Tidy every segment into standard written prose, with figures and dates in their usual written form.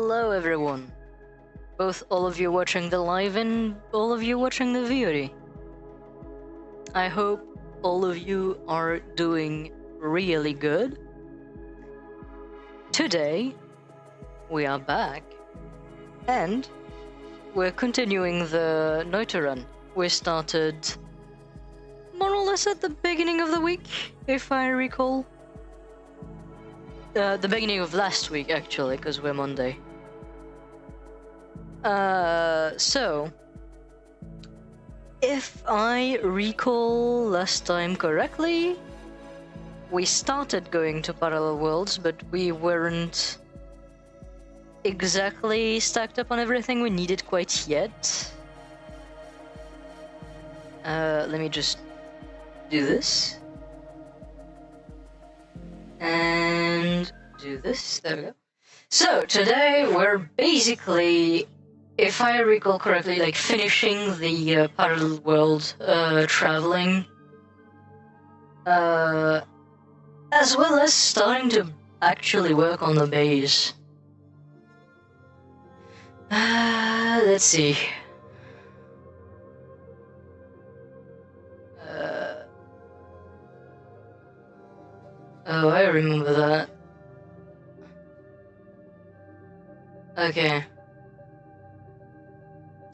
Hello everyone, both all of you watching the live and all of you watching the VOD. I hope all of you are doing really good. Today we are back and we're continuing the Noita run. We started more or less at the beginning of the week, if I recall. The beginning of last week, actually, because we're Monday. So, if I recall last time correctly, we started going to parallel worlds, but we weren't exactly stacked up on everything we needed quite yet. Let me just do this. And do this, there we go. So, today we're basically, if I recall correctly, like finishing the parallel world traveling. As well as starting to actually work on the base. Let's see. Oh, I remember that. Okay.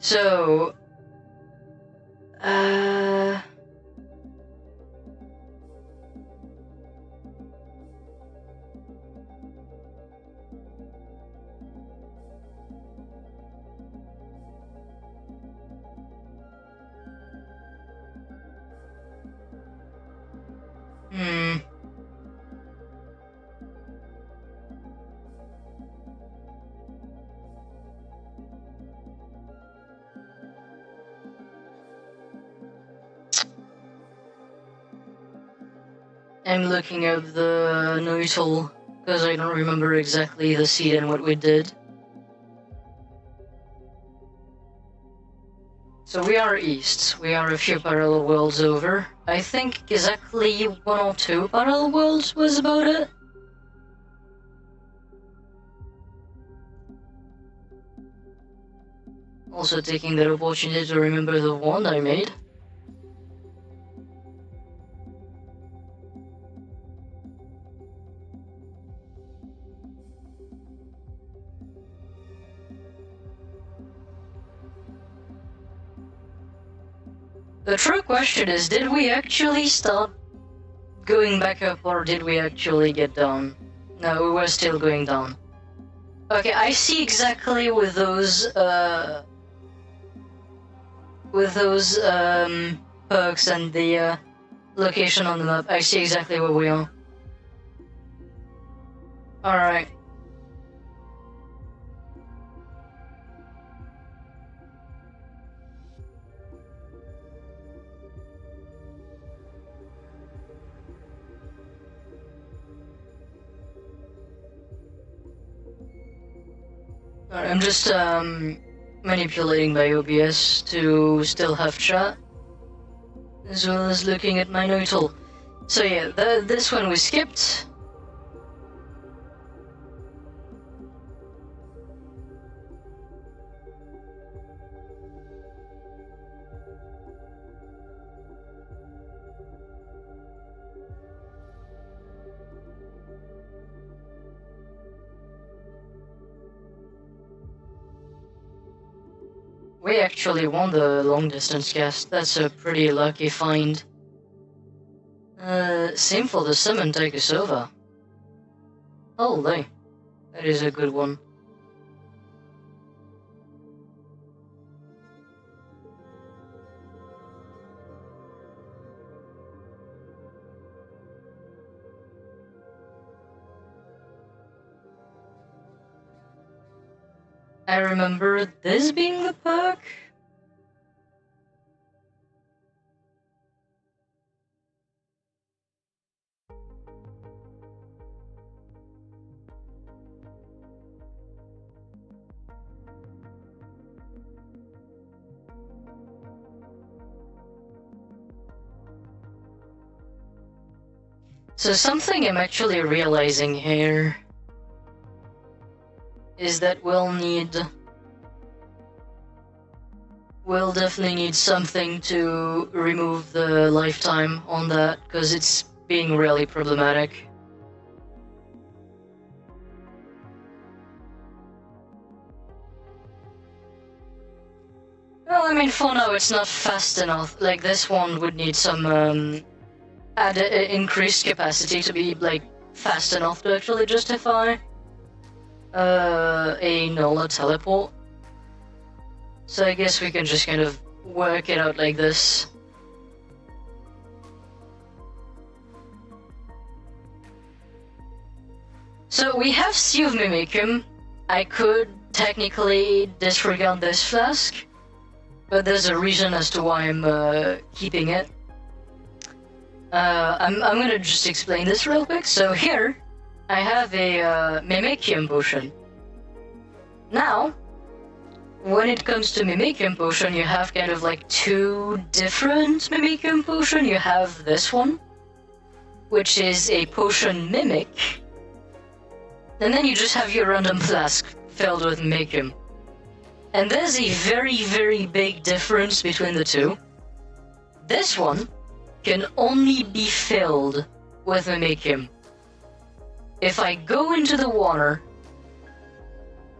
So... I'm looking at the Noita, because I don't remember exactly the seed and what we did. So we are east. We are a few parallel worlds over. I think exactly 1 or 2 parallel worlds was about it. Also taking that opportunity to remember the wand I made. The true question is, did we actually start going back up or did we actually get down? No, we were still going down. Okay, I see exactly with those perks and the location on the map, I see exactly where we are. Alright. I'm just manipulating my OBS to still have chat, as well as looking at my Noita. So yeah, this one we skipped. We actually won the long distance cast. That's a pretty lucky find. Same for the summon take us over. Holy, that is a good one. I remember this being the perk. So something I'm actually realizing here is that we'll definitely need something to remove the lifetime on that, because it's being really problematic. Well, I mean, for now it's not fast enough. Like, this one would need some increased capacity to be, like, fast enough to actually justify a Nola teleport. So I guess we can just kind of work it out like this. So we have Sea of Mimicum. I could technically disregard this flask, but there's a reason as to why I'm keeping it. I'm gonna just explain this real quick. So here, I have a Mimicium potion. Now, when it comes to Mimicium potion, you have kind of like two different Mimicium potion. You have this one, which is a potion mimic, and then you just have your random flask filled with Mimicium. And there's a very, very big difference between the two. This one can only be filled with Mimicium. If I go into the water,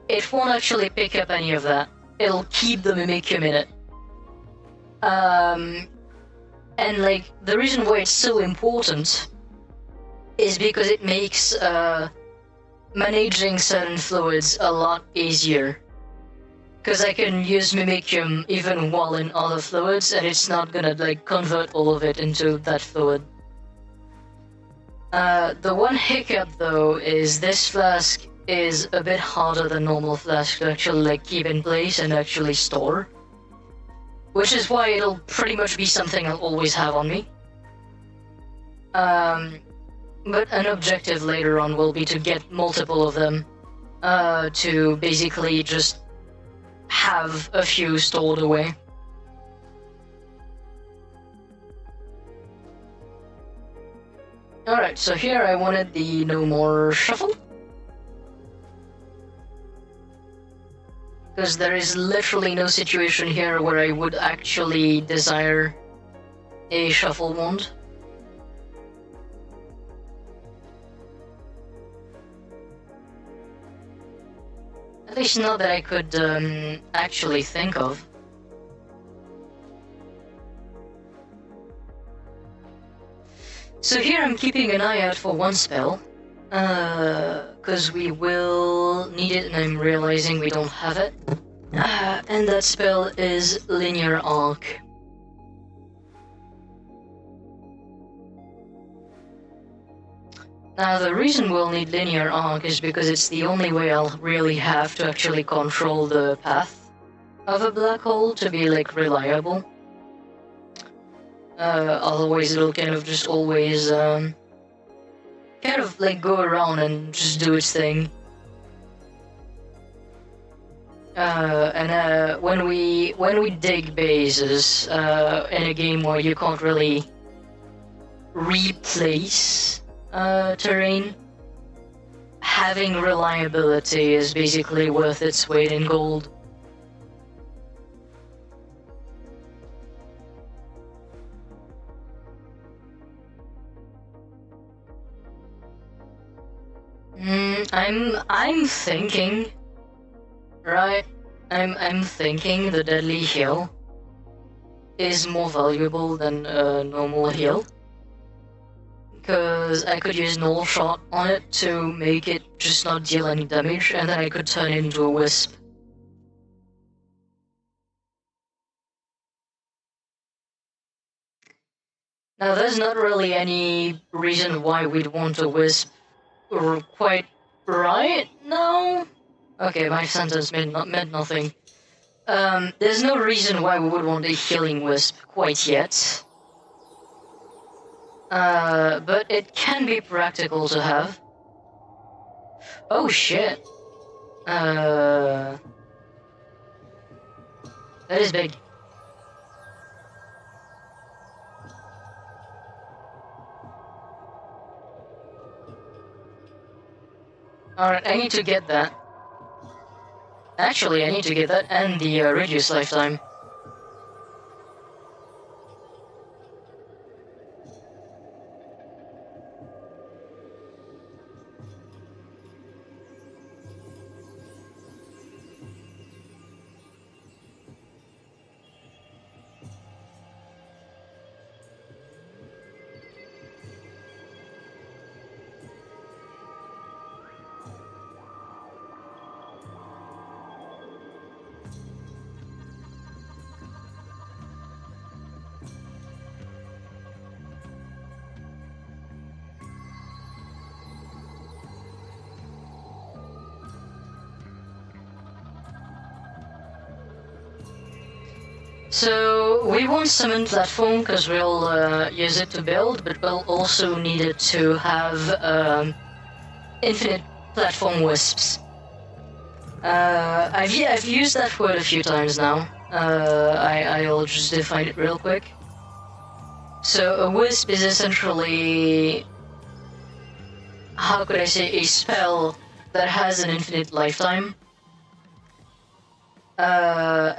it won't actually pick up any of that. It'll keep the Mimicium in it. And like, the reason why it's so important is because it makes managing certain fluids a lot easier. Because I can use Mimicium even while in other fluids, and it's not gonna like convert all of it into that fluid. The one hiccup though is this flask is a bit harder than normal flask to actually like keep in place and actually store. Which is why it'll pretty much be something I'll always have on me. But an objective later on will be to get multiple of them, to basically just have a few stored away. Alright, so here I wanted the no more shuffle. Because there is literally no situation here where I would actually desire a shuffle wand. At least not that I could actually think of. So here I'm keeping an eye out for one spell, because we will need it and I'm realizing we don't have it. And that spell is Linear Arc. Now the reason we'll need Linear Arc is because it's the only way I'll really have to actually control the path of a black hole to be like reliable. Otherwise it'll kind of just always kind of like go around and just do its thing. When we dig bases in a game where you can't really replace terrain, having reliability is basically worth its weight in gold. I'm thinking, right? I'm thinking the Deadly Heal is more valuable than a normal heal. Because I could use Null Shot on it to make it just not deal any damage, and then I could turn it into a Wisp. Now there's not really any reason why we'd want a Wisp quite right now? Okay, my sentence meant nothing. There's no reason why we would want a Healing Wisp quite yet. But it can be practical to have. Oh shit. That is big. Alright, I need to get that. Actually, I need to get that and the reduced lifetime. So we won't summon platform because we'll use it to build, but we'll also need it to have infinite platform wisps. I've used that word a few times now. I'll just define it real quick. So a wisp is essentially, how could I say, a spell that has an infinite lifetime.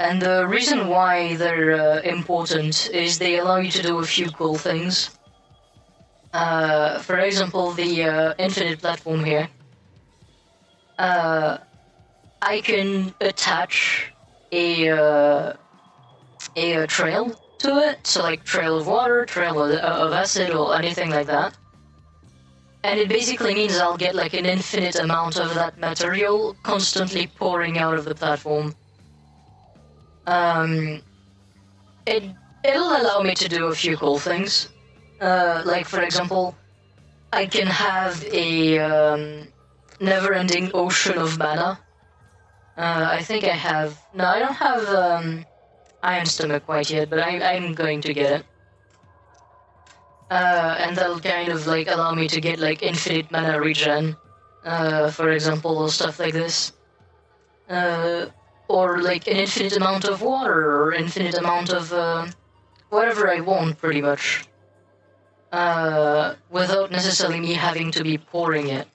And the reason why they're important is they allow you to do a few cool things. For example, the infinite platform here. I can attach a trail to it, so like trail of water, trail of acid, or anything like that. And it basically means I'll get like an infinite amount of that material constantly pouring out of the platform. It'll allow me to do a few cool things. Like for example, I can have a never-ending ocean of mana. I think I have... No, I don't have Iron Stomach quite yet, but I'm going to get it. And that'll kind of like allow me to get like infinite mana regen, for example, or stuff like this. Or like an infinite amount of water, or infinite amount of whatever I want, pretty much. Without necessarily me having to be pouring it.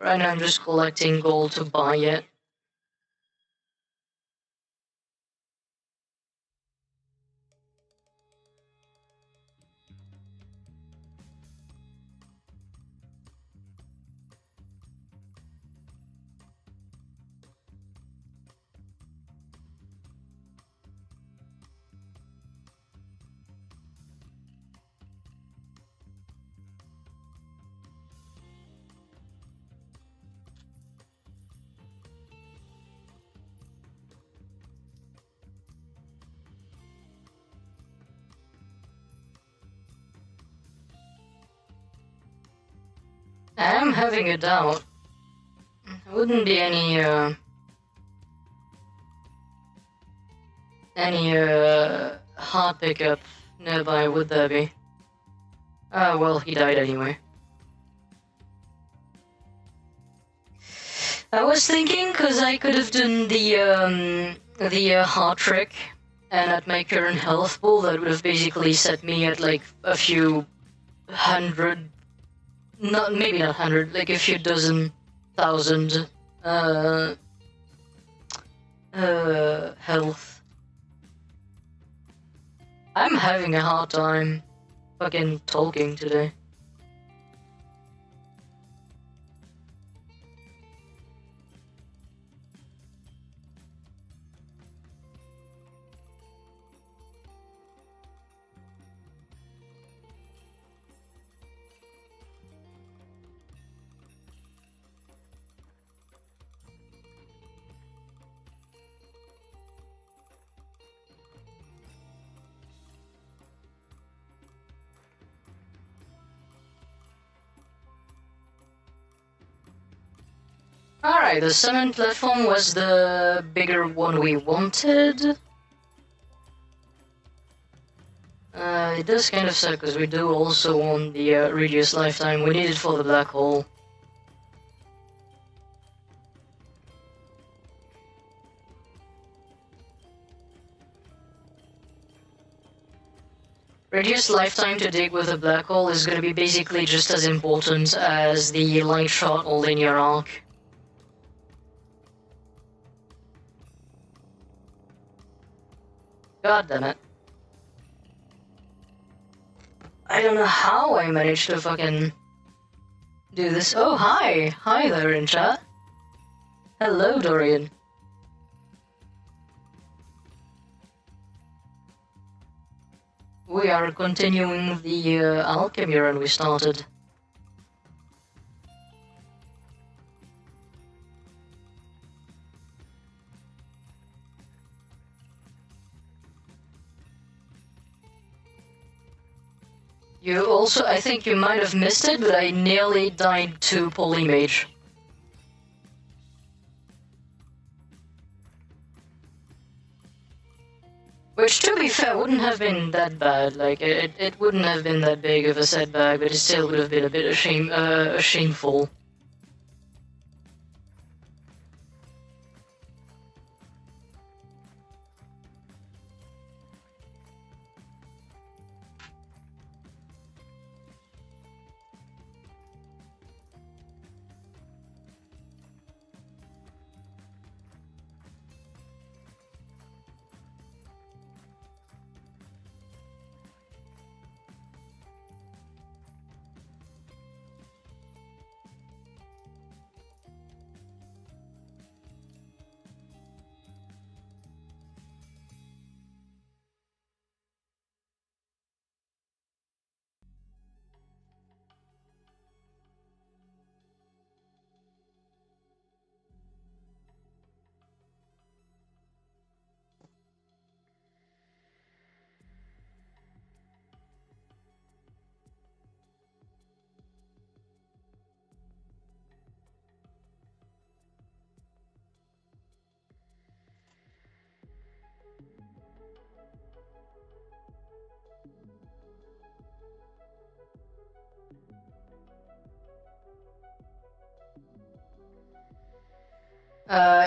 Right now I'm just collecting gold to buy it. I am having a doubt. There wouldn't be any hard pickup nearby, would there be? Oh, well, he died anyway. I was thinking, cause I could have done the heart trick, and at my current health pool, that would have basically set me at like a few hundred, maybe not hundred, like a few dozen thousand health. I'm having a hard time fucking talking today. Alright, the summon platform was the bigger one we wanted. It does kind of suck because we do also want the reduced lifetime. We need it for the black hole. Reduced lifetime to dig with a black hole is gonna be basically just as important as the light shot holding your arc. God damn it. I don't know how I managed to fucking do this. Oh, hi! Hi there in chat. Hello, Dorian. We are continuing the alchemy run we started. You also, I think you might have missed it, but I nearly died to Polymage. Which, to be fair, wouldn't have been that bad. Like, it wouldn't have been that big of a setback, but it still would have been a bit shameful.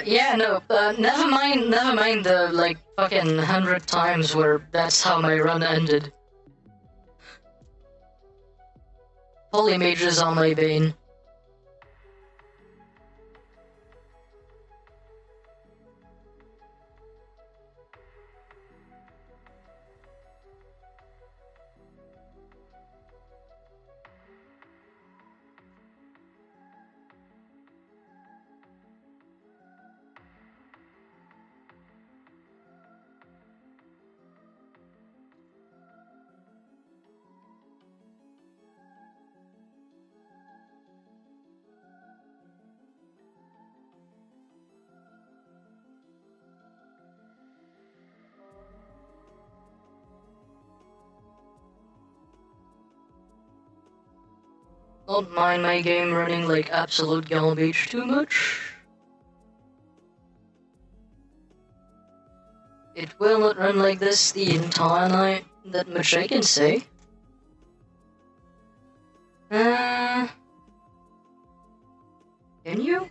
Yeah, no, never mind the, like, fucking 100 times where that's how my run ended. Polymages are my bane. Don't mind my game running like absolute garbage too much. It will not run like this the entire night, that much I can say. Can you?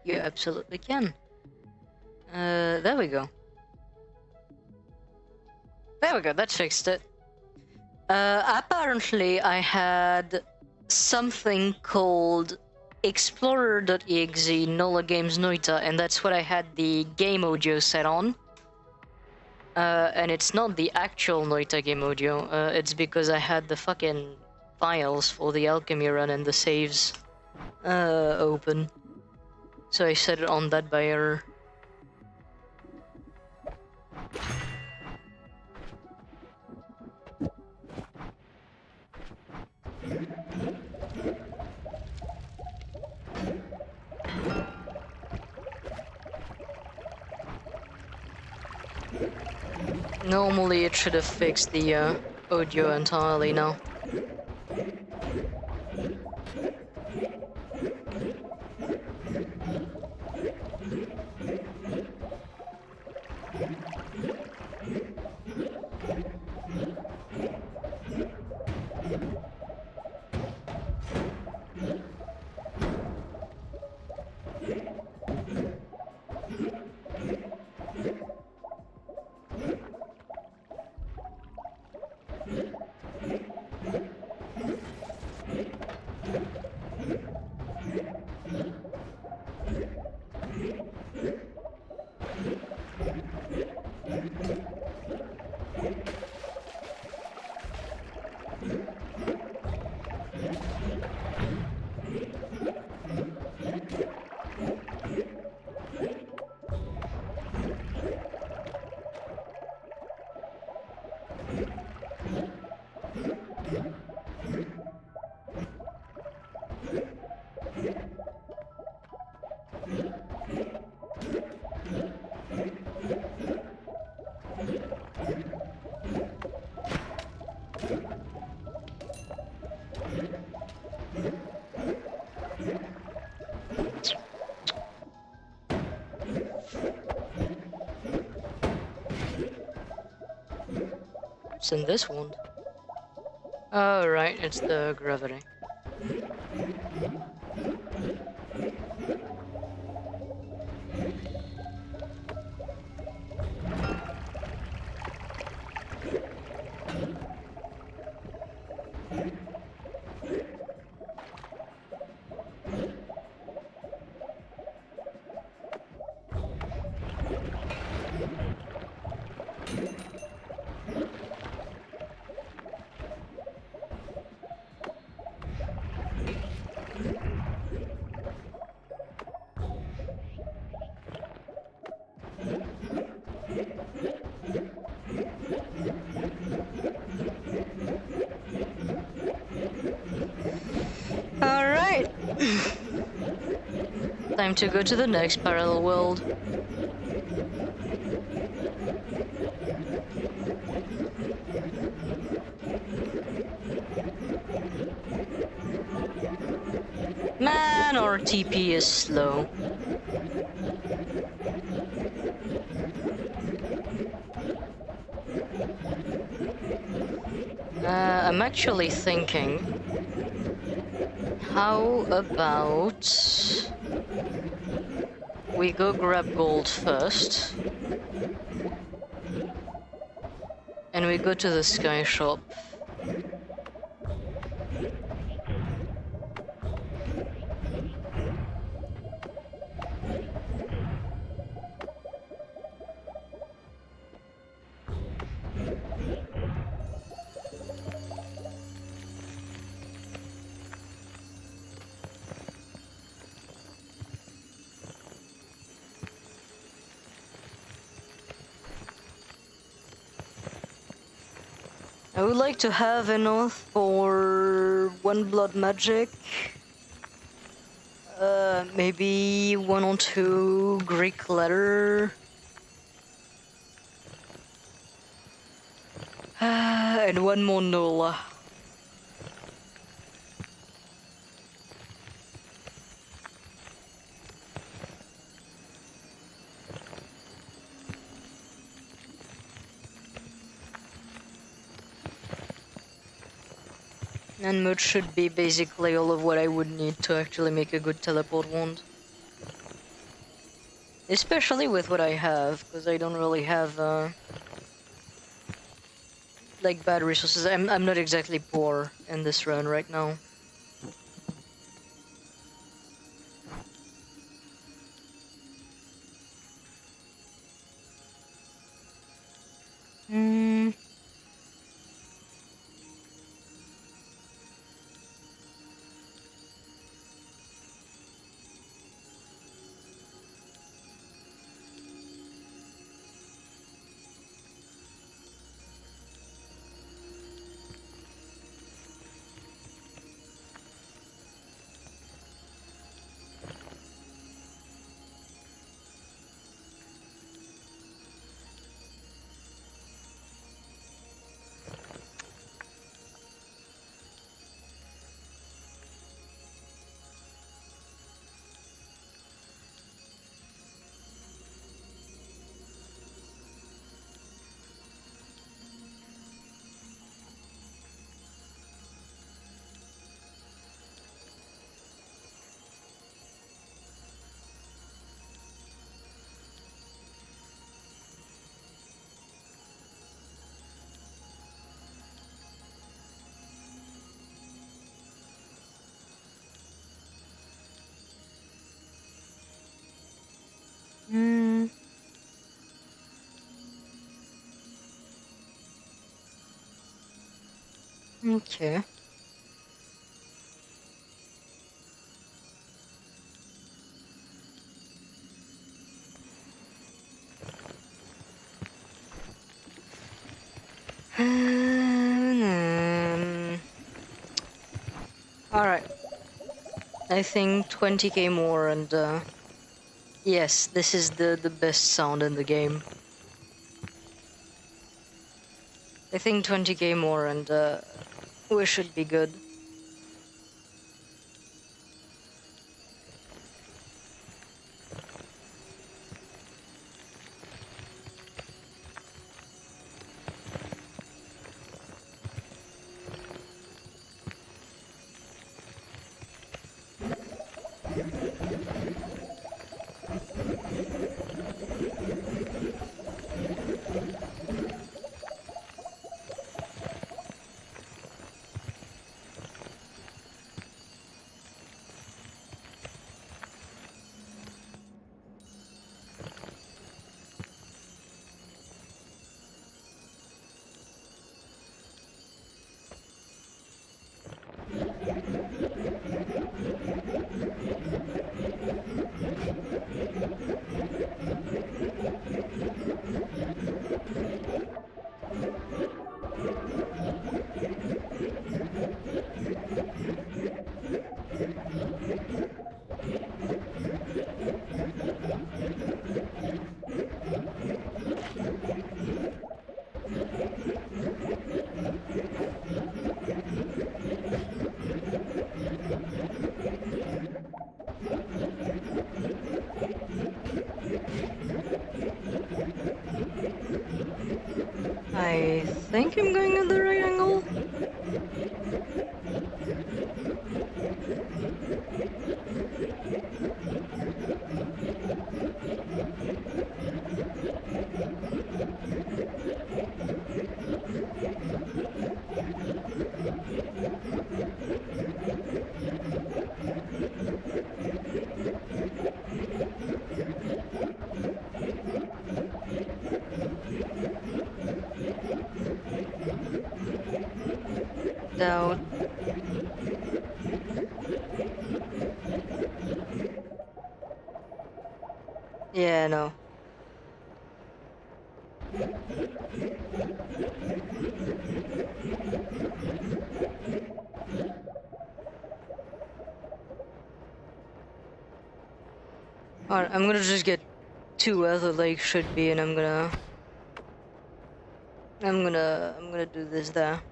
You absolutely can. There we go. There we go, that fixed it. Apparently I had something called Explorer.exe Nola Games Noita, and that's what I had the game audio set on. And it's not the actual Noita game audio, it's because I had the fucking files for the Alchemy run and the saves open. So I set it on that by error. Normally it should have fixed the audio entirely now. What's in this wound? Oh, right, it's the gravity. Alright! Time to go to the next parallel world. Man, our TP is slow. I'm actually thinking, how about we go grab gold first, and we go to the sky shop. I would like to have enough for one blood magic. Maybe one or two Greek letter. And one more Nola. And mode should be basically all of what I would need to actually make a good teleport wand. Especially with what I have, because I don't really have like bad resources. I'm not exactly poor in this run right now. Hmm. Okay. Alright. I think 20k more and yes, this is the best sound in the game. I think 20k more and we should be good. I think I'm going at the right angle. Doubt. Yeah, no. Alright, I'm gonna just get 2 other legs should be, and I'm gonna do this there.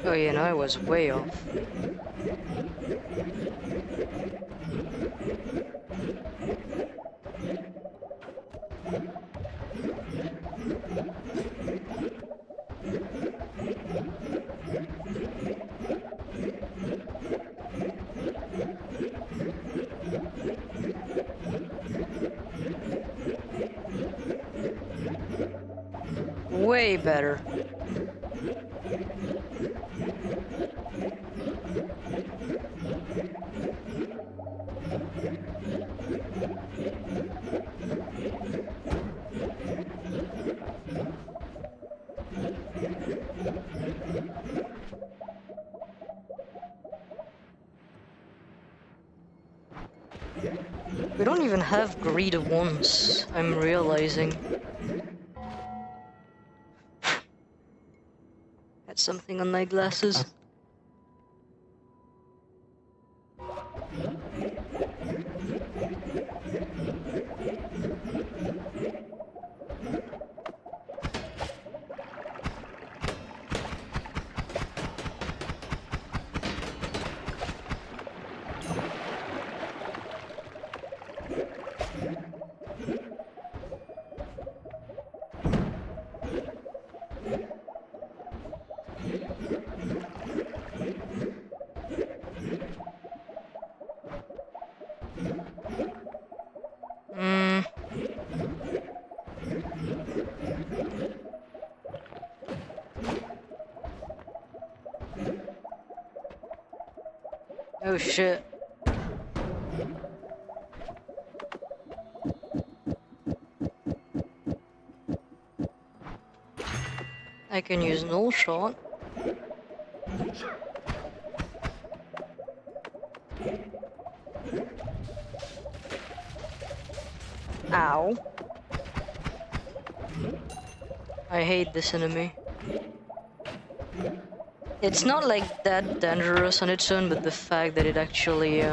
Oh yeah, no, I was way off. Way better. We don't even have greed once, I'm realizing. Had something on my glasses. Oh shit. I can use null shot. Ow. I hate this enemy. It's not like that dangerous on its own, but the fact that it actually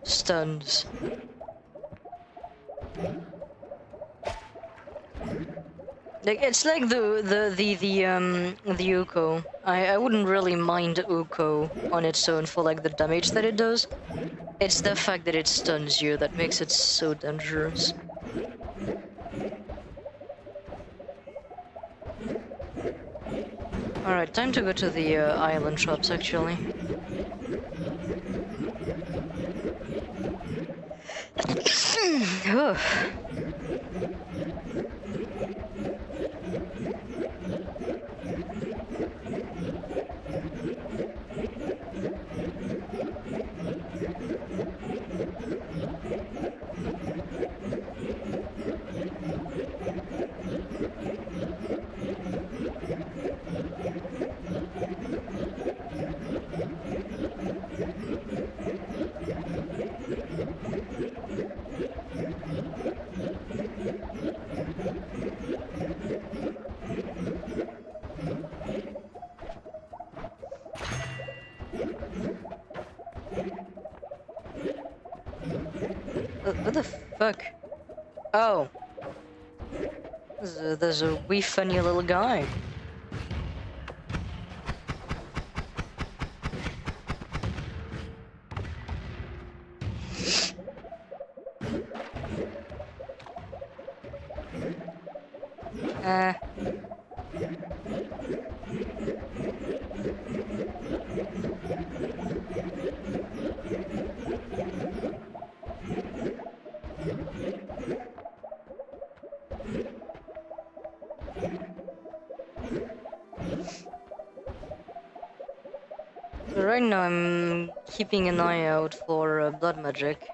stuns. Like it's like the Uko. I wouldn't really mind Uko on its own for like the damage that it does. It's the fact that it stuns you that makes it so dangerous. Alright, time to go to the island shops actually. What the fuck? Oh. There's a wee funny little guy. So right now I'm keeping an eye out for blood magic.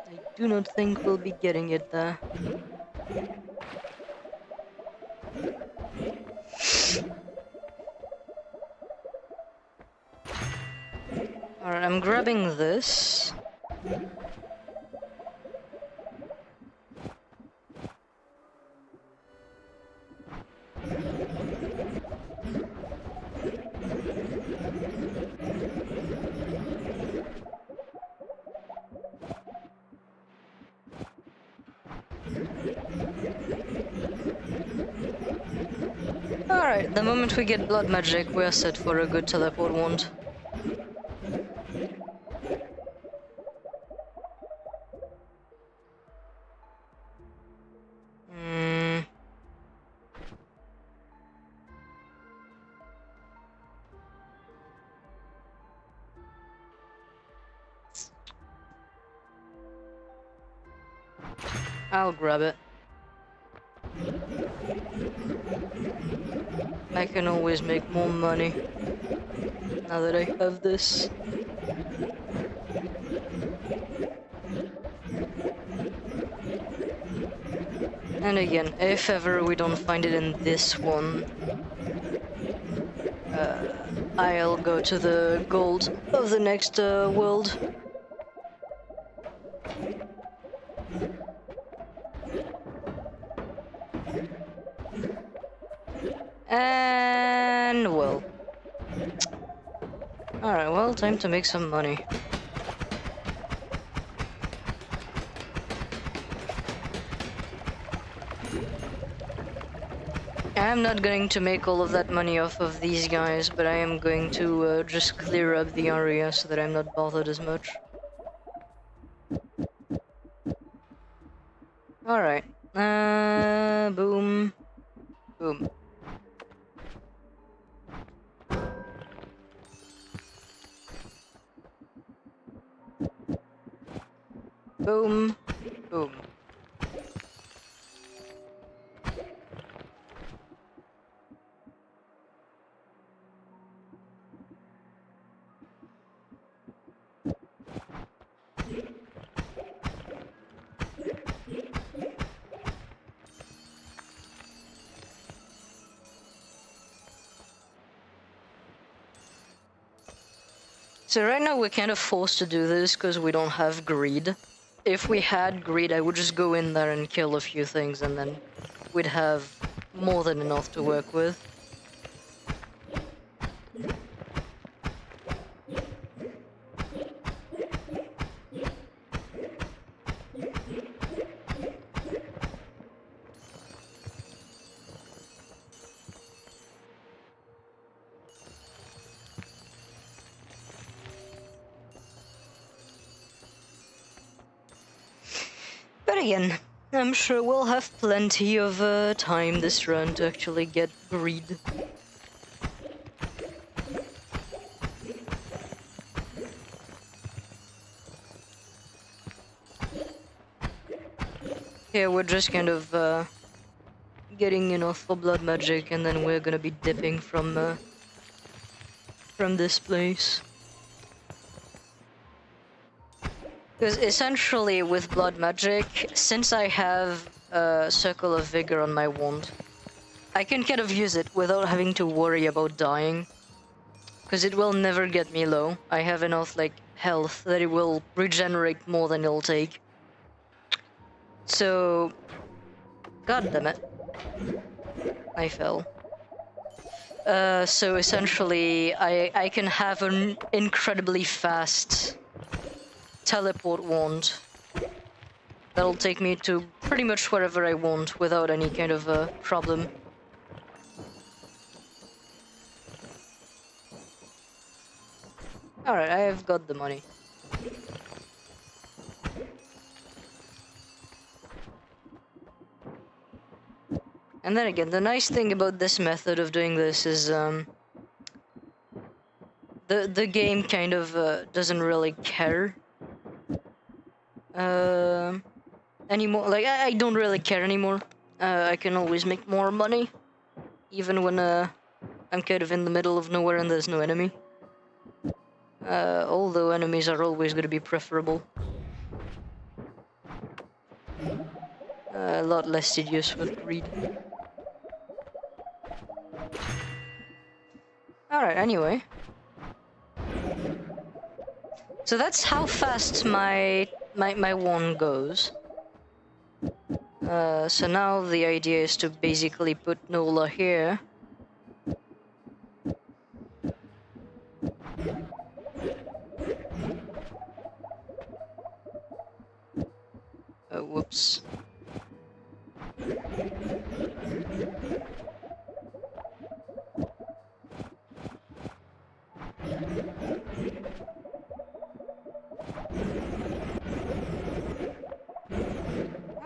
I do not think we'll be getting it there. Alright, I'm grabbing this. Alright, the moment we get blood magic, we're set for a good teleport wand. I'll grab it. I can always make more money now that I have this. And again, if ever we don't find it in this one, I'll go to the gold of the next world. And well. Alright, well, time to make some money. I'm not going to make all of that money off of these guys, but I am going to just clear up the area so that I'm not bothered as much. Alright. Boom. Boom. Boom. Boom. So right now we're kind of forced to do this because we don't have greed. If we had greed, I would just go in there and kill a few things and then we'd have more than enough to work with. But again, I'm sure we'll have plenty of time this run to actually get greed. Yeah, we're just kind of getting enough for blood magic, and then we're gonna be dipping from this place. Because essentially with blood magic, since I have a circle of vigor on my wand, I can kind of use it without having to worry about dying. Because it will never get me low. I have enough like health that it will regenerate more than it'll take. So, god damn it, I fell. So essentially, I can have an incredibly fast teleport wand that'll take me to pretty much wherever I want without any kind of a problem. Alright, I have got the money. And then again, the nice thing about this method of doing this is the game kind of doesn't really care anymore. Like I don't really care anymore. I can always make more money, even when I'm kind of in the middle of nowhere and there's no enemy. Although enemies are always going to be preferable. A lot less tedious with greed. Alright, anyway. So that's how fast my wand goes. So now the idea is to basically put Nola here. Oh, whoops.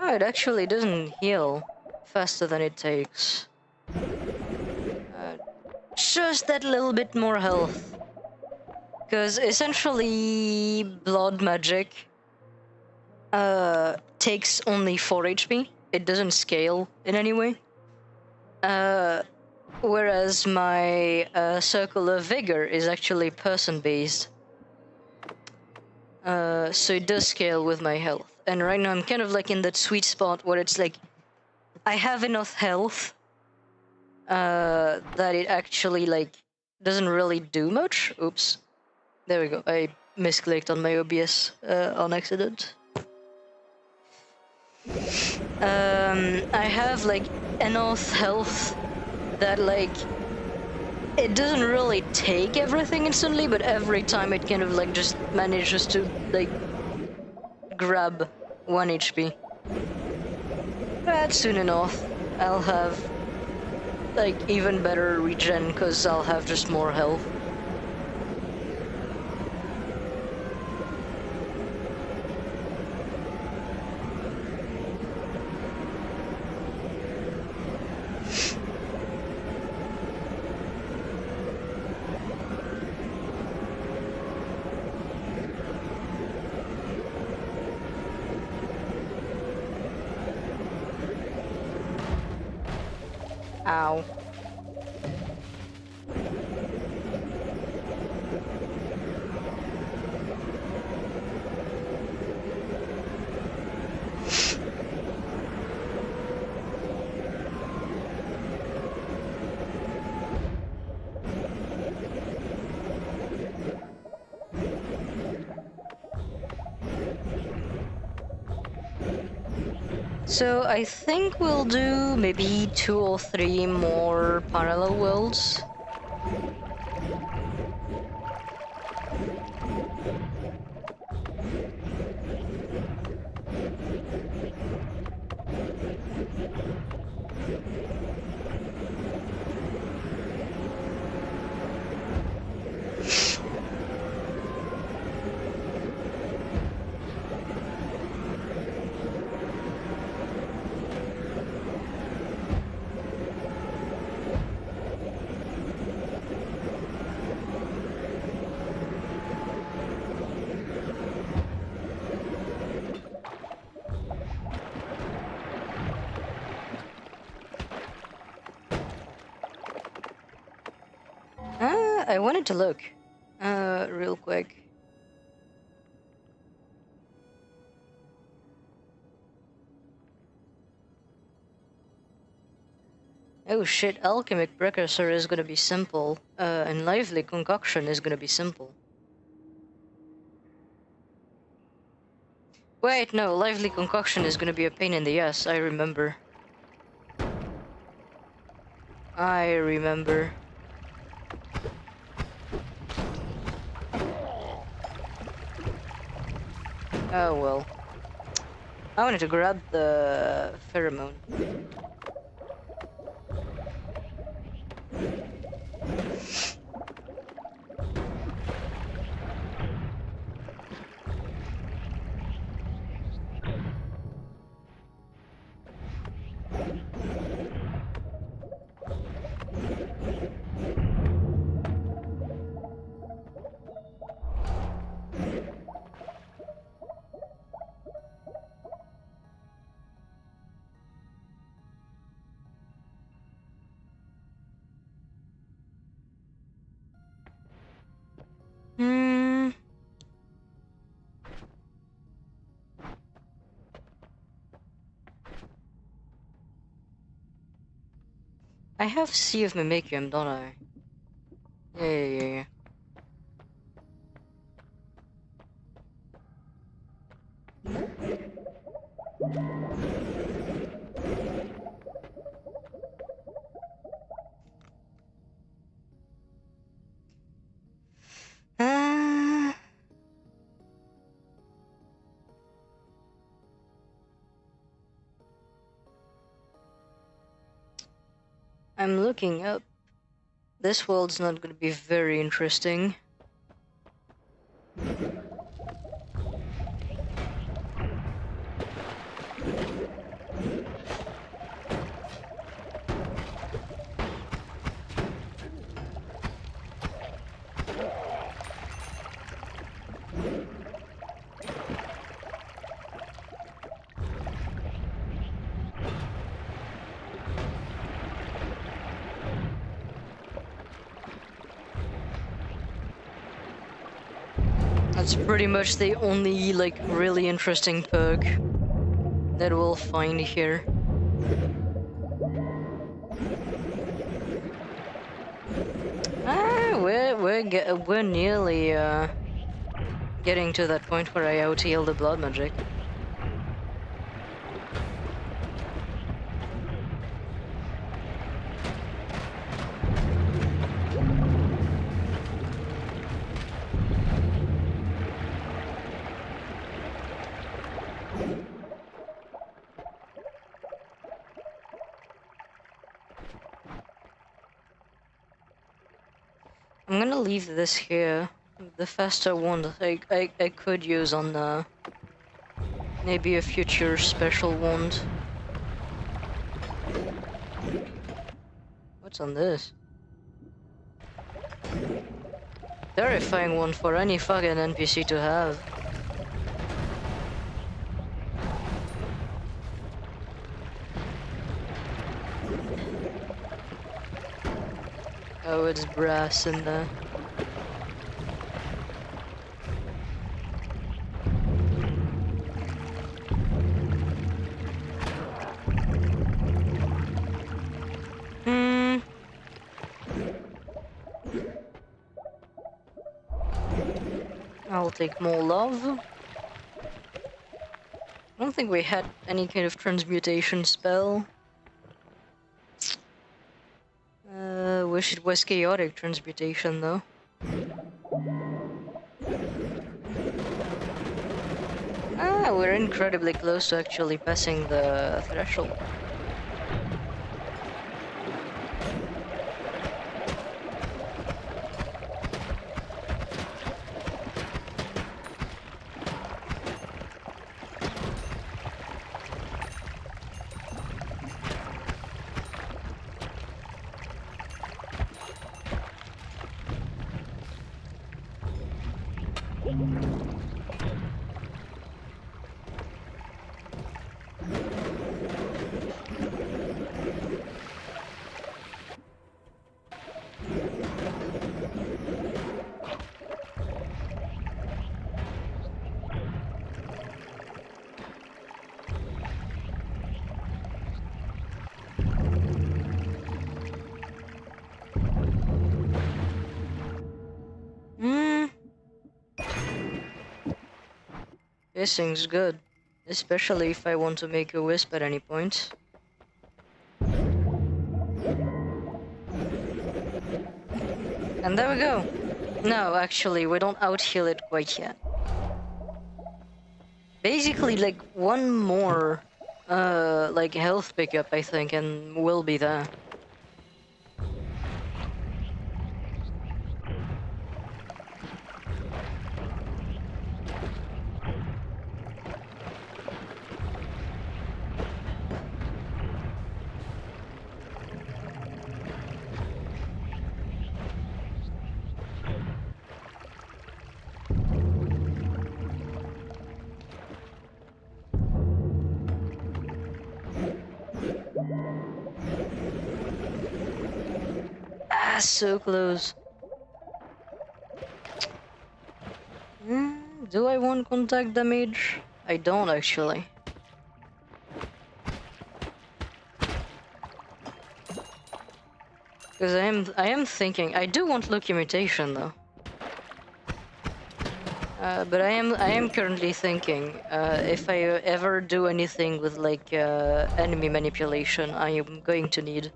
Oh, it actually doesn't heal faster than it takes. Just that little bit more health. Because essentially, blood magic takes only 4 HP. It doesn't scale in any way. Whereas my circle of vigor is actually person-based. So it does scale with my health. And right now I'm kind of like in that sweet spot where it's like, I have enough health that it actually like doesn't really do much. Oops. There we go. I misclicked on my OBS on accident. I have like enough health that like it doesn't really take everything instantly, but every time it kind of like just manages to like grab 1 HP. But soon enough, I'll have like even better regen because I'll have just more health. Ow. So I think we'll do maybe 2 or 3 more parallel worlds. I wanted to look, real quick. Oh shit, alchemic precursor is gonna be simple, and lively concoction is gonna be simple. Wait, no, lively concoction is gonna be a pain in the ass, I remember. I remember. Oh well. I wanted to grab the pheromone. I have Sea of Mimicium, don't I? Yeah. I'm looking up. This world's not gonna be very interesting. That's pretty much the only, like, really interesting perk that we'll find here. We're nearly getting to that point where I out-heal the blood magic. I'm gonna leave this here. The faster wand I could use on maybe a future special wand. What's on this? Terrifying one for any fucking NPC to have. Oh, it's brass in there. Hmm. I'll take more love. I don't think we had any kind of transmutation spell. Wish it was chaotic transmutation though. Ah, we're incredibly close to actually passing the threshold. Hissing's good, especially if I want to make a wisp at any point. And there we go. No, actually, we don't out-heal it quite yet. Basically, like, one more, like, health pickup, I think, and we'll be there. Ah, so close. Do I want contact damage? I don't actually. Because I am thinking I do want Loki mutation though. But I am currently thinking if I ever do anything with like enemy manipulation, I am going to need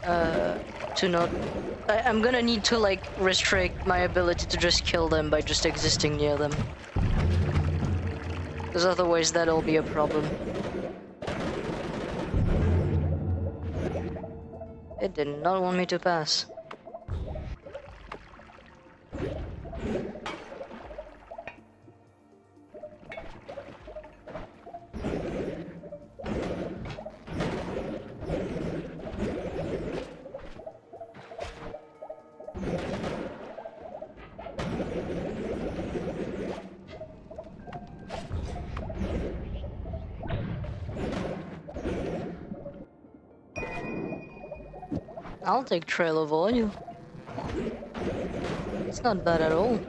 to not. I'm gonna need to like restrict my ability to just kill them by just existing near them. Because otherwise that'll be a problem. It did not want me to pass. I'll take Trail of Oil. It's not bad at all.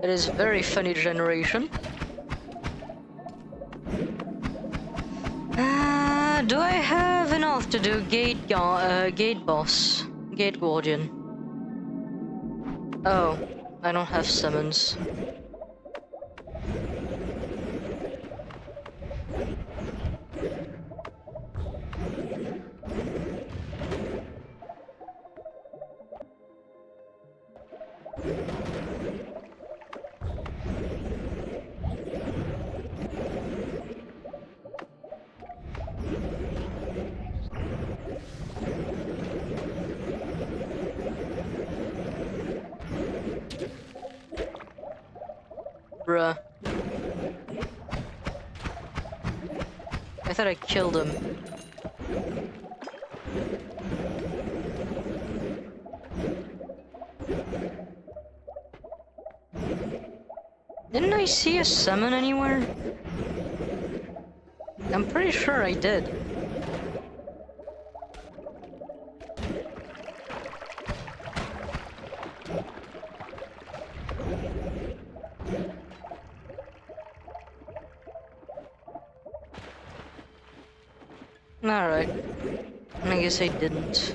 It is very funny generation. Do I have enough to do gate boss? Gate guardian. Oh, I don't have summons. Bruh. I thought I killed him. Didn't I see a summon anywhere? I'm pretty sure I did. Alright. I guess I didn't.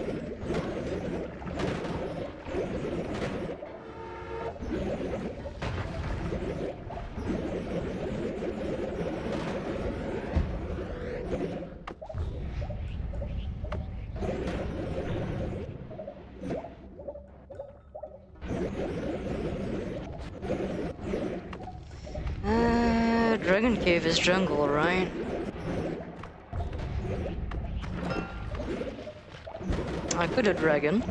Dragon Cave is jungle, right? I could have dragon.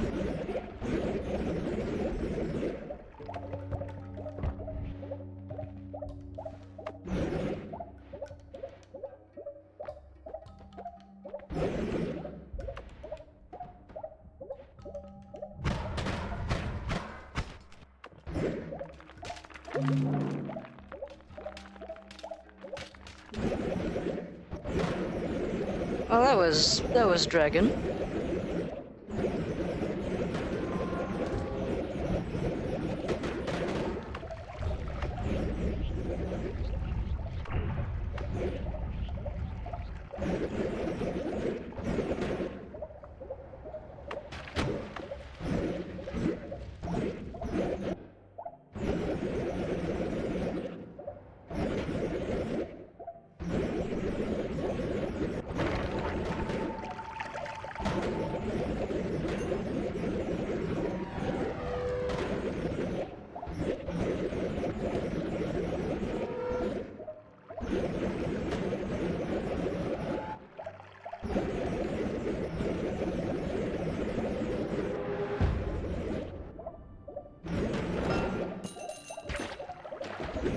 Well, that was dragon.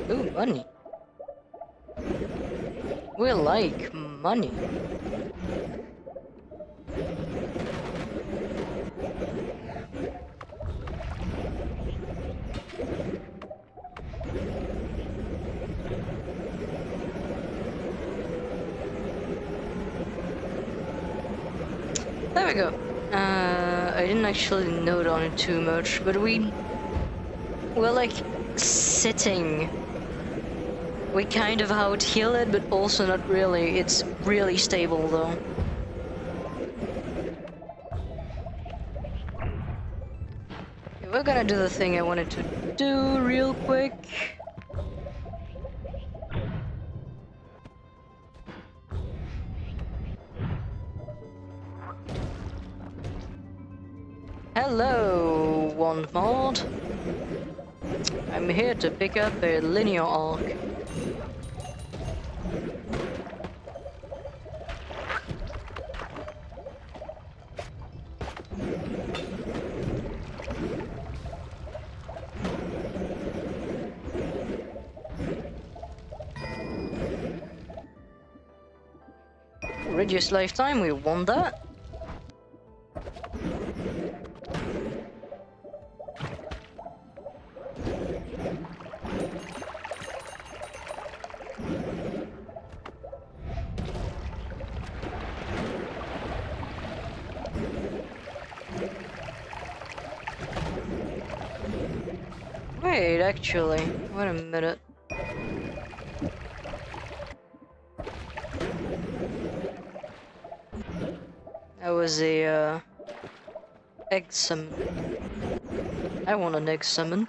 Ooh, money. We like money. There we go. I didn't actually note on it too much, but we're like sitting. We kind of out heal it, but also not really. It's really stable though. Okay, we're gonna do the thing I wanted to do real quick. Hello, one mod. I'm here to pick up a linear arc. Reduced lifetime, we won that. Wait, actually, wait a minute. That was a egg summon. I want an egg summon.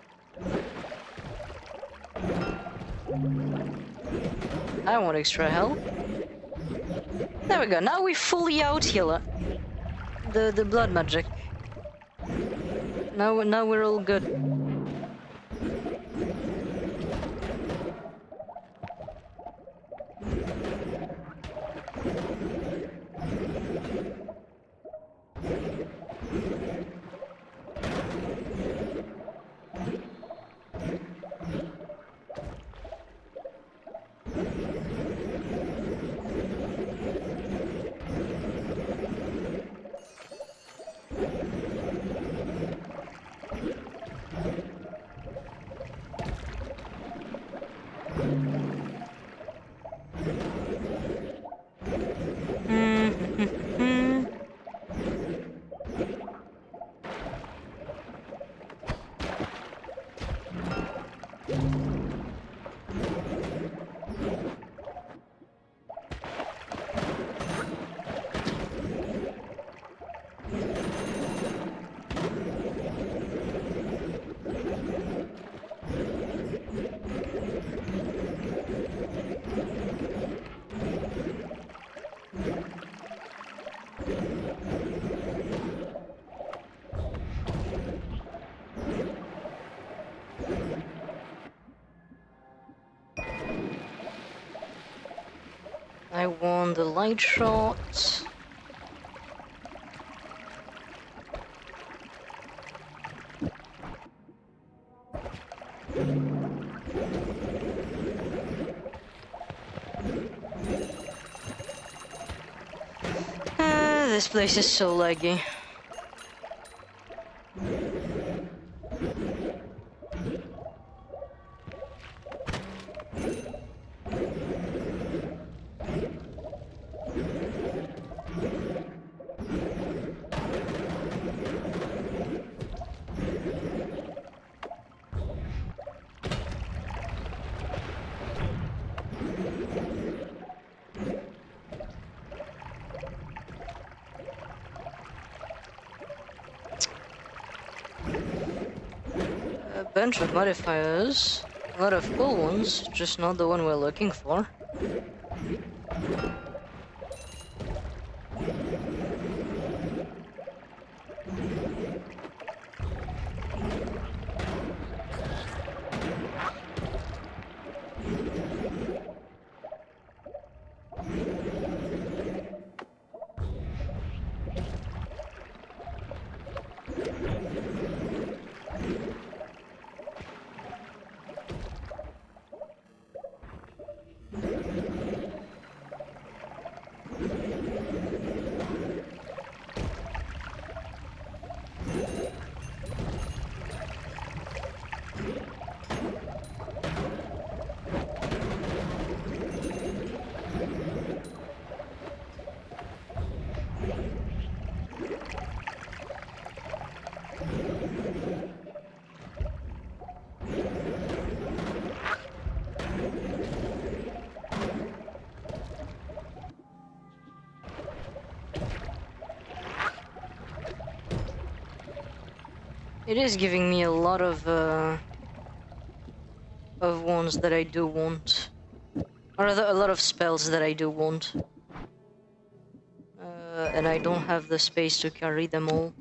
I want extra health. There we go. Now we fully out heal it. The blood magic. Now we're all good. on the light shot. This place is so laggy. A bunch of modifiers, a lot of cool ones, just not the one we're looking for. It is giving me a lot of ones that I do want. Or rather, a lot of spells that I do want. And I don't have the space to carry them all.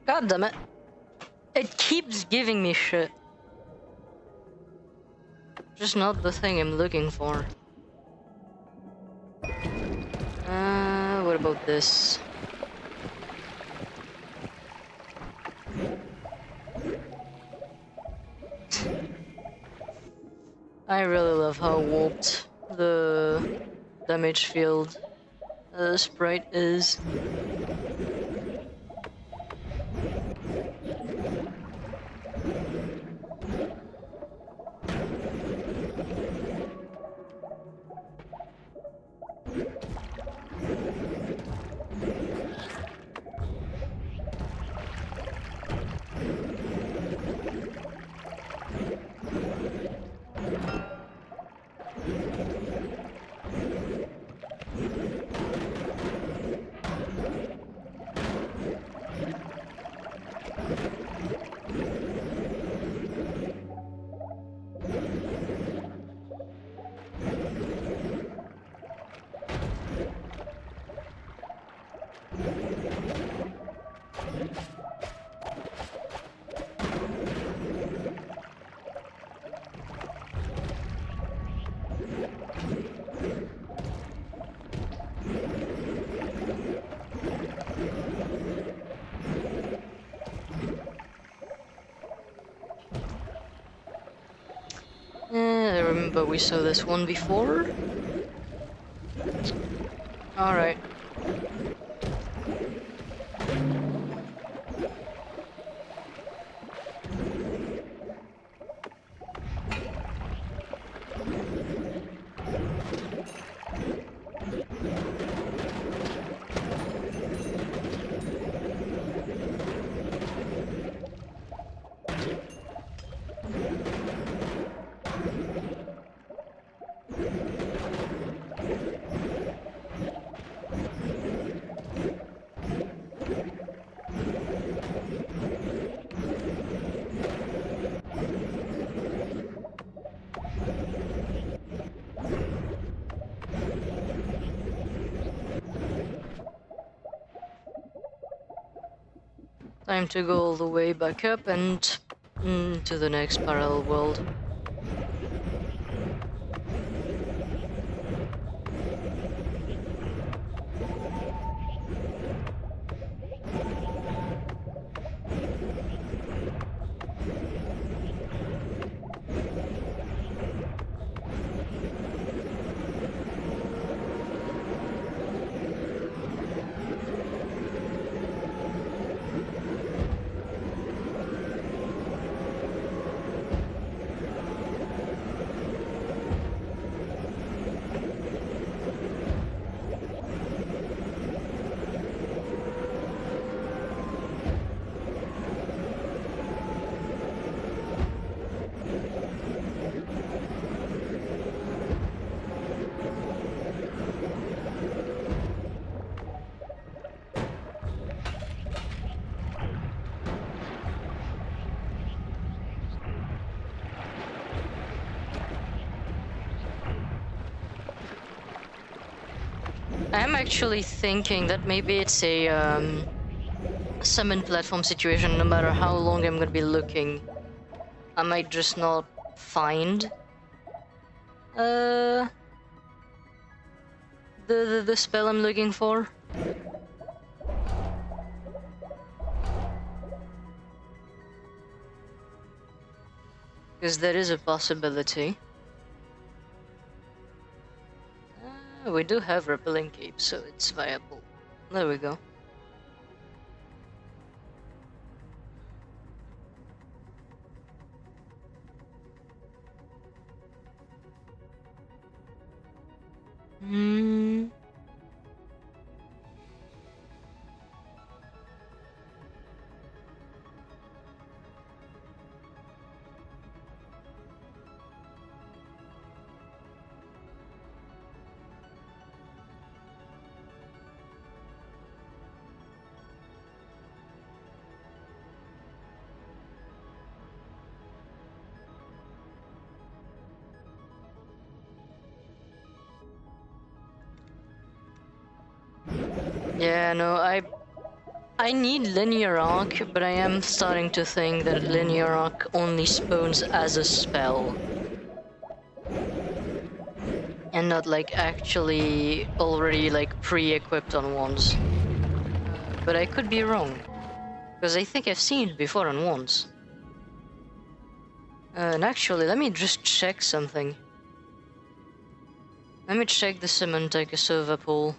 God damn it. It keeps giving me shit. Just not the thing I'm looking for. What about this? I really love how warped the damage field sprite is. I remember we saw this one before. Alright. Time to go all the way back up and to the next parallel world. I'm actually thinking that maybe it's a summon platform situation. No matter how long I'm gonna be looking, I might just not find the spell I'm looking for. Because that is a possibility. We do have Repelling Cape, so it's viable. There we go. Yeah, no, I need Linear Arc, but I am starting to think that Linear Arc only spawns as a spell. And not like actually already like pre-equipped on wands. But I could be wrong. Because I think I've seen it before on wands. And actually, let me just check something. Let me check the Semantic Sova pool.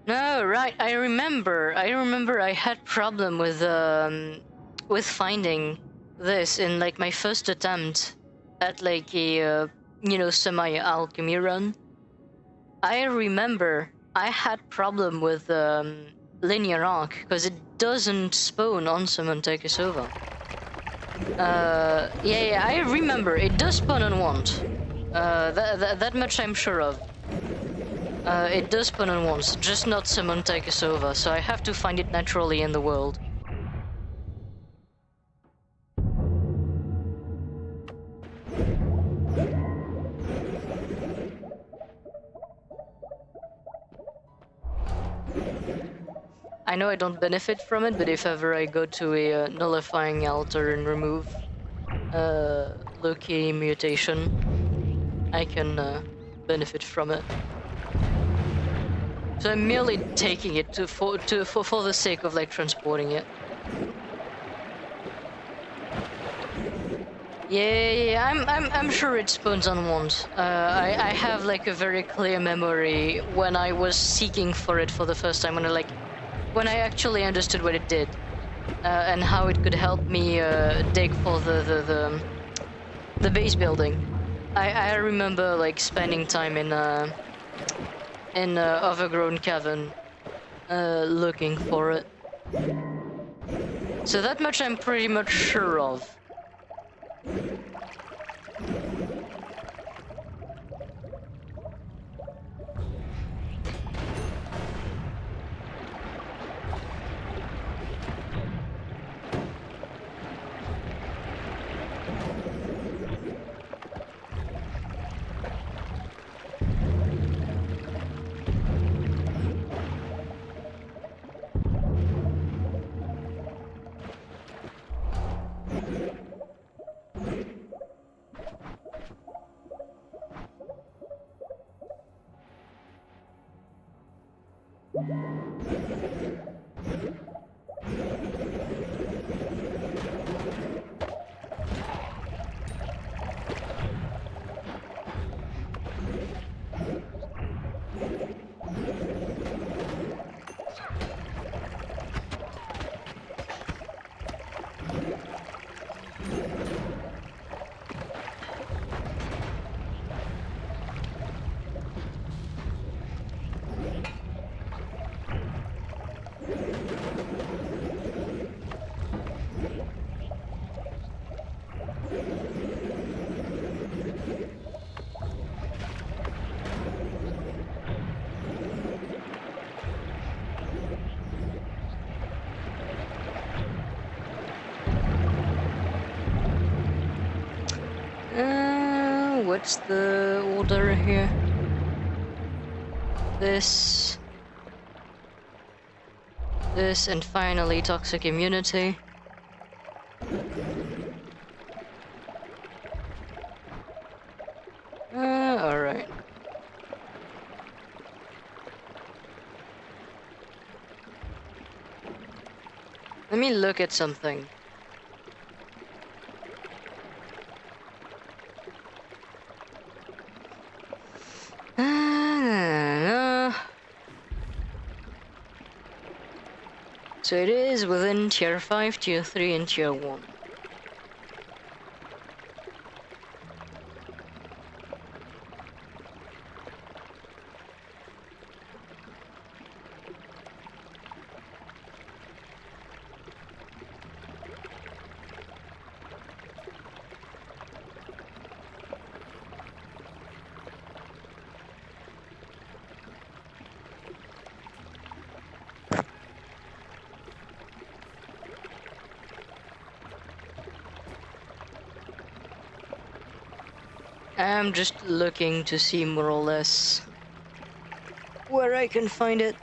No, right, I remember I had problem with finding this in like my first attempt at like a semi-alchemy run. I remember I had problem with Linear Arc because it doesn't spawn on Semantic Sova. Yeah, I remember it does spawn on wand. That much I'm sure of. It does spawn on once, just not Semantic Sova, so I have to find it naturally in the world. I know I don't benefit from it, but if ever I go to a nullifying altar and remove Loki mutation, I can benefit from it. So I'm merely taking it for the sake of like transporting it. Yeah, I'm sure it spawns on once. I have like a very clear memory when I was seeking for it for the first time, when I actually understood what it did, and how it could help me dig for the base building. I remember like spending time in overgrown cavern, looking for it. So that much I'm pretty much sure of. What's the order here? This, and finally toxic immunity. Alright. Let me look at something. So it is within tier 5, tier 3, and tier 1. I'm just looking to see more or less where I can find it.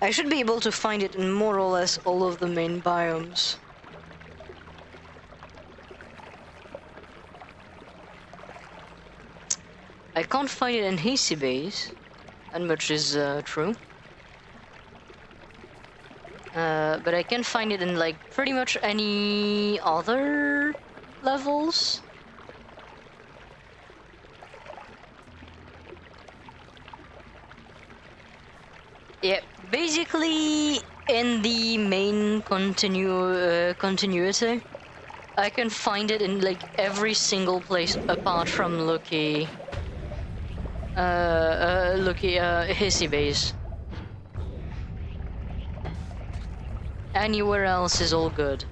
I should be able to find it in more or less all of the main biomes. I can't find it in Hasty Base, and much is true. But I can find it in like pretty much any other levels. Yeah, basically in the main continuity, I can find it in like every single place apart from Loki, Hissy Base. Anywhere else is all good.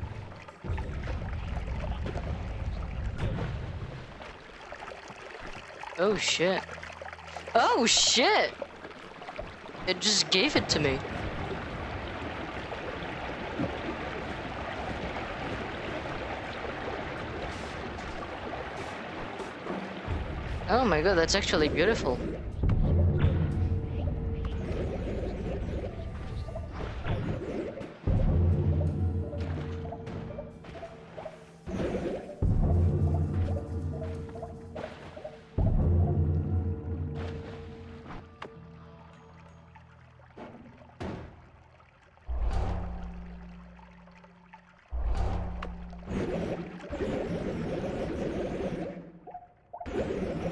Oh shit. Oh shit! It just gave it to me. Oh my god, that's actually beautiful.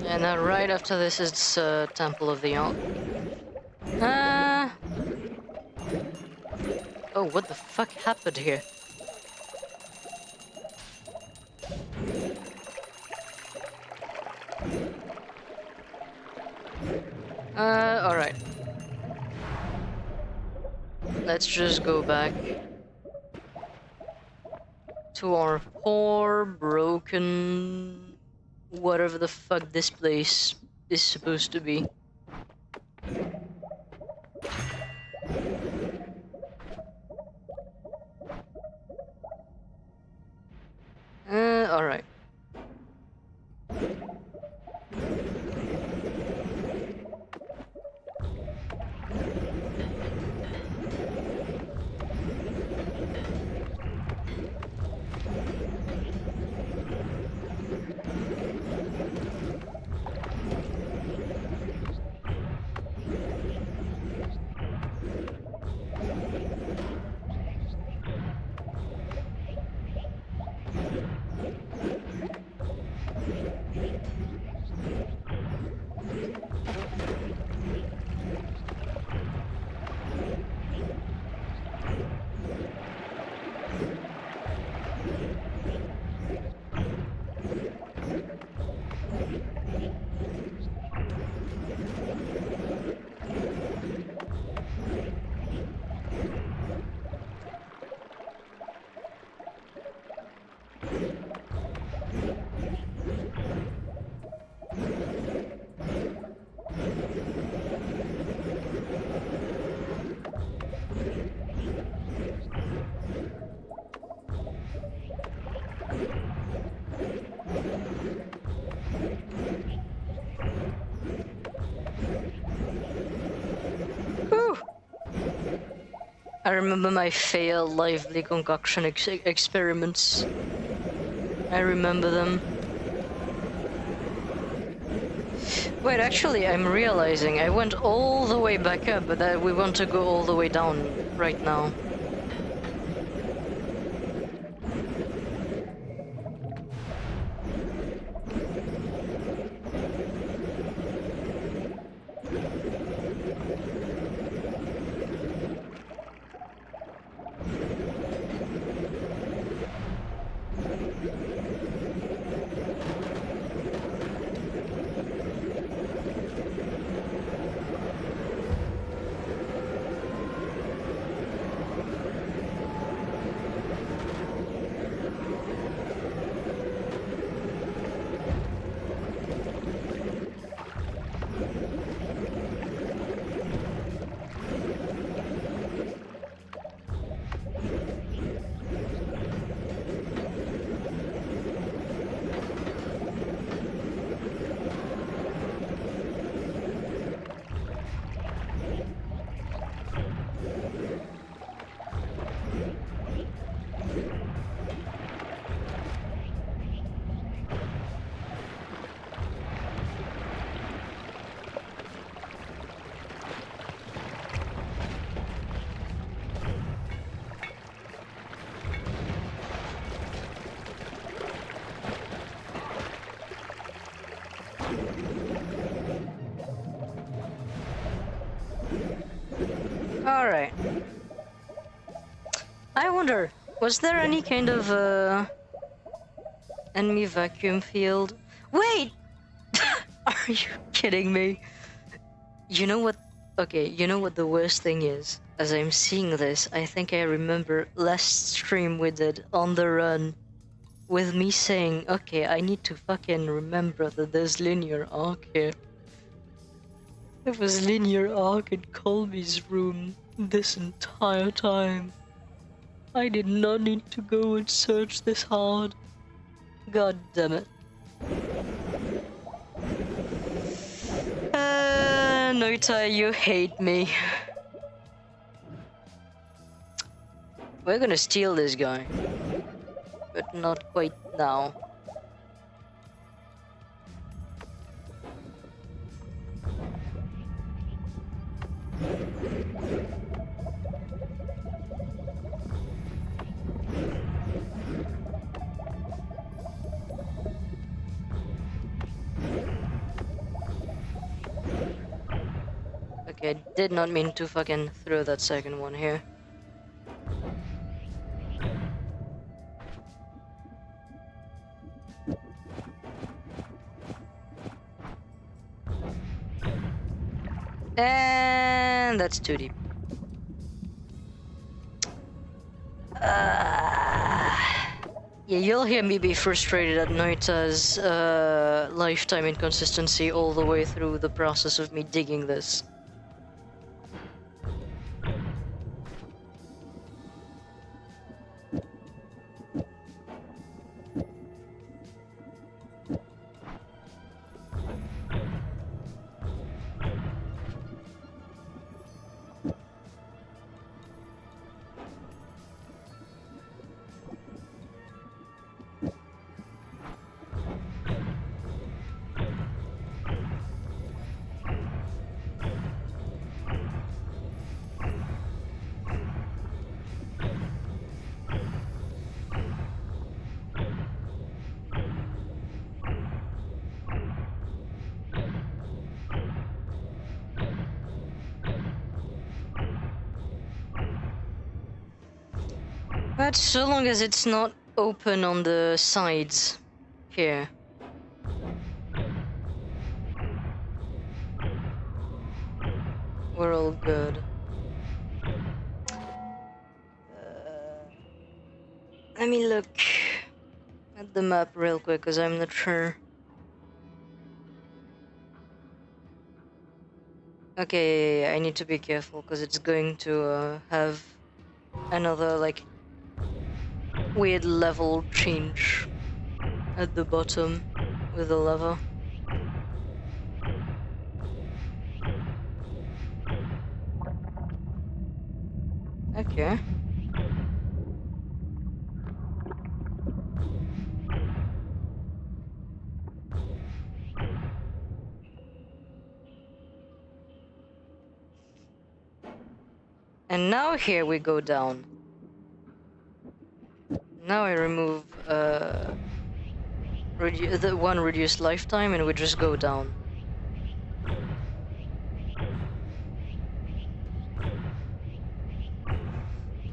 And then right after this is Temple of the Ark. Oh, what the fuck happened here? Alright. Let's just go back to our poor, broken... whatever the fuck this place is supposed to be. Alright. I remember my failed lively concoction experiments. I remember them. Wait, actually, I'm realizing I went all the way back up, but we want to go all the way down right now. Alright. I wonder, was there any kind of enemy vacuum field? Wait! Are you kidding me? You know what? Okay, you know what the worst thing is? As I'm seeing this, I think I remember last stream we did on the run with me saying, okay, I need to fucking remember that there's linear arc here. There was linear arc in Colby's room this entire time. I did not need to go and search this hard. God damn it. Noita, you hate me. We're gonna steal this guy. But not quite now. Okay, I did not mean to fucking throw that second one here. And that's too deep. Yeah, you'll hear me be frustrated at Noita's lifetime inconsistency all the way through the process of me digging this. But so long as it's not open on the sides here. We're all good. Let me look at the map real quick, because I'm not sure. Okay, yeah, I need to be careful, because it's going to have another, like, weird level change at the bottom with the lava. Okay. And now here we go down. Now I remove the one reduced lifetime and we just go down.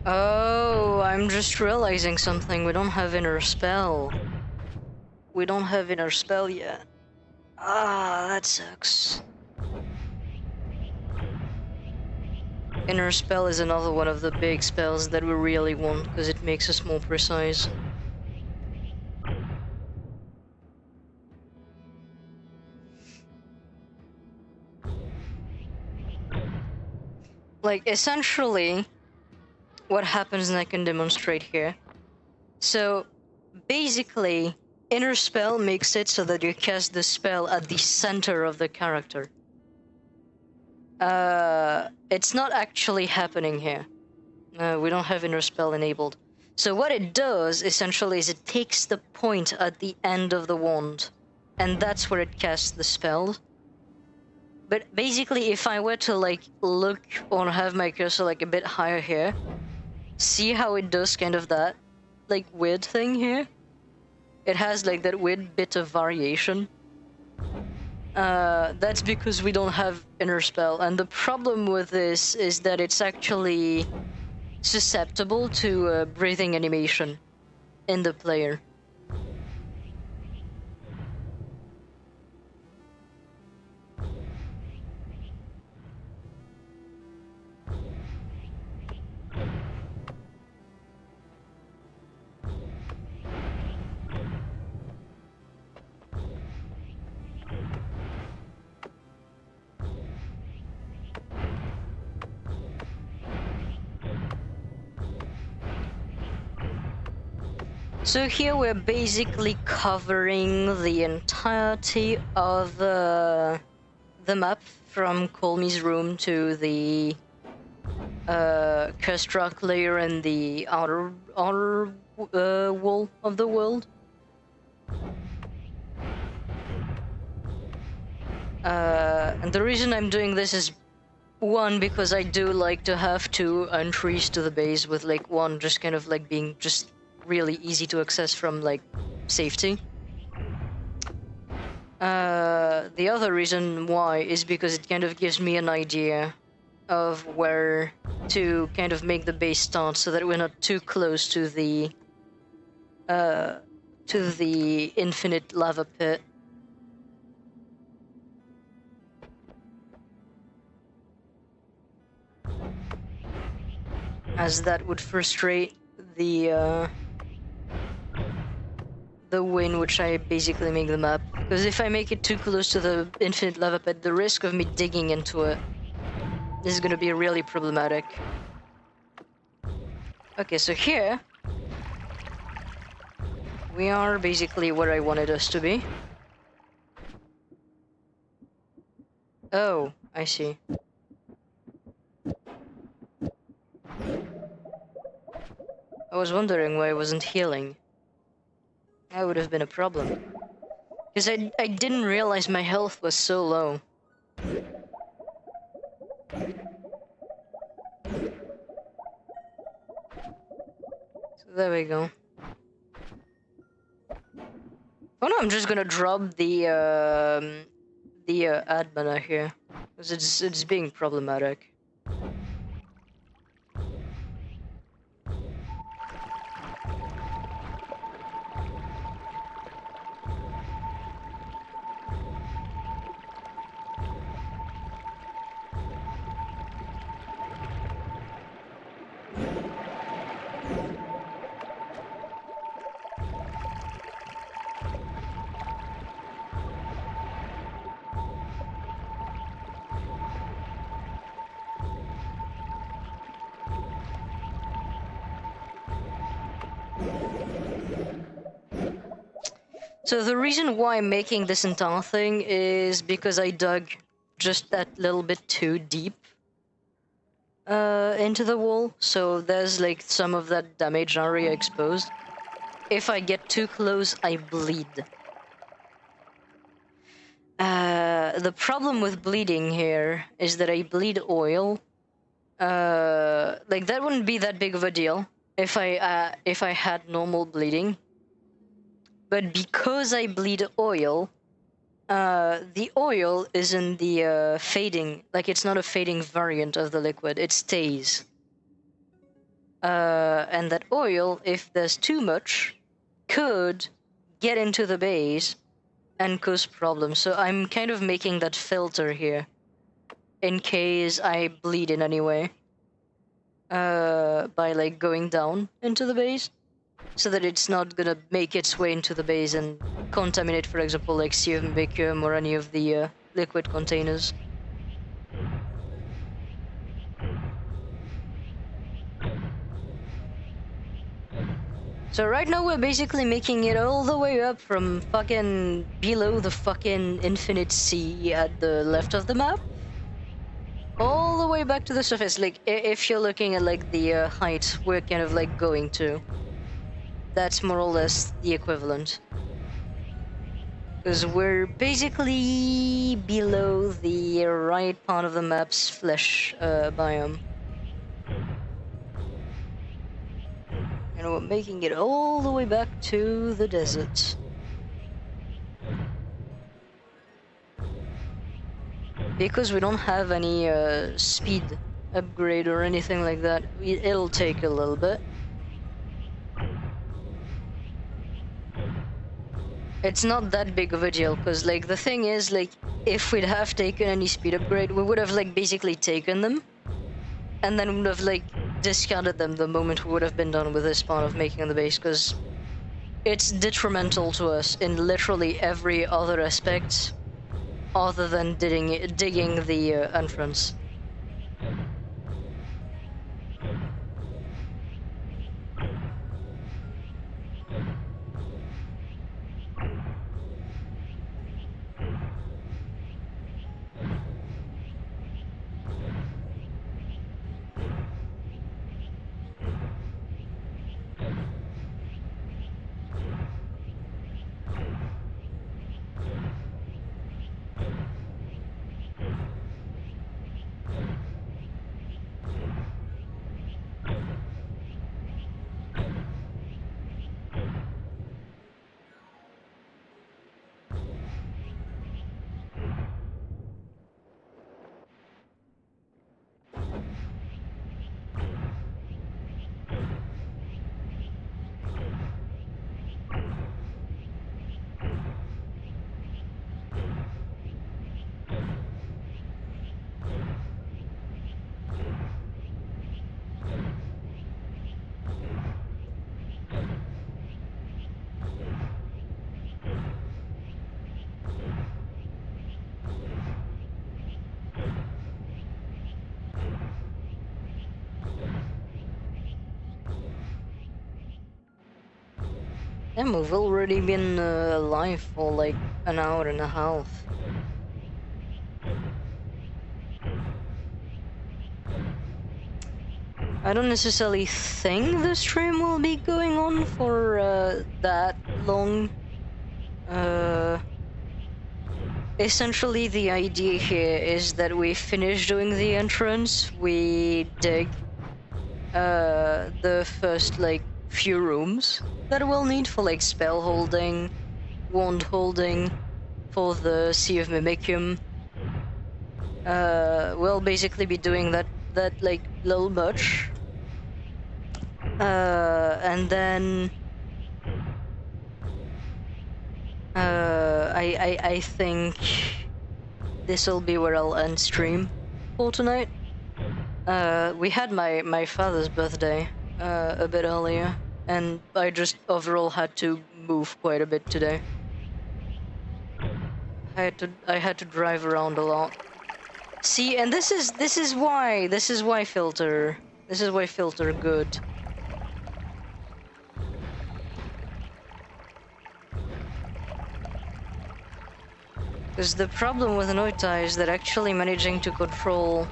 Oh, I'm just realizing something. We don't have inner spell. We don't have inner spell yet. Ah, that sucks. Inner spell is another one of the big spells that we really want, because it makes us more precise. Like, essentially, what happens, and I can demonstrate here. So, basically, inner spell makes it so that you cast the spell at the center of the character. It's not actually happening here. We don't have inner spell enabled. So what it does, essentially, is it takes the point at the end of the wand, and that's where it casts the spell. But basically, if I were to, like, look or have my cursor, like, a bit higher here, see how it does kind of that, like, weird thing here? It has, like, that weird bit of variation. That's because we don't have inner spell, and the problem with this is that it's actually susceptible to breathing animation in the player. So here we're basically covering the entirety of the map from Colmy's room to the cursed rock layer and the outer wall of the world. And the reason I'm doing this is, one, because I do like to have two entries to the base, with like one just kind of like being just really easy to access from, like, safety. The other reason why is because it kind of gives me an idea of where to kind of make the base start so that we're not too close to the infinite lava pit. As that would frustrate the way in which I basically make the map. Because if I make it too close to the infinite lava pit, the risk of me digging into it is gonna be really problematic. Okay, so here we are basically where I wanted us to be. Oh, I see. I was wondering why I wasn't healing. That would have been a problem. Because I didn't realize my health was so low. So there we go. Oh no, I'm just gonna drop the ad mana here. Because it's being problematic. So the reason why I'm making this entire thing is because I dug just that little bit too deep into the wall, so there's like some of that damage area exposed. If I get too close, I bleed. The problem with bleeding here is that I bleed oil. Like that wouldn't be that big of a deal if I had normal bleeding. But because I bleed oil, the oil is in the fading, like it's not a fading variant of the liquid, it stays. And that oil, if there's too much, could get into the base and cause problems. So I'm kind of making that filter here, in case I bleed in any way, by like going down into the base, so that it's not gonna make its way into the base and contaminate, for example, like Serum Vacuum or any of the liquid containers. So right now we're basically making it all the way up from fucking below the fucking infinite sea at the left of the map, all the way back to the surface. Like, if you're looking at like the height we're kind of like going to, that's more or less the equivalent. Because we're basically below the right part of the map's flesh biome. And we're making it all the way back to the desert. Because we don't have any speed upgrade or anything like that, it'll take a little bit. It's not that big of a deal, because like the thing is, like, if we'd have taken any speed upgrade, we would have like basically taken them and then would have like discarded them the moment we would have been done with this part of making the base, because it's detrimental to us in literally every other aspect other than digging the entrance. Damn, we've already been alive for like an hour and a half. I don't necessarily think the stream will be going on for that long. Essentially, the idea here is that we finish doing the entrance, we dig the first like few rooms that we'll need for like spell holding, wand holding, for the Sea of Mimicium. We'll basically be doing that like little much. And then I think this will be where I'll end stream for tonight. We had my father's birthday a bit earlier, and I just overall had to move quite a bit today. I had to drive around a lot. See, and this is why filter good. Because the problem with Noita is that actually managing to control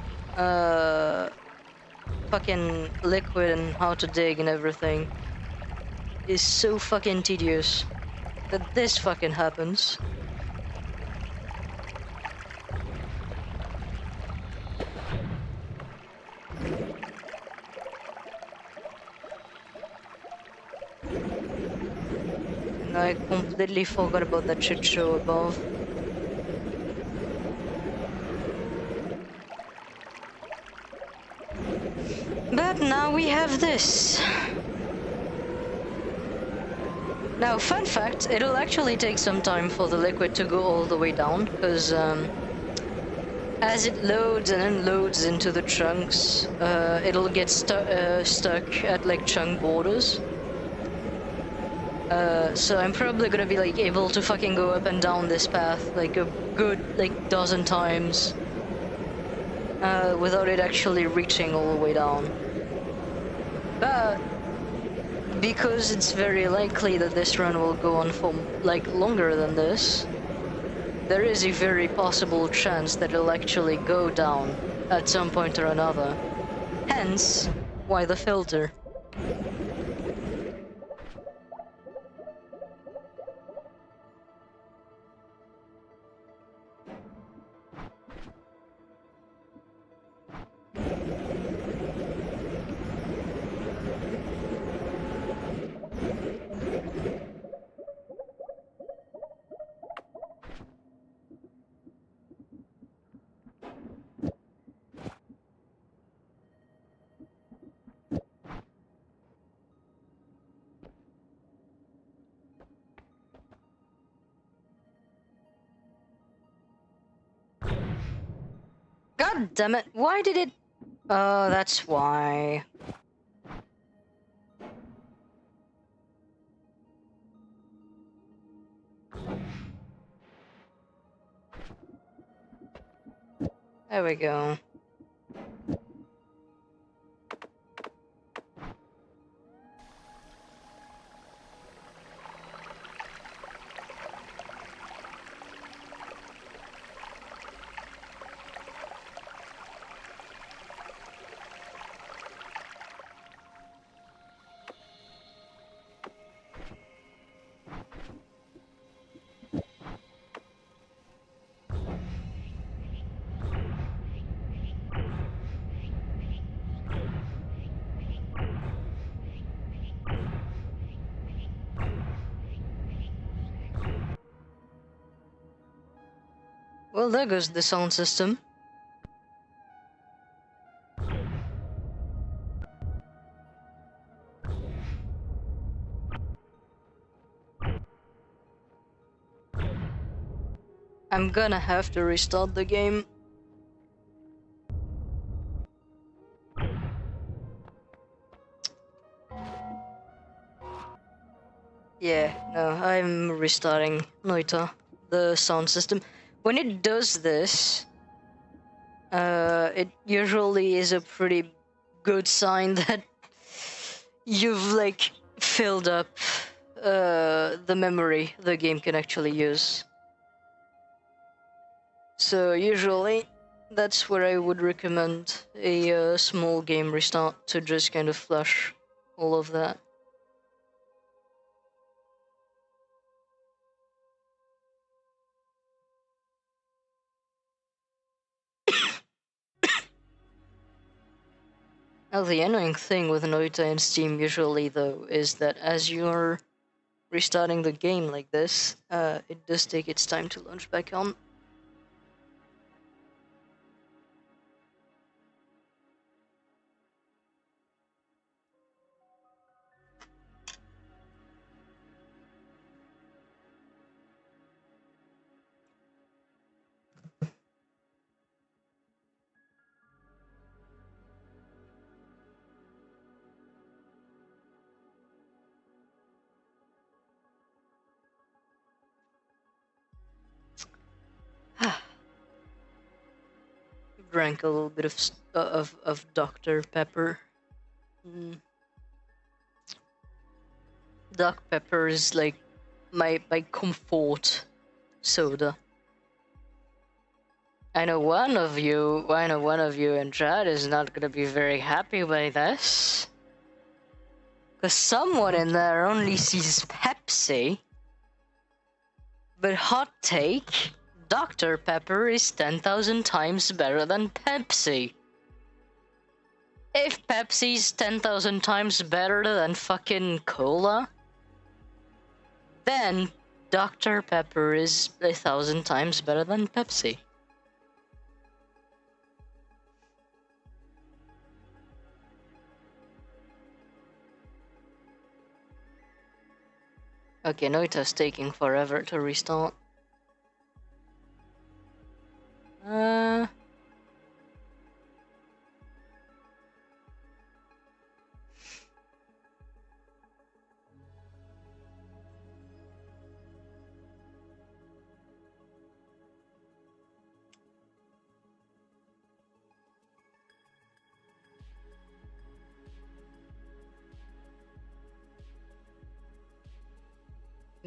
fucking liquid and how to dig and everything is so fucking tedious that this fucking happens. And I completely forgot about that shit show above. But now we have this. Now, fun fact, it'll actually take some time for the liquid to go all the way down, because as it loads and unloads into the chunks, it'll get stuck at like chunk borders. So I'm probably gonna be like able to fucking go up and down this path like a good like dozen times without it actually reaching all the way down. But because it's very likely that this run will go on for like longer than this, there is a very possible chance that it'll actually go down at some point or another. Hence, why the filter. God damn it, why did it... Oh, that's why. There we go. Well, there goes the sound system. I'm gonna have to restart the game. Yeah, no, I'm restarting Noita, the sound system. When it does this, it usually is a pretty good sign that you've like filled up the memory the game can actually use. So usually that's where I would recommend a small game restart to just kind of flush all of that. Now the annoying thing with Noita and Steam usually though is that as you're restarting the game like this, it does take its time to launch back on. Drank a little bit of Dr. Pepper. Dr. Pepper is like my comfort soda. I know one of you in chat is not gonna be very happy by this. Cause someone in there only sees Pepsi. But hot take, Dr. Pepper is 10,000 times better than Pepsi. If Pepsi's 10,000 times better than fucking cola, then Dr. Pepper is 1,000 times better than Pepsi. Okay, Noita's taking forever to restart.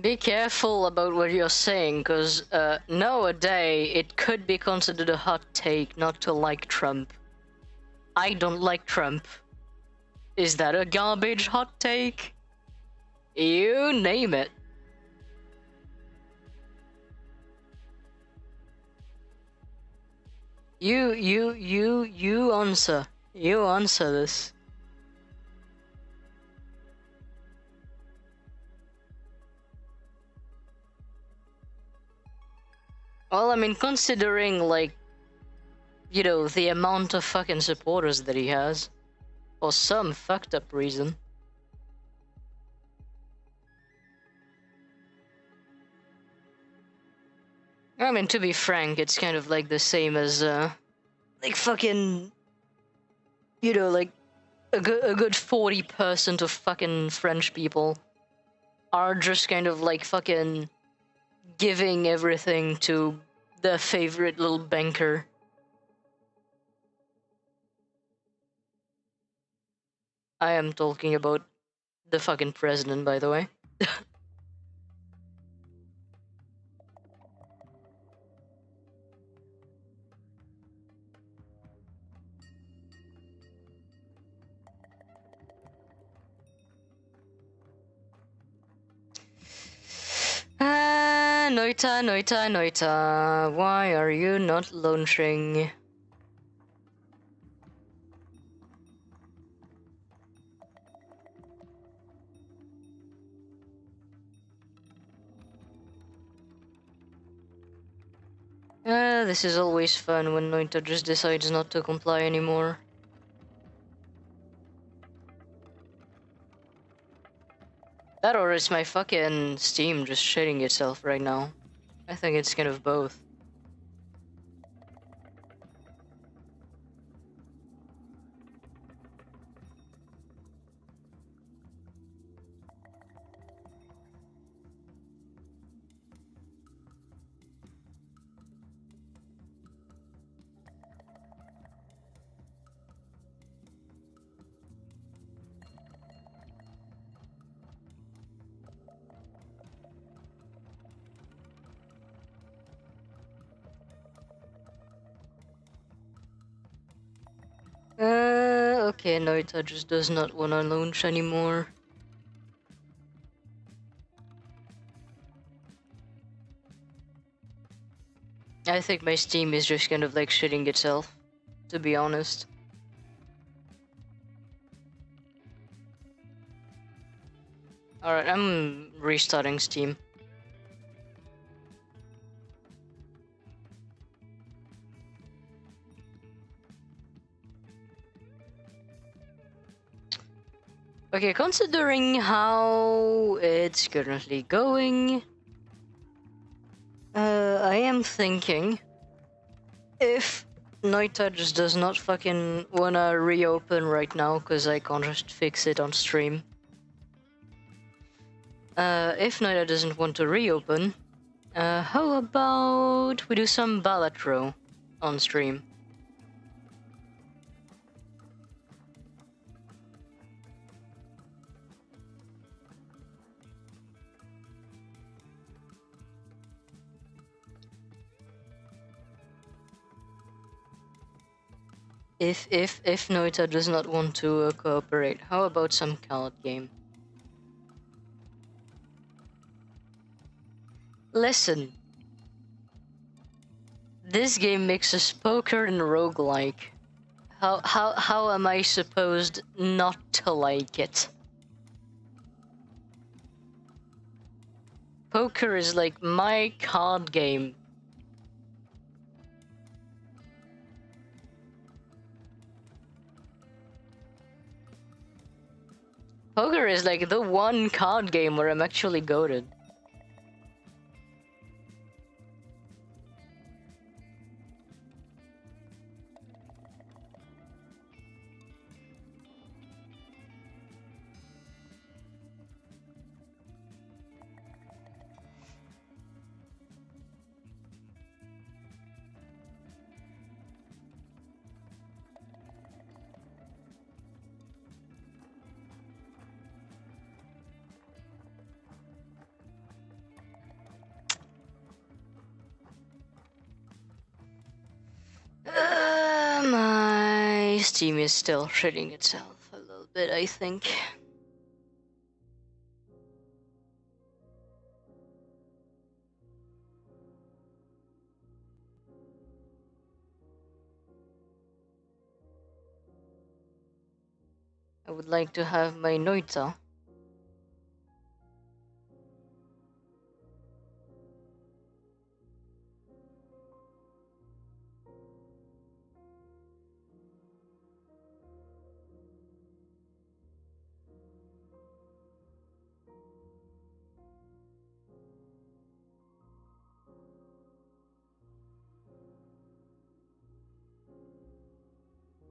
Be careful about what you're saying, because nowadays it could be considered a hot take not to like Trump. I don't like Trump. Is that a garbage hot take? You name it. You answer. You answer this. Well, I mean, considering, like, you know, the amount of fucking supporters that he has, for some fucked up reason. I mean, to be frank, it's kind of like the same as, like, fucking, you know, like, a good 40% of fucking French people are just kind of, like, fucking giving everything to their favorite little banker. I am talking about the fucking president, by the way. Noita, why are you not launching? This is always fun when Noita just decides not to comply anymore. That or is my fucking Steam just shitting itself right now? I think it's kind of both. Okay, Noita just does not want to launch anymore. I think my Steam is just kind of like shitting itself, to be honest. Alright, I'm restarting Steam. Okay, considering how it's currently going, I am thinking if Noita just does not fucking wanna reopen right now, because I can't just fix it on stream. If Noita doesn't want to reopen, how about we do some ballot row on stream? If Noita does not want to cooperate, how about some card game? Listen. This game mixes poker and roguelike. How am I supposed not to like it? Poker is like my card game. Poker is like the one card game where I'm actually goated. My Steam is still shitting itself a little bit, I think. I would like to have my Noita.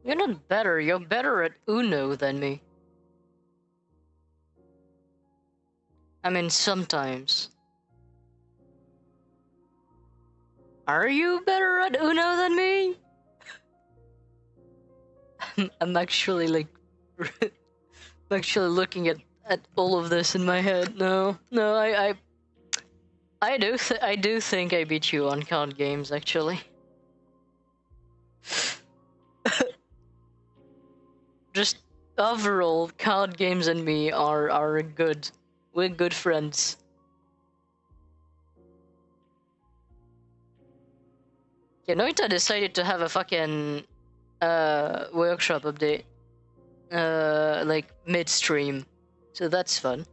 You're not better, you're better at Uno than me. I mean, sometimes. Are you better at Uno than me? I'm actually like... I'm actually looking at all of this in my head. No, I do think I beat you on card games, actually. Just overall, card games and me are good. We're good friends. Yeah, Noita decided to have a fucking workshop update like midstream, so that's fun.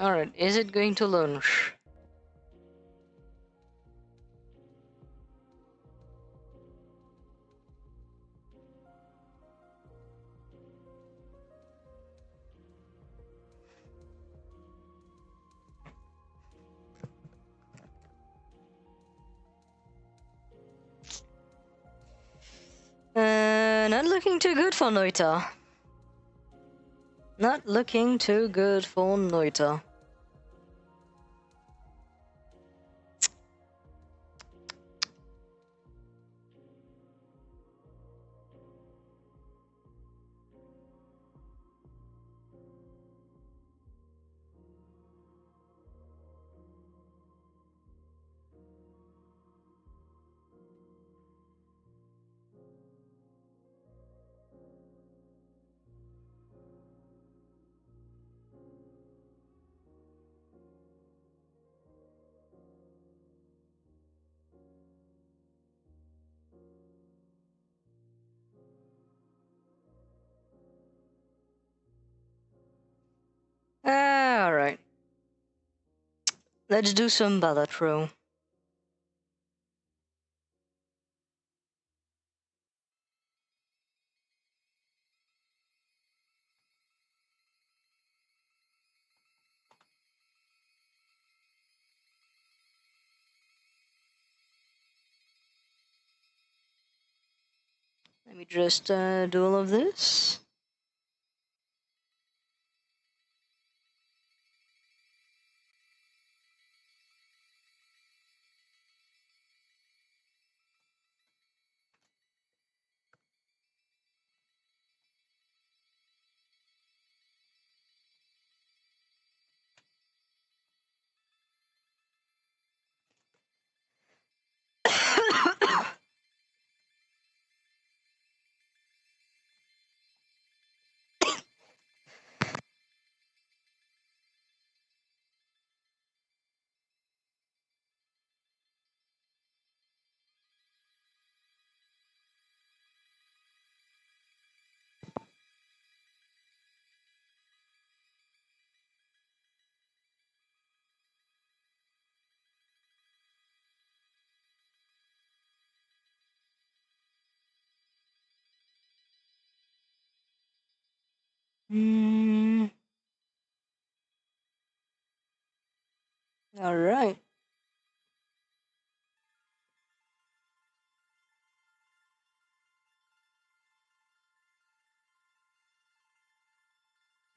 Alright, is it going to launch? Not looking too good for Noita. Not looking too good for Noita. Let's do some Balatro. Let me just do all of this. All right.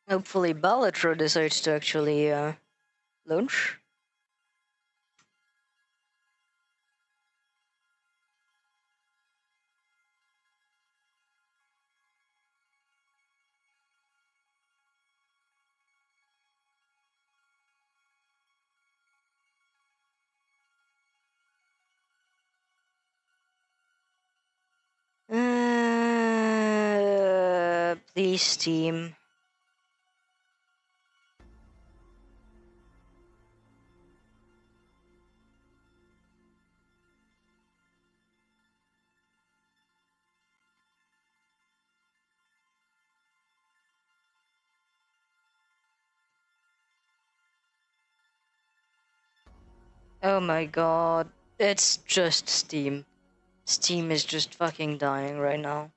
Hopefully Balatro decides to actually launch. Please, team. Oh my god. It's just Steam. Steam is just fucking dying right now.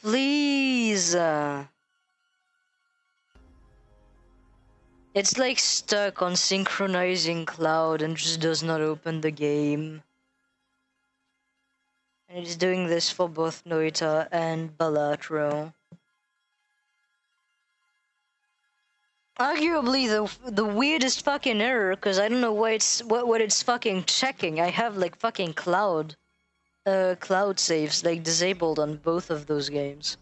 Please. It's like stuck on synchronizing cloud and just does not open the game. And it's doing this for both Noita and Balatro. Arguably the weirdest fucking error, because I don't know what it's fucking checking. I have like fucking cloud saves like disabled on both of those games.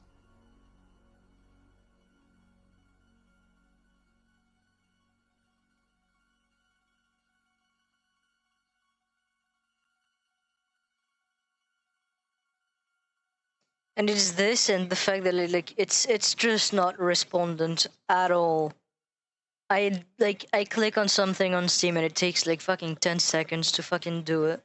And it's this and the fact that it's just not respondent at all. I click on something on Steam and it takes like fucking 10 seconds to fucking do it.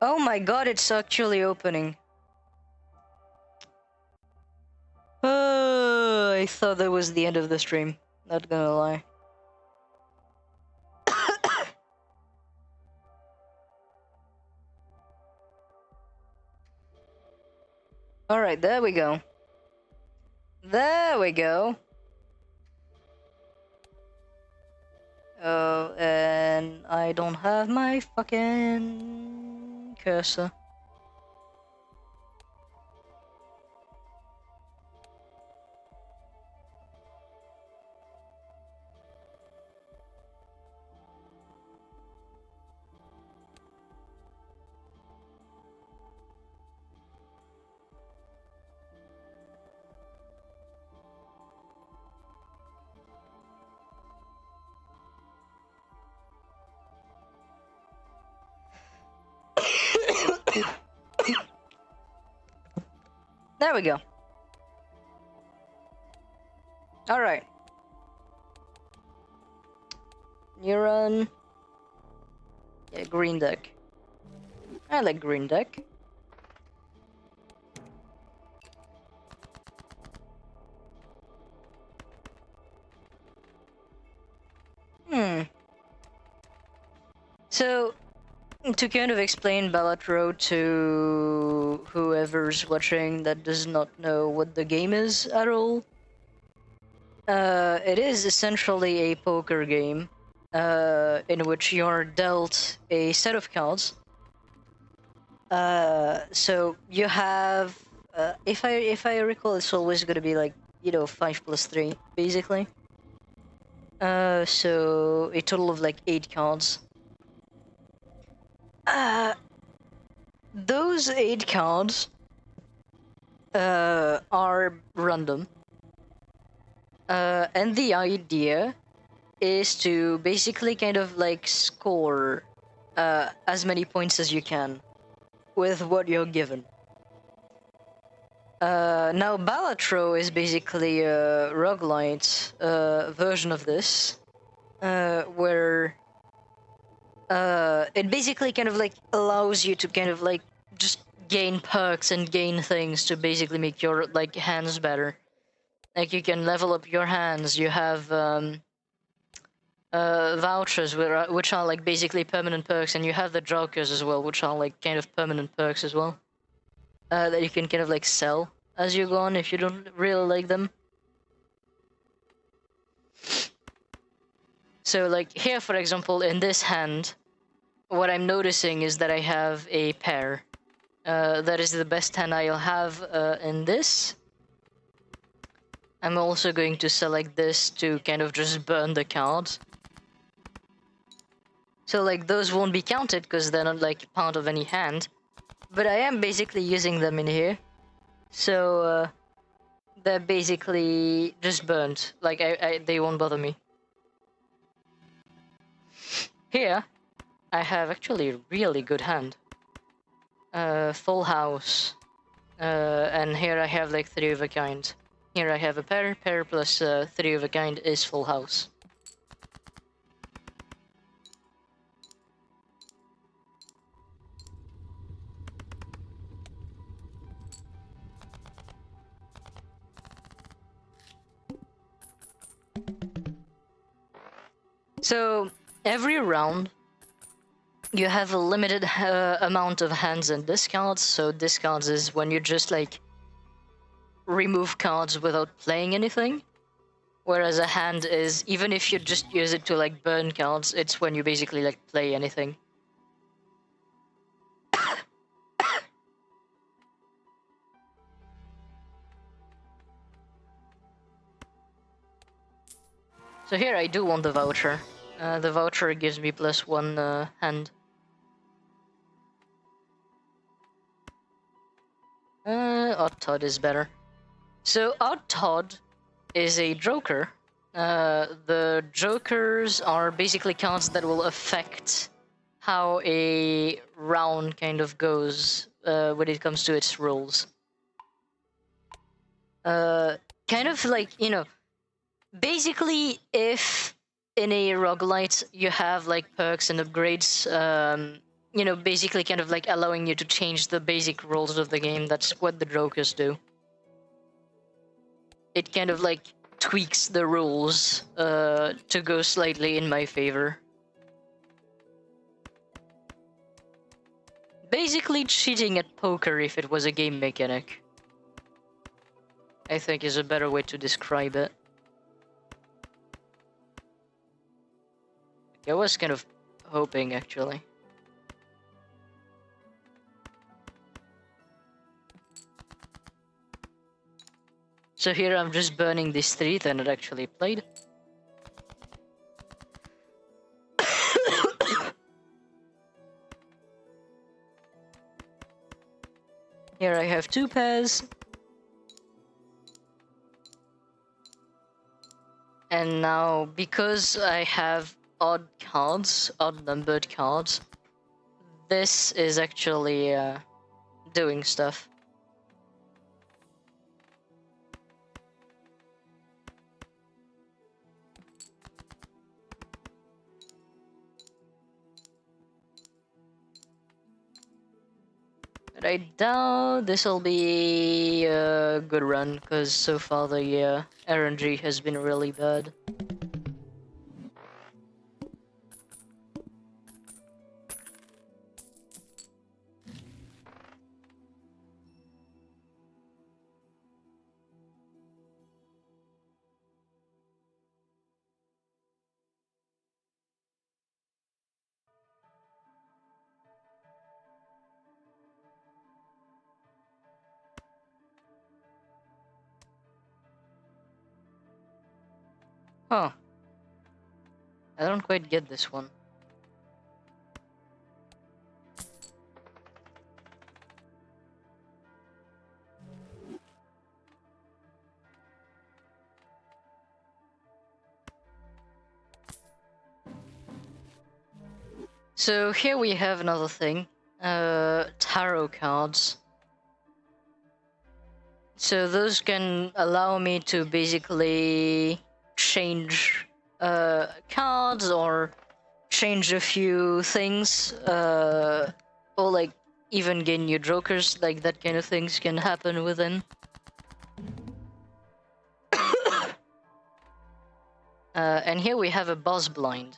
Oh my god, it's actually opening. I thought that was the end of the stream. Not gonna lie. Alright, there we go. There we go. Oh, and I don't have my fucking cursor. There we go. Alright. New run. Yeah, green deck. I like green deck. So, to kind of explain Balatro to whoever's watching that does not know what the game is at all, it is essentially a poker game in which you're dealt a set of cards. So you have, if I recall, it's always gonna be like 5 + 3 basically. So a total of like 8 cards. Those 8 cards are random. And the idea is to basically kind of like score as many points as you can with what you're given. Now, Balatro is basically a roguelite version of this, where it basically kind of like allows you to kind of like just gain perks and gain things to basically make your like hands better. Like you can level up your hands. You have vouchers, which are like basically permanent perks, and you have the jokers as well, which are like kind of permanent perks as well. That you can kind of like sell as you go on if you don't really like them. So like here, for example, in this hand, what I'm noticing is that I have a pair. That is the best hand I'll have in this. I'm also going to select this to kind of just burn the cards. So like those won't be counted because they're not like part of any hand. But I am basically using them in here. So they're basically just burnt. Like they won't bother me. Here, I have actually a really good hand. Full house. And here I have like 3 of a kind. Here I have a pair plus 3 of a kind is full house. So every round you have a limited amount of hands and discards. So discards is when you just like remove cards without playing anything. Whereas a hand is, even if you just use it to like burn cards, it's when you basically like play anything. So here I do want the voucher. The voucher gives me +1 hand. Odd Todd is better. So Odd Todd is a joker. The jokers are basically cards that will affect how a round kind of goes when it comes to its rules. Kind of like, basically if in a roguelite you have like perks and upgrades, basically kind of like allowing you to change the basic rules of the game, that's what the jokers do. It kind of like tweaks the rules to go slightly in my favor. Basically cheating at poker if it was a game mechanic, I think, is a better way to describe it. I was kind of hoping, actually. So here I'm just burning these 3, then it actually played. Here I have 2 pairs. And now, because I have odd cards, odd numbered cards, this is actually doing stuff. But I doubt this'll be a good run, because so far the RNG has been really bad. Huh. I don't quite get this one. So here we have another thing. Tarot cards. So those can allow me to basically change cards or change a few things, or like even gain new jokers, like that kind of things can happen within. And here we have a boss blind.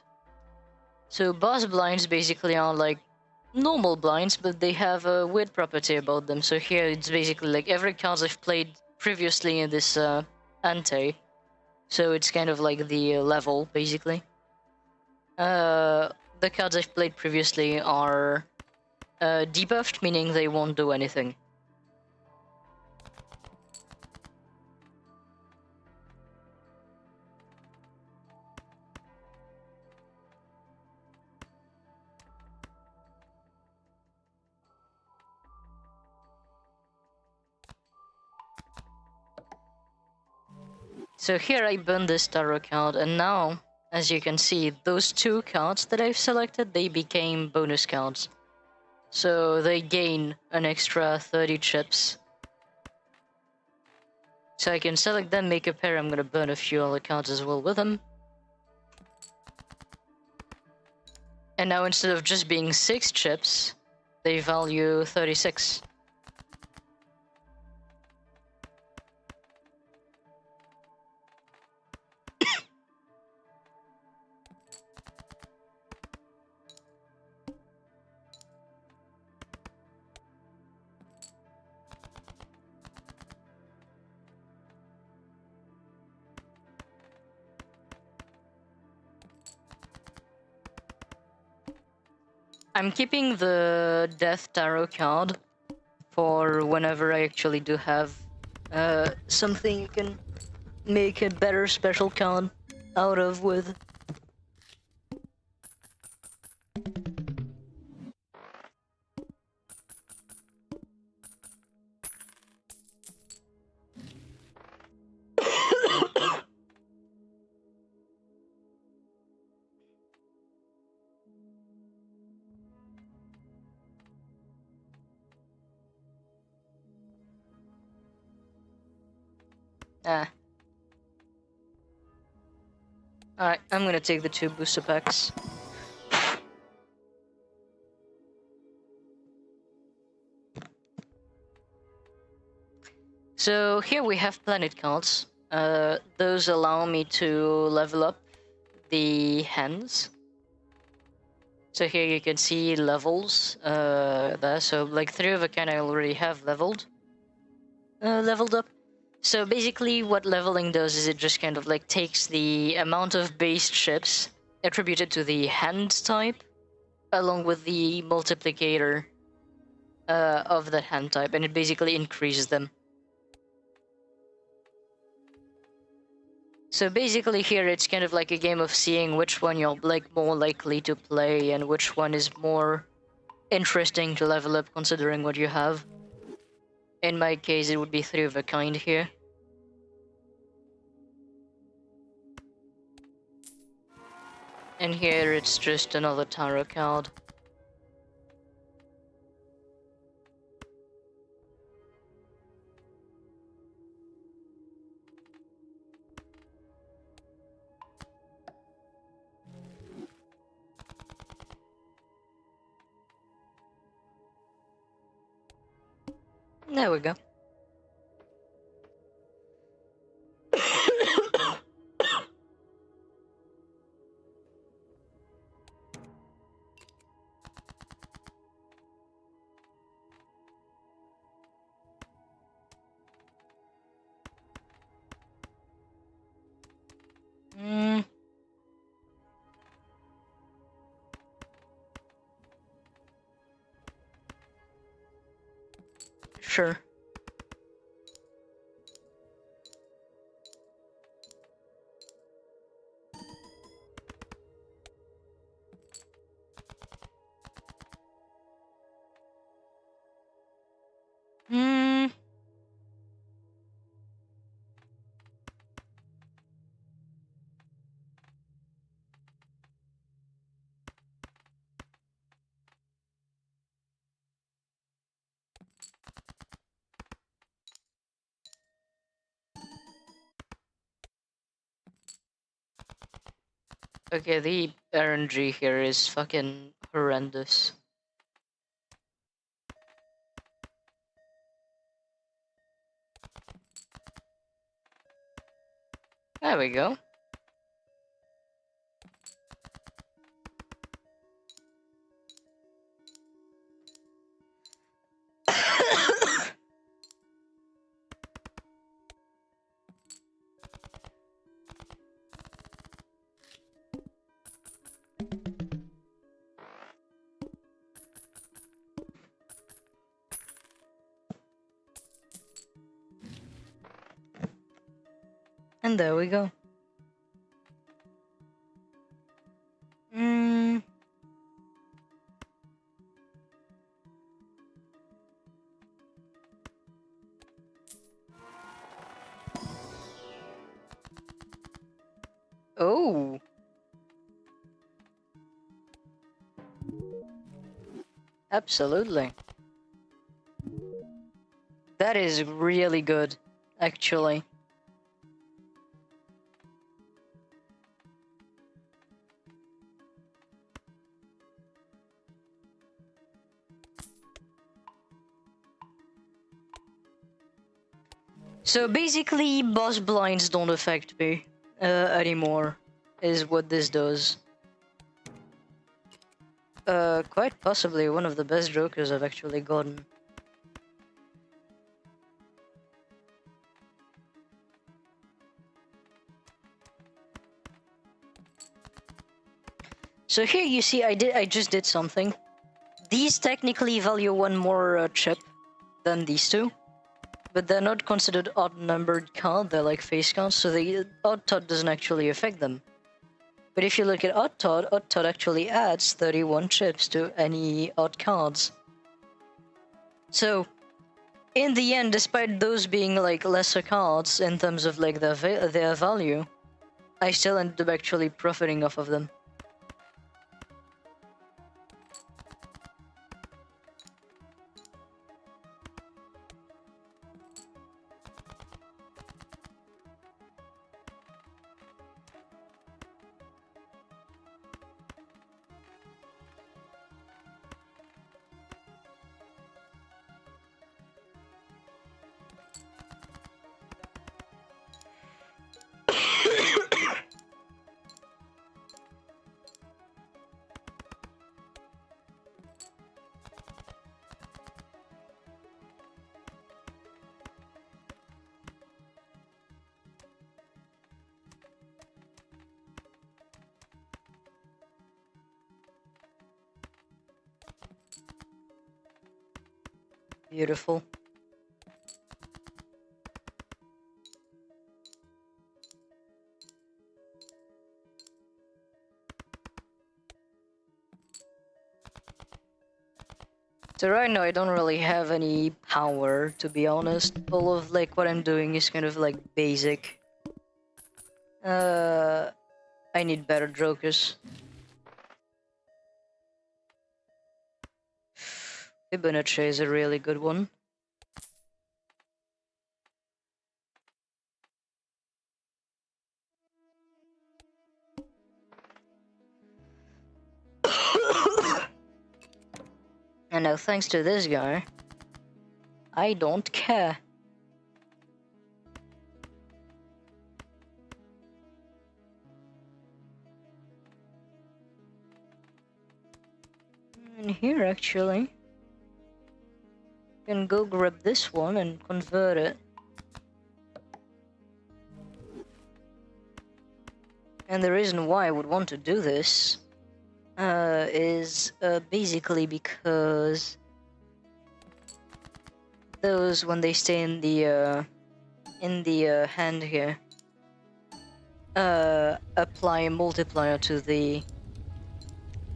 So boss blinds basically are like normal blinds, but they have a weird property about them. So here it's basically like every card I've played previously in this ante. So it's kind of like the level, basically. The cards I've played previously are debuffed, meaning they won't do anything. So here I burn this tarot card, and now, as you can see, those two cards that I've selected, they became bonus cards. So they gain an extra 30 chips. So I can select them, make a pair. I'm gonna burn a few other cards as well with them. And now instead of just being 6 chips, they value 36. I'm keeping the Death Tarot card for whenever I actually do have something you can make a better special card out of with. Ah. Alright, I'm gonna take the 2 booster packs. So here we have planet cards. Those allow me to level up the hands. So here you can see levels there. So like 3 of a kind I already have leveled up. So basically what leveling does is it just kind of like takes the amount of base chips attributed to the hand type along with the multiplicator of that hand type, and it basically increases them. So basically here it's kind of like a game of seeing which one you're like more likely to play and which one is more interesting to level up considering what you have. In my case it would be 3 of a kind here. And here it's just another tarot card. There we go. Sure. Okay, the RNG here is fucking horrendous. There we go. And there we go. Oh. Absolutely. That is really good, actually. So basically, boss blinds don't affect me anymore, is what this does. Quite possibly one of the best jokers I've actually gotten. So here you see I just did something. These technically value one more chip than these two, but they're not considered odd-numbered card, they're like face cards, so the odd tot doesn't actually affect them. But if you look at odd tot actually adds 31 chips to any odd cards. So, in the end, despite those being like lesser cards in terms of like their value, I still ended up actually profiting off of them. Beautiful. So right now I don't really have any power, to be honest. All of like what I'm doing is kind of like basic. I need better jokers. Fibonacci is a really good one. And now thanks to this guy, I don't care. And here, actually, can go grab this one and convert it. And the reason why I would want to do this is basically because those, when they stay in the hand here, apply a multiplier to the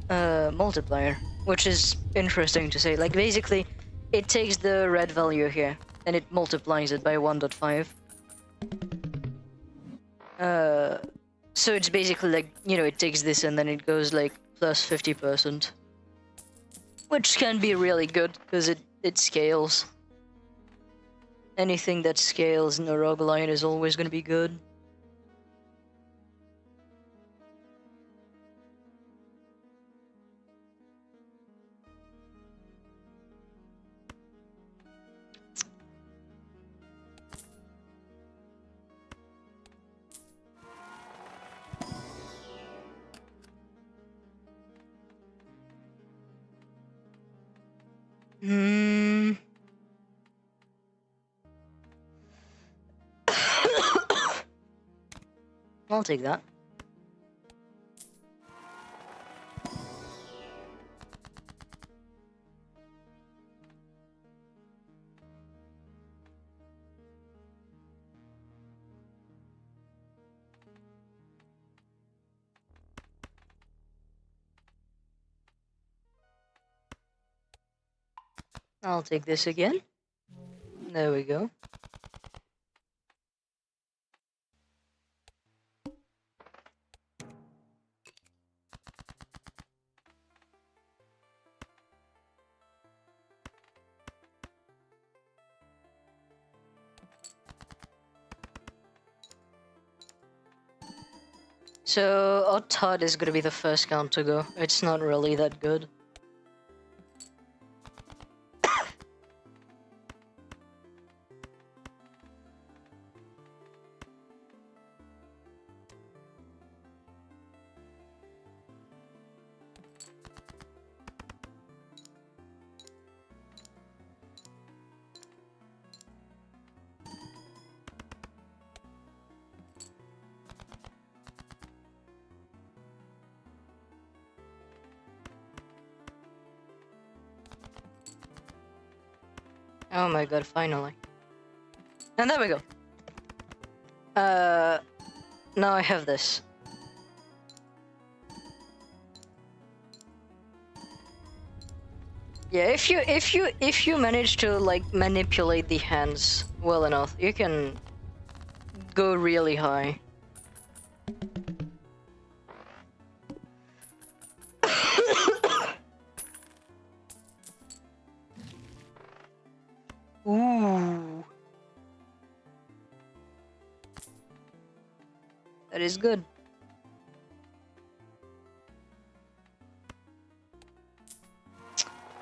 multiplier, which is interesting to say. Like, basically, it takes the red value here and it multiplies it by 1.5. So it's basically like, you know, it takes this and then it goes like plus 50%, which can be really good because it scales. Anything that scales in a roguelite is always going to be good. I'll take that. I'll take this again. There we go. So, Odd Todd is gonna be the first count to go. It's not really that good. Oh my god, finally. And there we go. Now I have this. Yeah, if you manage to like manipulate the hands well enough, you can go really high. Ooh. That is good.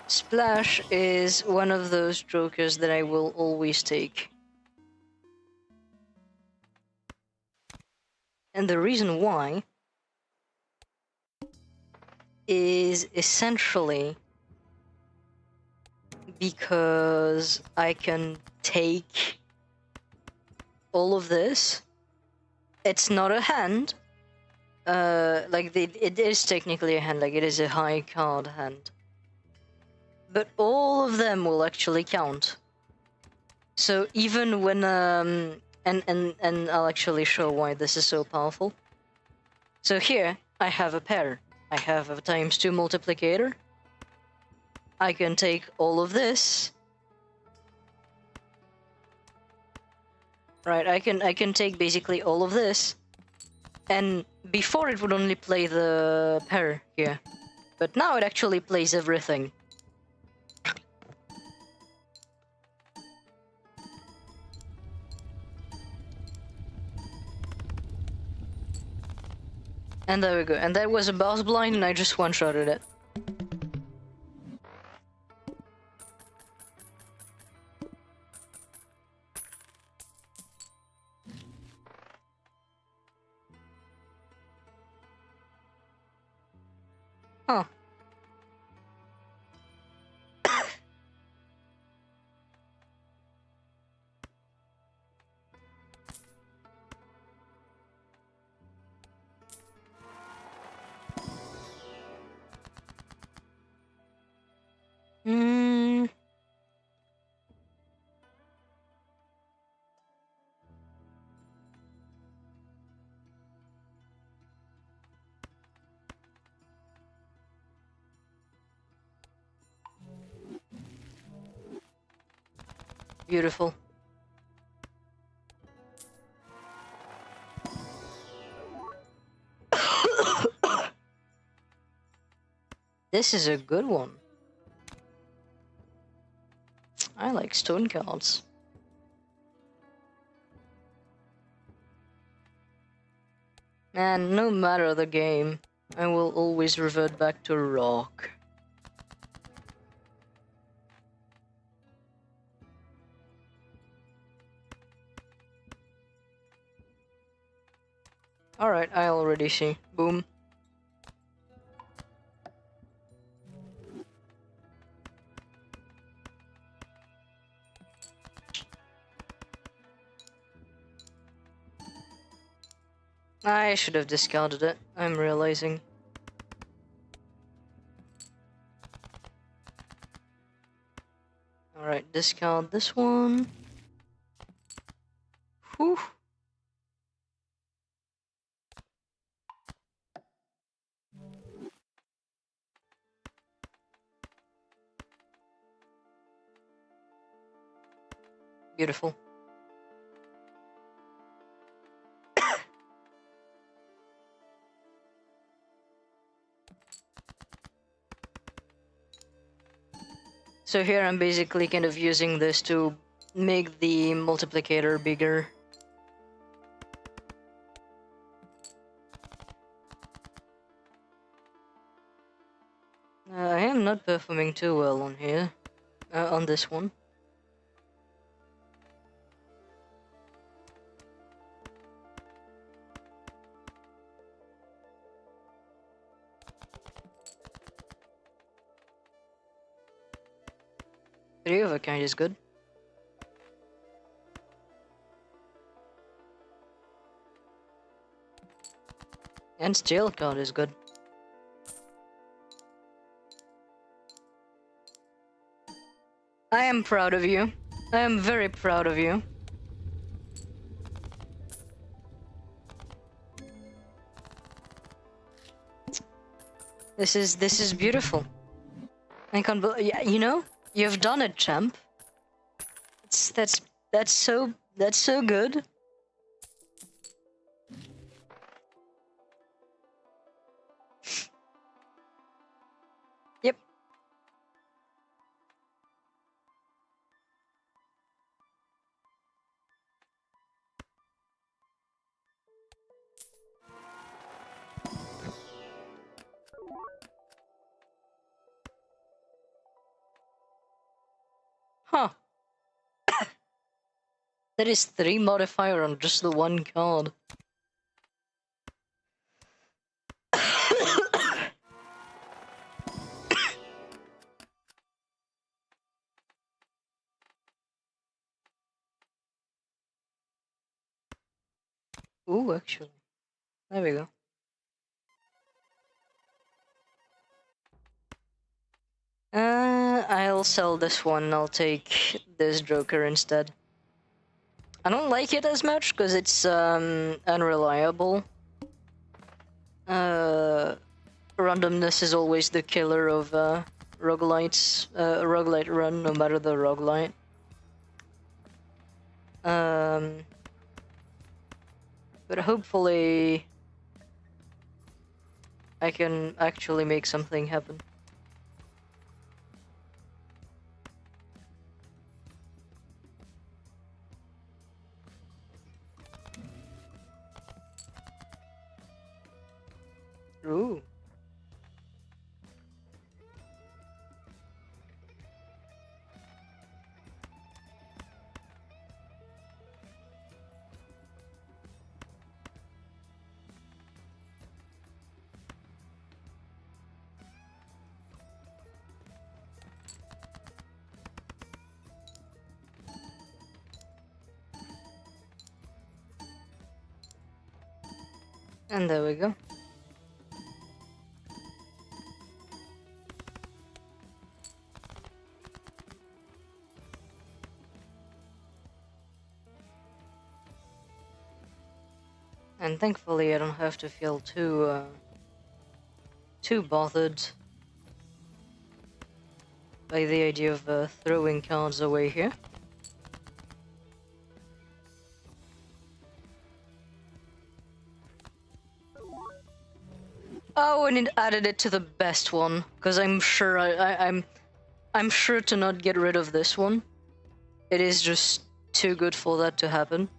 Splash is one of those jokers that I will always take. And the reason why is essentially because I can take all of this. It's not a hand. It is technically a hand, like it is a high card hand. But all of them will actually count. So even when and I'll actually show why this is so powerful. So here I have a pair. I have a ×2 multiplicator. I can take all of this. Right, I can take basically all of this. And before it would only play the pair here. But now it actually plays everything. And there we go. And that was a boss blind and I just one-shotted it. Huh. Hmm. Beautiful. This is a good one. I like stone cards. And no matter the game, I will always revert back to rock. Alright, I already see. Boom. I should have discarded it, I'm realizing. Alright, discard this one. Whew. Beautiful. So here I'm basically kind of using this to make the multiplicator bigger. I am not performing too well on here, on this one. Three of a kind is good. And steel card is good. I am proud of you. I am very proud of you. This is beautiful. I can't believe, yeah, you know, you've done it, champ. That's so good. Yep. Huh. That is 3 modifier on just the one card. Ooh, actually. There we go. I'll sell this one. I'll take this Joker instead. I don't like it as much because it's unreliable. Randomness is always the killer of roguelites. Roguelite run, no matter the roguelite. But hopefully I can actually make something happen. Ooh. And there we go. And thankfully I don't have to feel too bothered by the idea of throwing cards away here. Oh, and it added it to the best one, because I'm sure I'm sure to not get rid of this one. It is just too good for that to happen.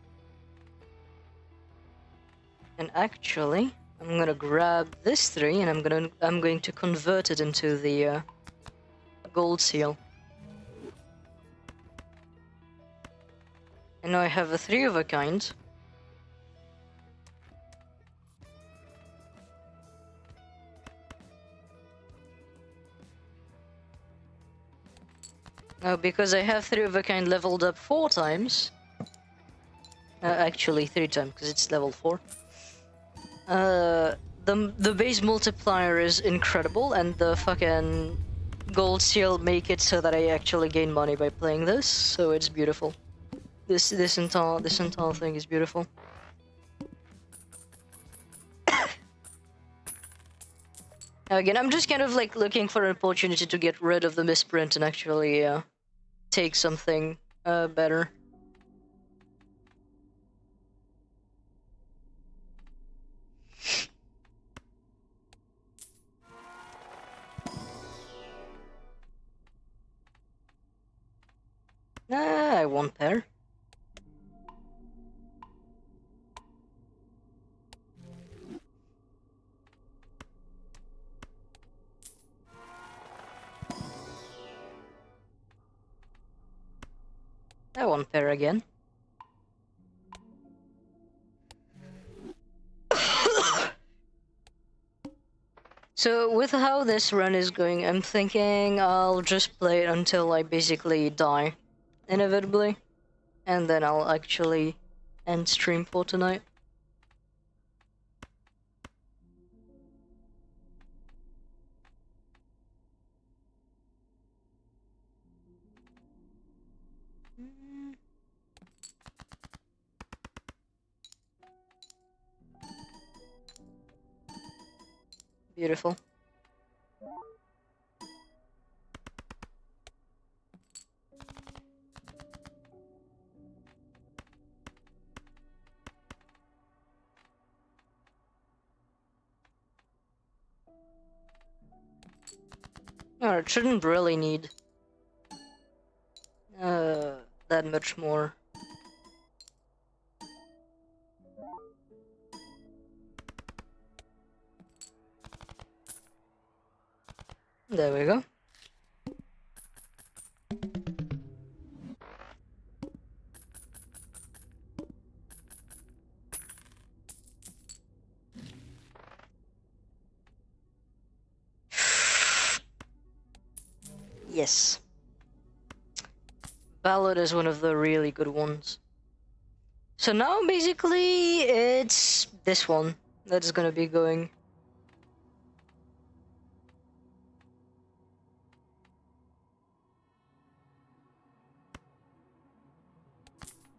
And actually, I'm gonna grab this 3 and I'm going to convert it into the gold seal. And now I have a 3 of a kind. Now, because I have 3 of a kind leveled up 4 times, actually 3 times because it's level 4. The base multiplier is incredible, and the fucking gold seal make it so that I actually gain money by playing this. So it's beautiful. This entire thing is beautiful. Again, I'm just kind of like looking for an opportunity to get rid of the misprint and actually take something better. I won't pair. I won't pair again. So with how this run is going, I'm thinking I'll just play it until I basically die, inevitably, and then I'll actually end stream for tonight. Beautiful. Oh, it shouldn't really need that much more. There we go. Yes. Ballad is one of the really good ones. So now basically it's this one that's gonna be going.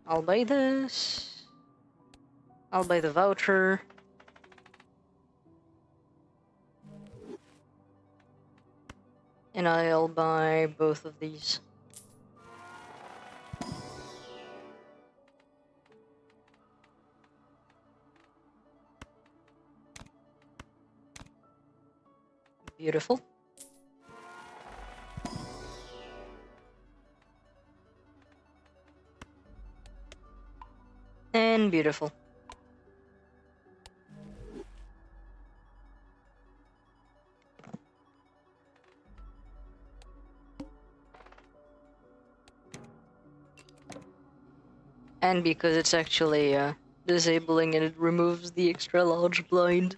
I'll buy this. I'll buy the voucher. And I'll buy both of these. Beautiful. And beautiful. And because it's actually disabling and it removes the extra large blind.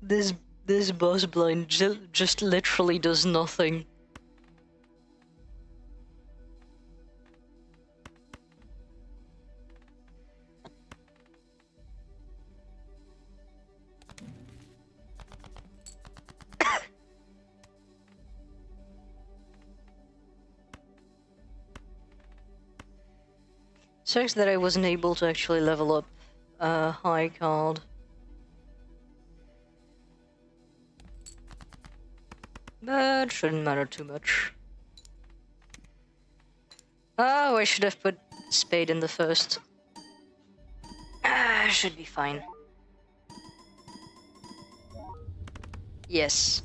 This boss blind just literally does nothing. Sucks that I wasn't able to actually level up a high card. But shouldn't matter too much. Oh, I should have put Spade in the first. Ah, should be fine. Yes,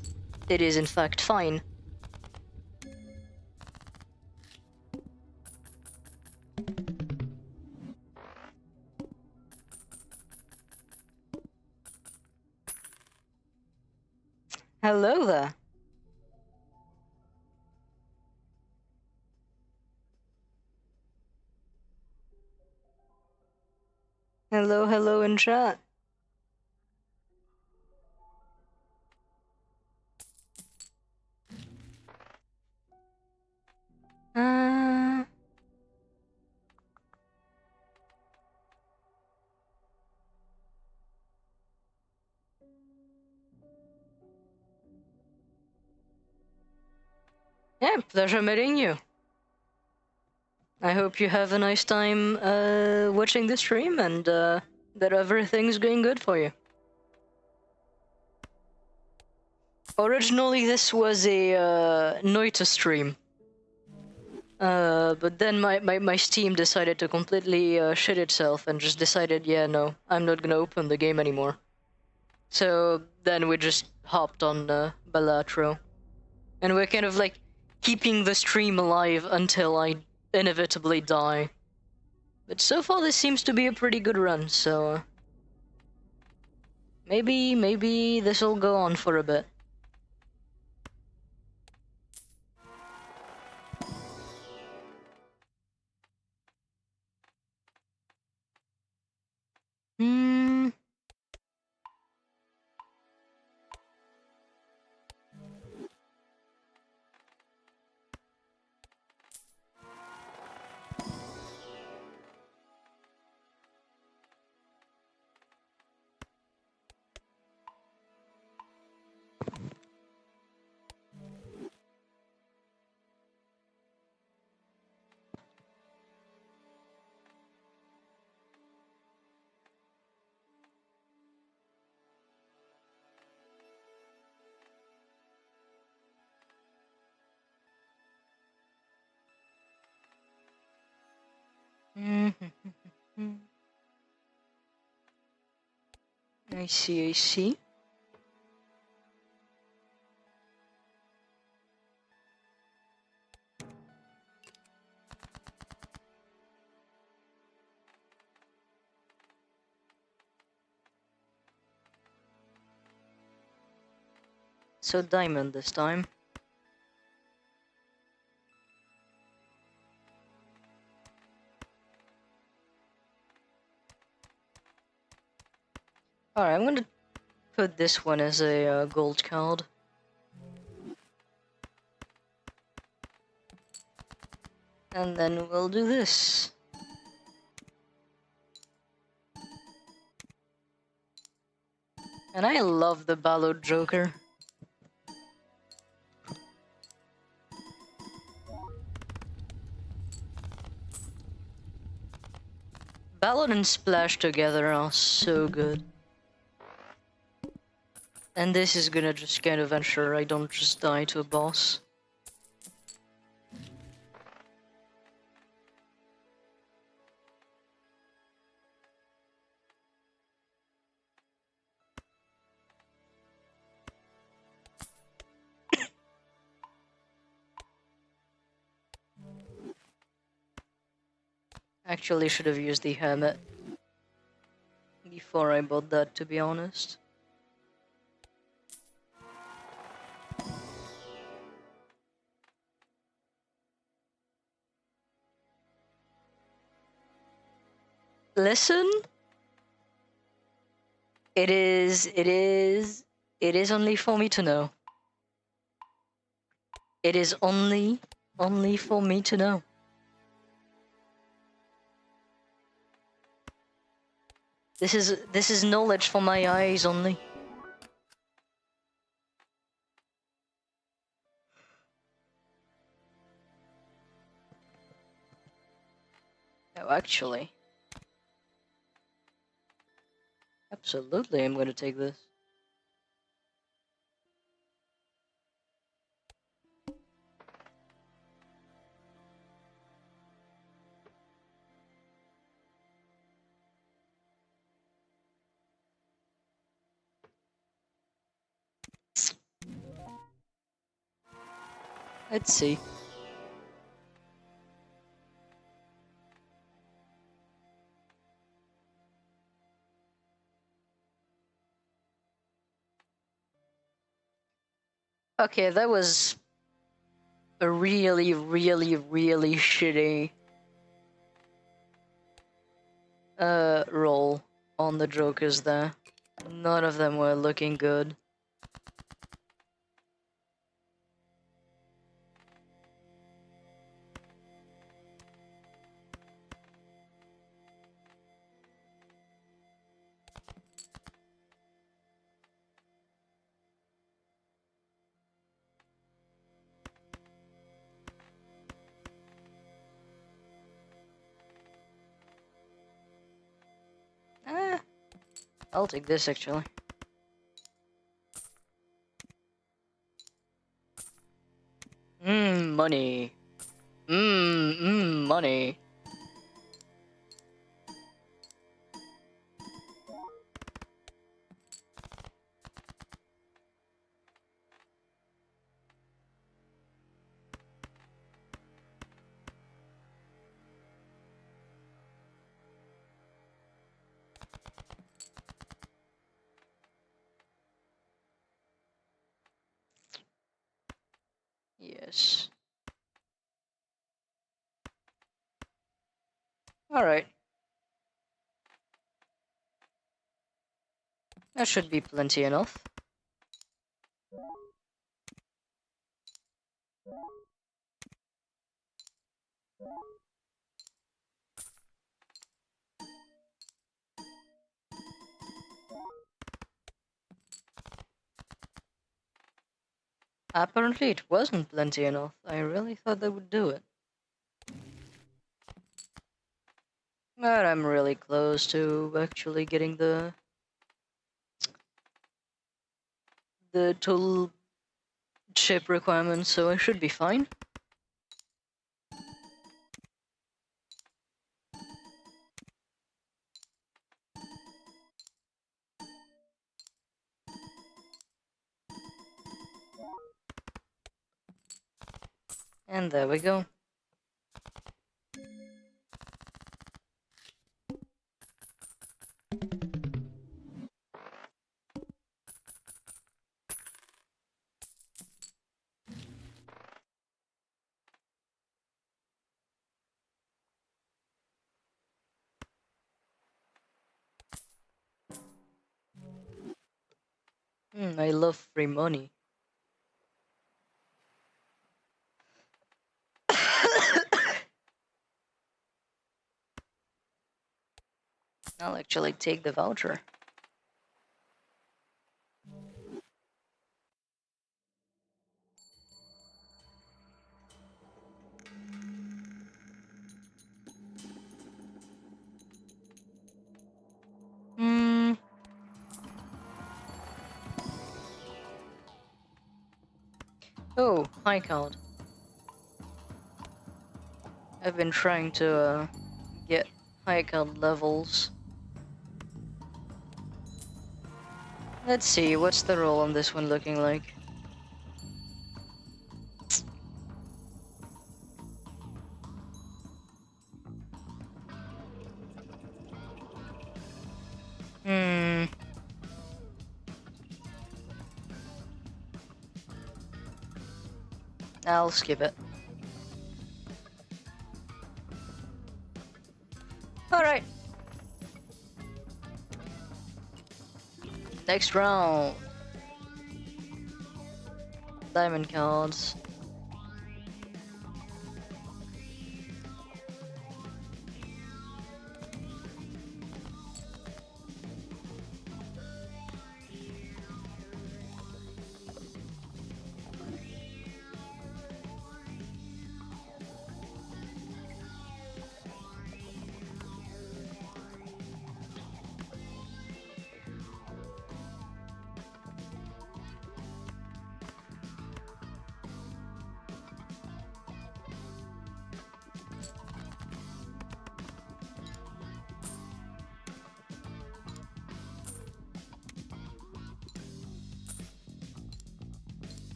it is in fact fine. Hello there. Hello, hello in chat. Uh... Yeah, pleasure meeting you. I hope you have a nice time watching the stream and that everything's going good for you. Originally, this was a Noita stream. But then my Steam decided to completely shit itself and just decided, yeah, no, I'm not gonna open the game anymore. So then we just hopped on Balatro. And we're kind of like keeping the stream alive until I inevitably die. But so far this seems to be a pretty good run, so... maybe this'll go on for a bit. Hmm... I see, I see. So diamond this time. Alright, I'm gonna put this one as a gold card. And then we'll do this. And I love the Ballot Joker. Ballot and Splash together are so good. And this is gonna just kind of ensure I don't just die to a boss. Actually should have used the Hermit before I bought that, to be honest. Listen, it is only for me to know. It is only for me to know. This is knowledge for my eyes only. Oh, actually. Absolutely, I'm gonna take this. Let's see. Okay, that was a really, really, really shitty roll on the jokers there. None of them were looking good. Eh, I'll take this actually. Money. Money. Yes. Alright. That should be plenty enough. Apparently it wasn't plenty enough. I really thought that would do it. But I'm really close to actually getting the total chip requirements, so I should be fine. And there we go. I love free money. I'll actually take the voucher. Oh, high card. I've been trying to get high card levels. Let's see, what's the roll on this one looking like? I'll skip it. Alright. Next round. Diamond cards.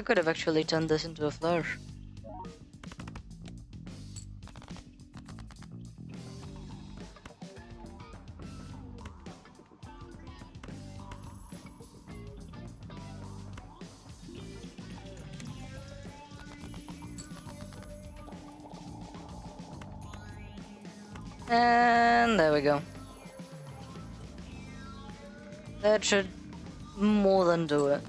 I could have actually turned this into a flower. And there we go. That should more than do it.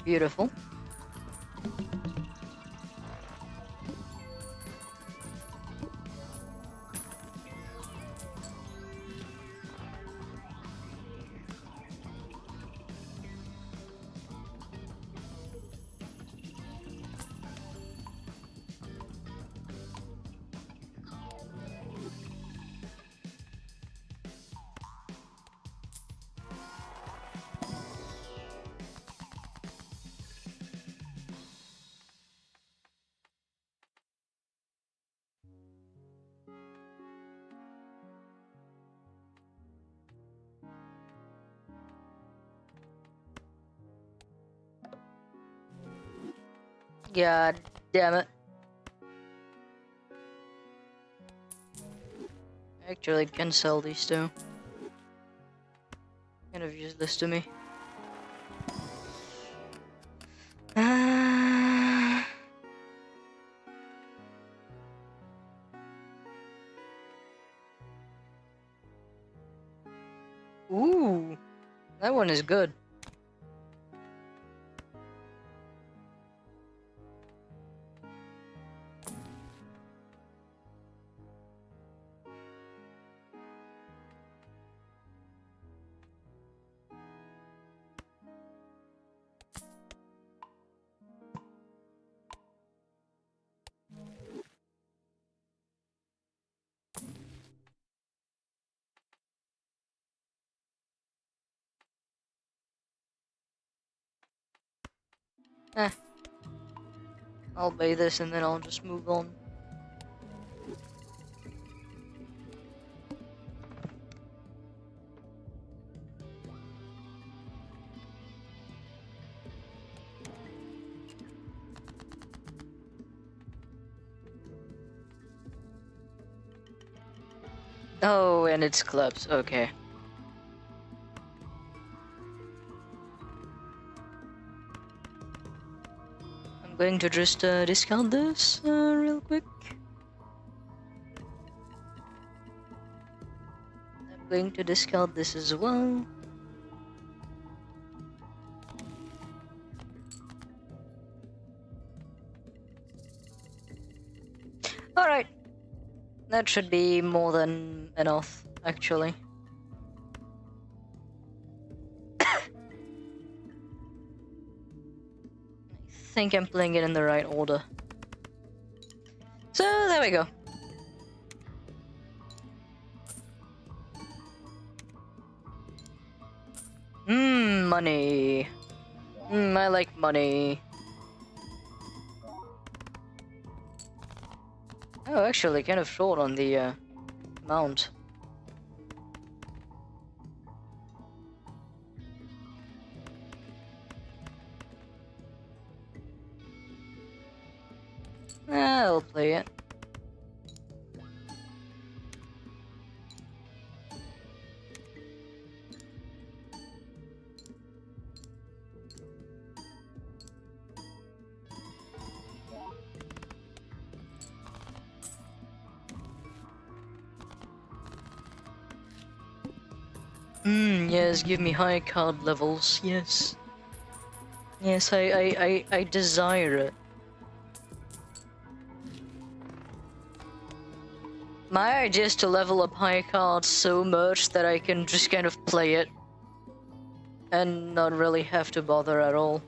Beautiful. God damn it. I actually can sell these two. Kind of useless to me. Ooh, that one is good. Eh. I'll buy this and then I'll just move on. Oh, and it's clubs, okay. I'm going to just discount this real quick. I'm going to discount this as well. Alright. That should be more than enough, actually. I think I'm playing it in the right order. So, there we go. Money. I like money. Oh, actually, kind of short on the amount. I'll play it. Yes, give me high card levels, yes. Yes, I desire it. My idea is to level up high cards so much that I can just kind of play it and not really have to bother at all.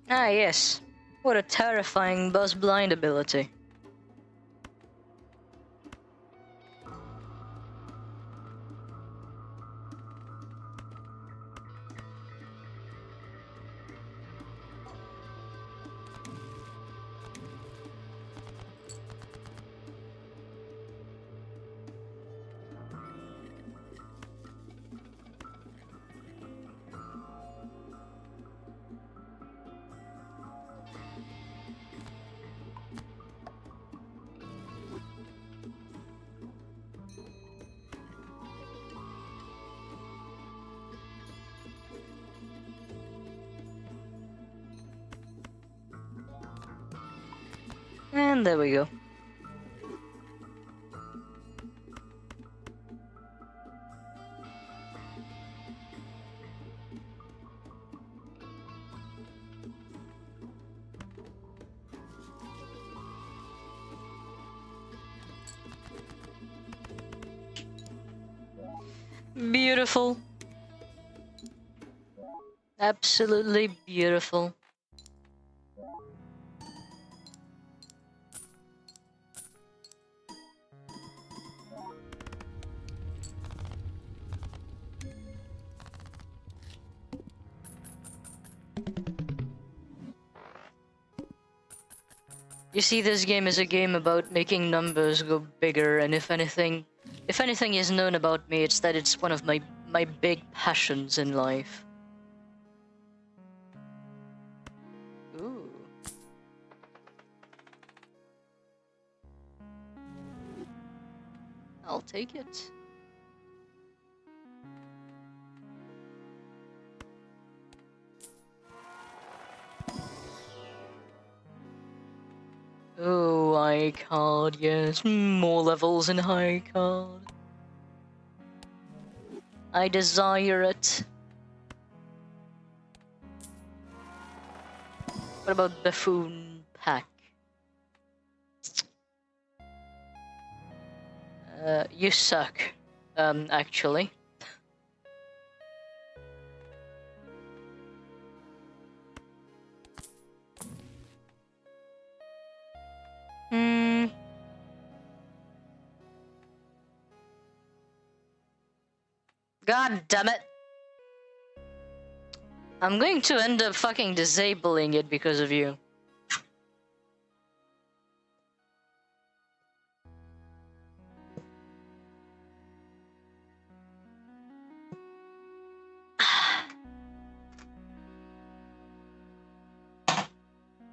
Ah, yes. What a terrifying buzz blind ability. And there we go. Beautiful. Absolutely beautiful. You see, this game is a game about making numbers go bigger, and if anything is known about me, it's that it's one of my big passions in life. Ooh. I'll take it. Oh, high card, yes. More levels in high card. I desire it. What about Buffoon Pack? You suck. Actually. God damn it. I'm going to end up fucking disabling it because of you.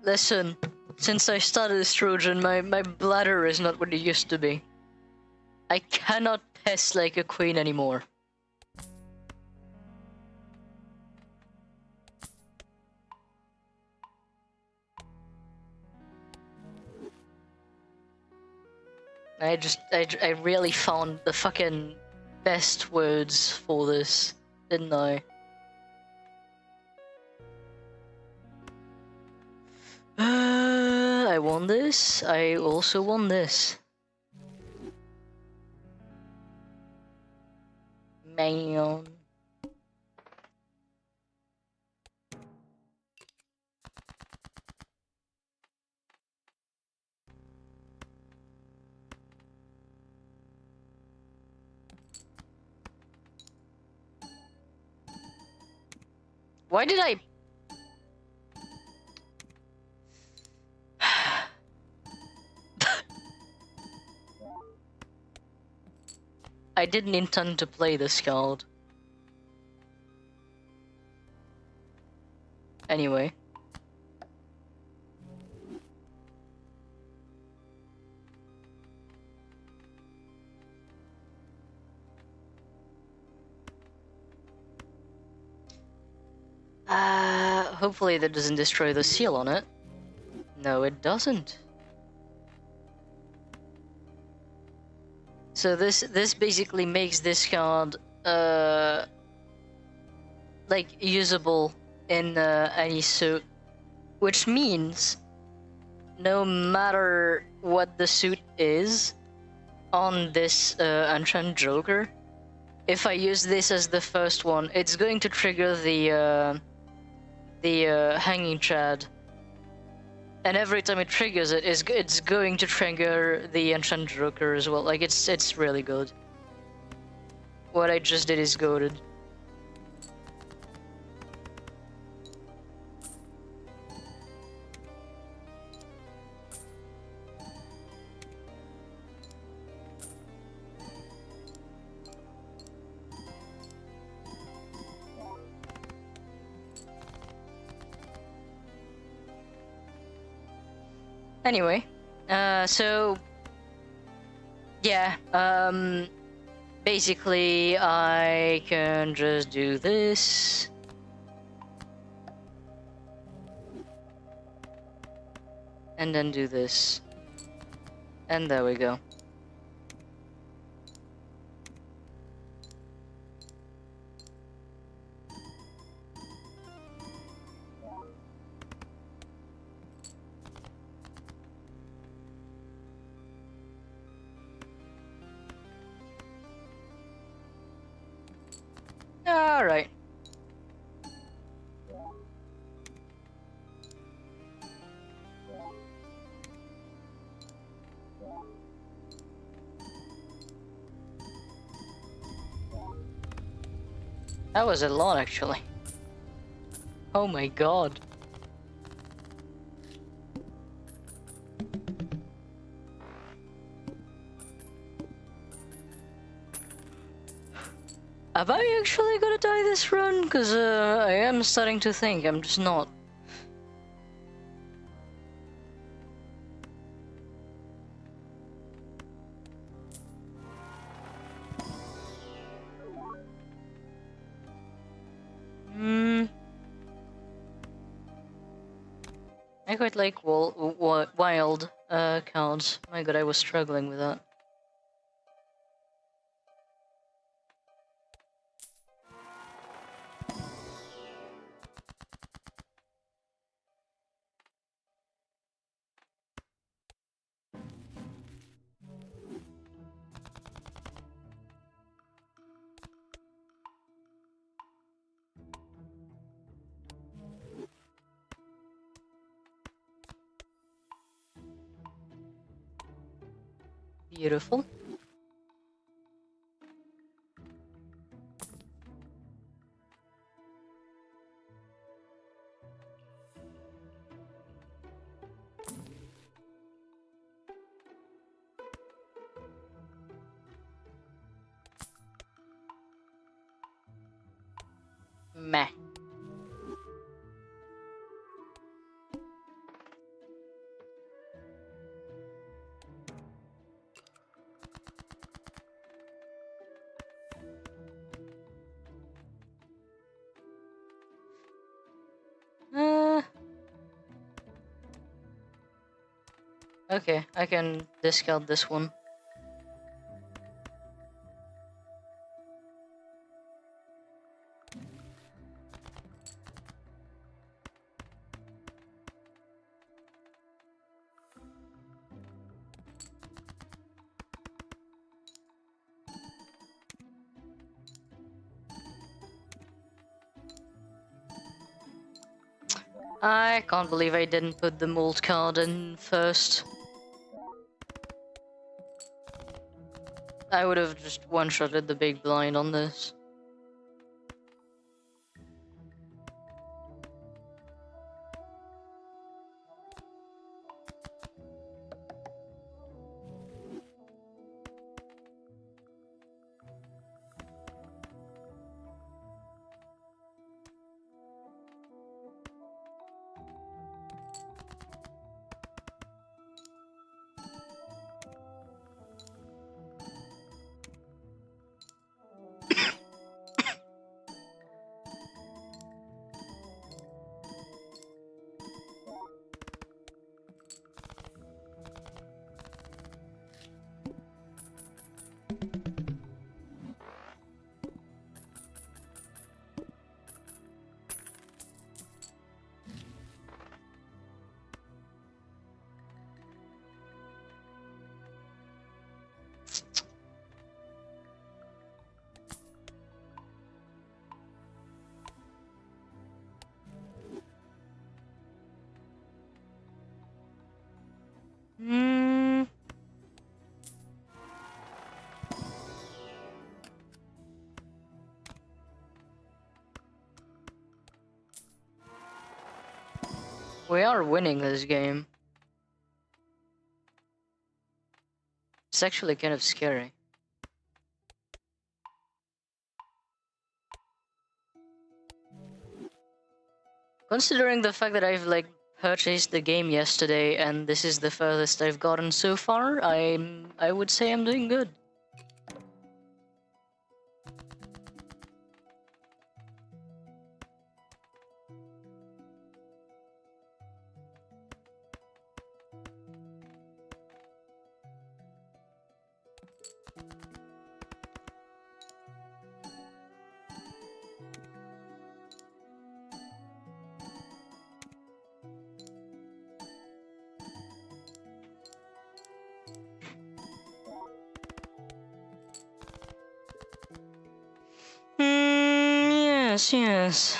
Listen, since I started this Trojan, my bladder is not what it used to be. I cannot piss like a queen anymore. I really found the fucking best words for this, didn't I? I won this. I also won this. Man. Why did I... I didn't intend to play this card. Anyway. Hopefully that doesn't destroy the seal on it. No, it doesn't. So this basically makes this card like usable in any suit, which means no matter what the suit is on this Enchant Joker, if I use this as the first one, it's going to trigger the Hanging Chad. And every time it triggers it, it's going to trigger the Enchant Joker as well. Like, it's really good. What I just did is goated. Anyway, so yeah, basically I can just do this. And then do this. And there we go. All right. That was a lot, actually. Oh my god. Am I actually gonna die this run? Because I am starting to think I'm just not. I quite like wild cards. My god, I was struggling with that. Beautiful. Meh. Okay, I can discount this one. I can't believe I didn't put the mold card in first. I would have just one-shotted the big blind on this. We are winning this game. It's actually kind of scary. Considering the fact that I've like purchased the game yesterday and this is the furthest I've gotten so far, I would say I'm doing good. Yes.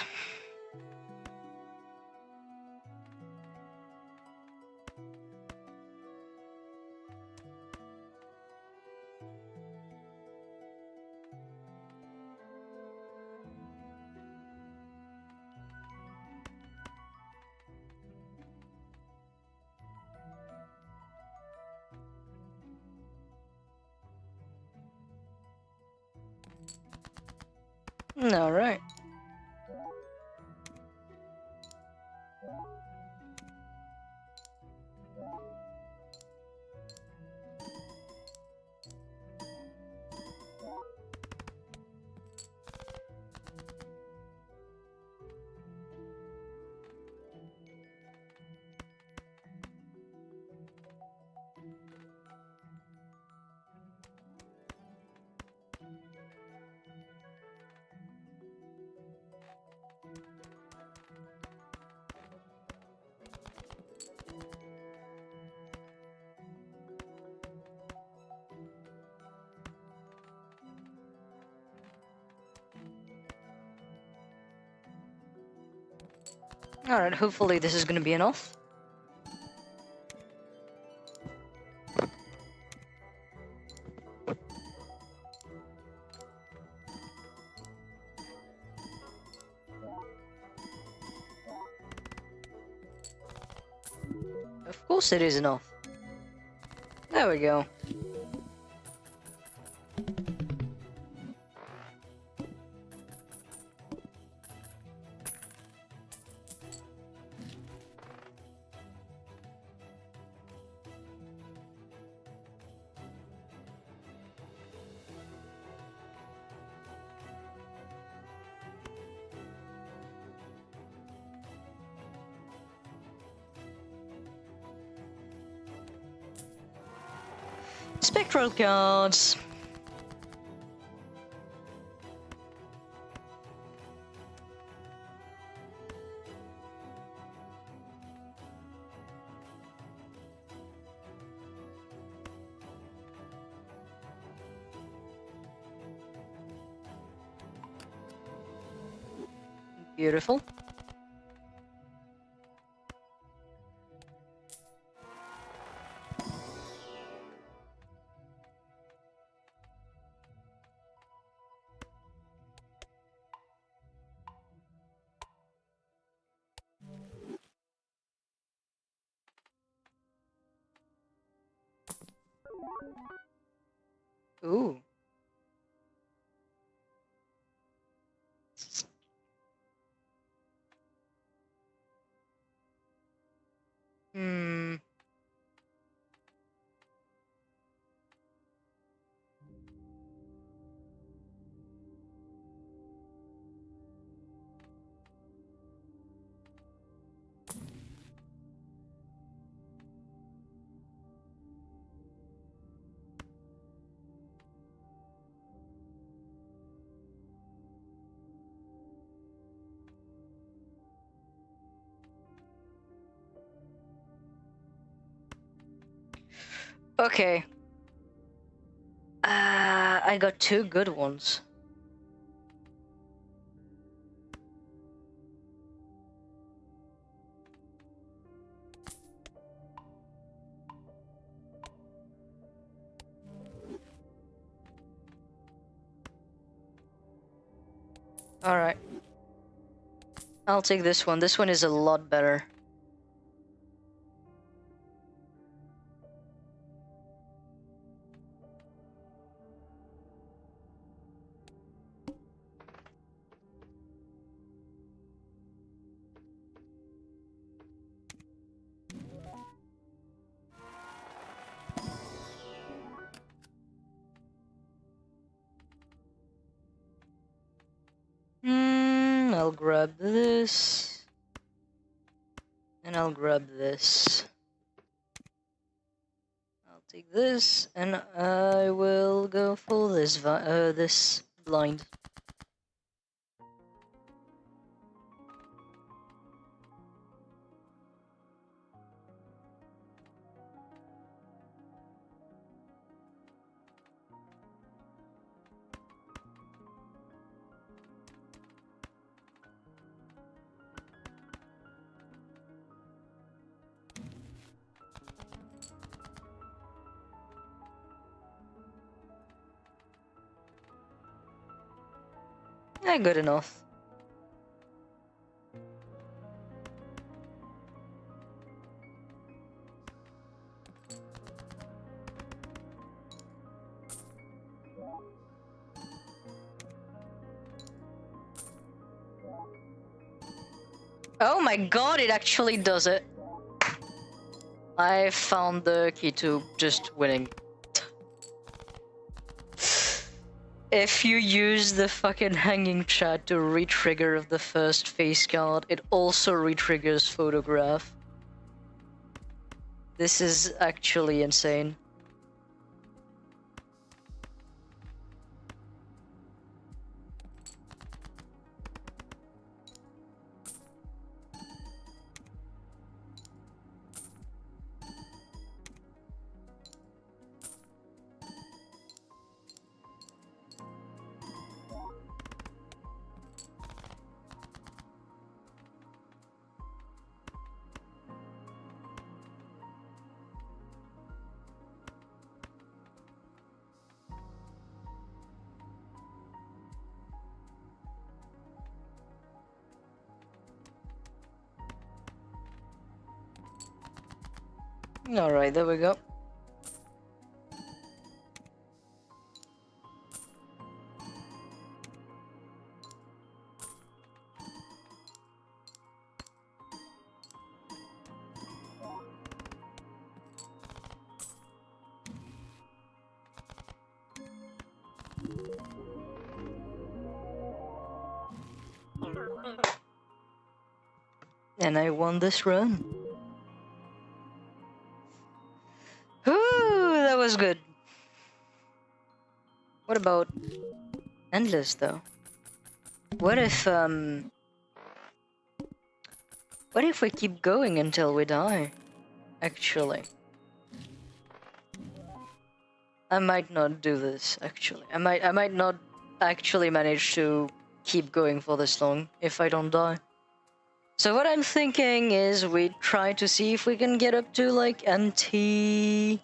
Alright. Alright, hopefully this is gonna be enough. Of course it is enough. There we go. Spectral cards. Beautiful. Ooh. Hmm. Okay. I got two good ones. Alright. I'll take this one. This one is a lot better. I'll grab this. And I'll grab this. I'll take this, and I will go for this this blind. Yeah, good enough. Oh my god, it actually does it. I found the key to just winning. If you use the fucking hanging chat to re-trigger the first face card, it also re-triggers photograph. This is actually insane. Alright, there we go. And I won this run. Ooh, that was good. What about endless though? What if we keep going until we die? Actually, I might not do this. Actually, I might not actually manage to keep going for this long if I don't die. So what I'm thinking is we try to see if we can get up to like NT.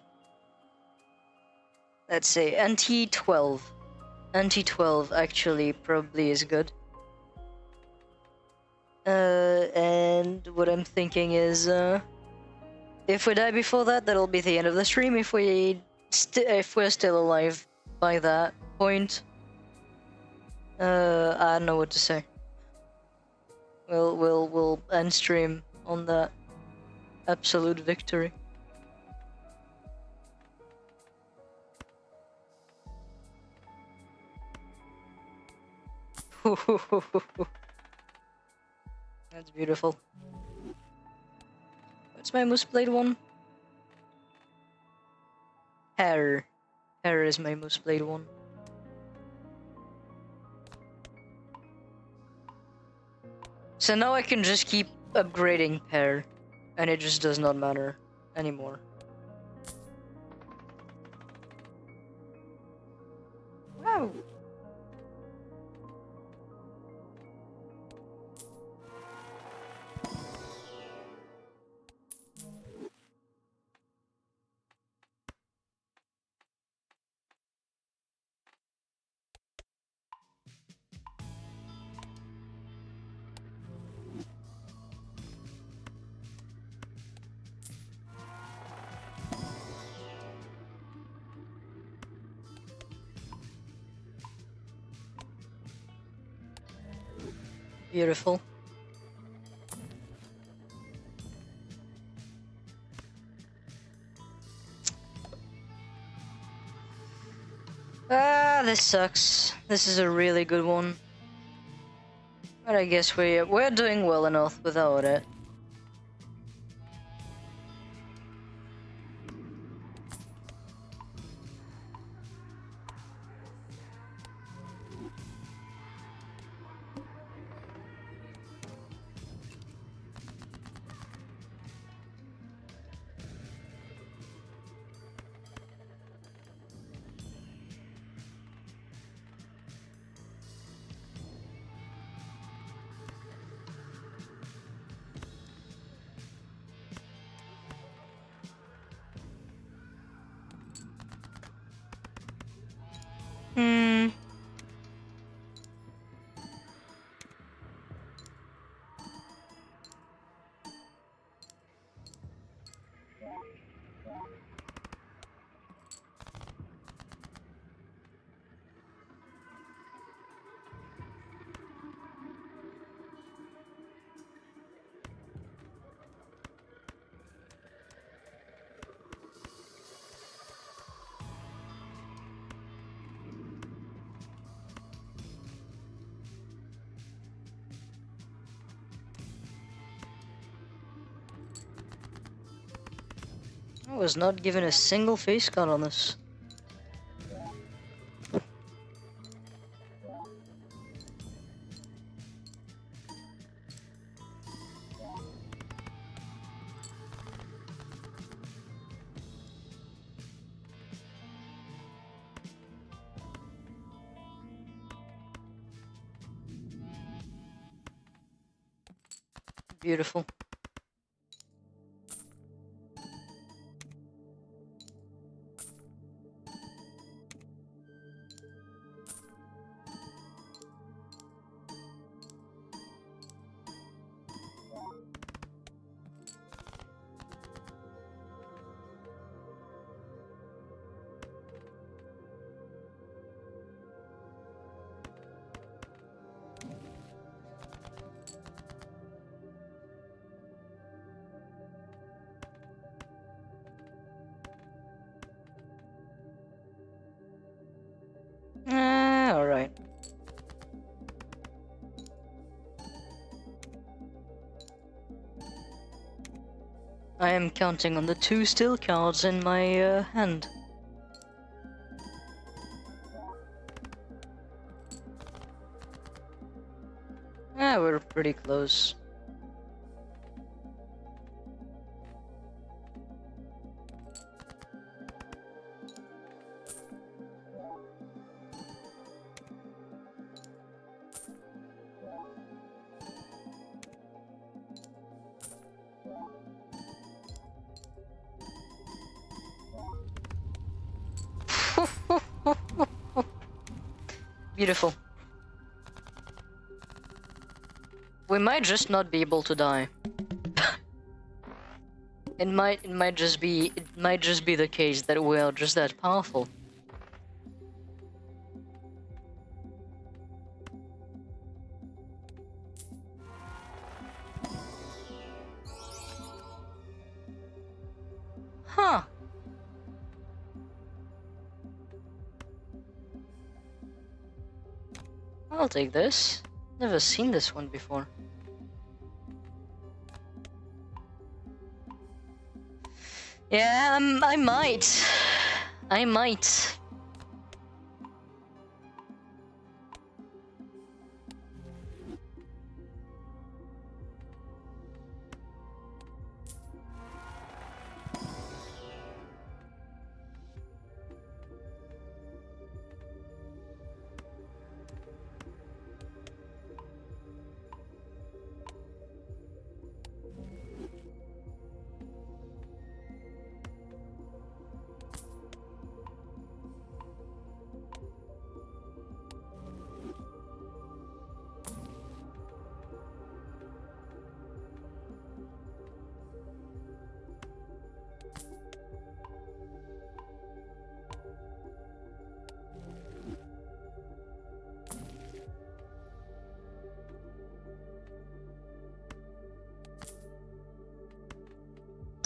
Let's say NT 12. NT 12 actually probably is good. And what I'm thinking is, if we die before that, that'll be the end of the stream. If we're still alive by that point, I don't know what to say. We'll end stream on that absolute victory. That's beautiful. What's my most played one? Hair. Hair is my most played one. So now I can just keep upgrading pair, and it just does not matter anymore. Wow. Beautiful. Ah, this sucks. This is a really good one. But I guess we're doing well enough without it. Hmm. I was not given a single face card on this. Beautiful. Alright. I am counting on the 2 steel cards in my hand. We're pretty close. Beautiful. We might just not be able to die. It might just be the case that we are just that powerful. Huh. I'll take this. Never seen this one before. Yeah, I might. I might.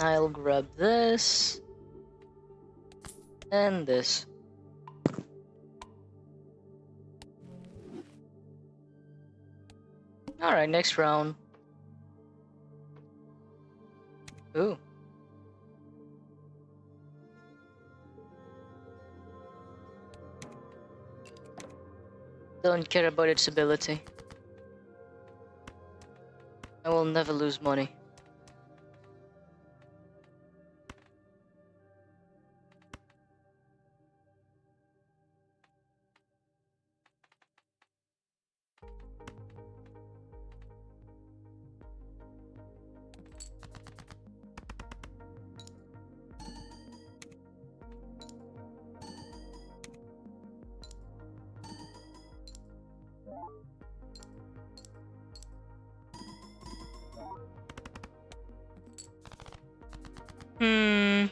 I'll grab this and this. Alright, next round. Ooh. Don't care about its ability. I will never lose money. Hmm.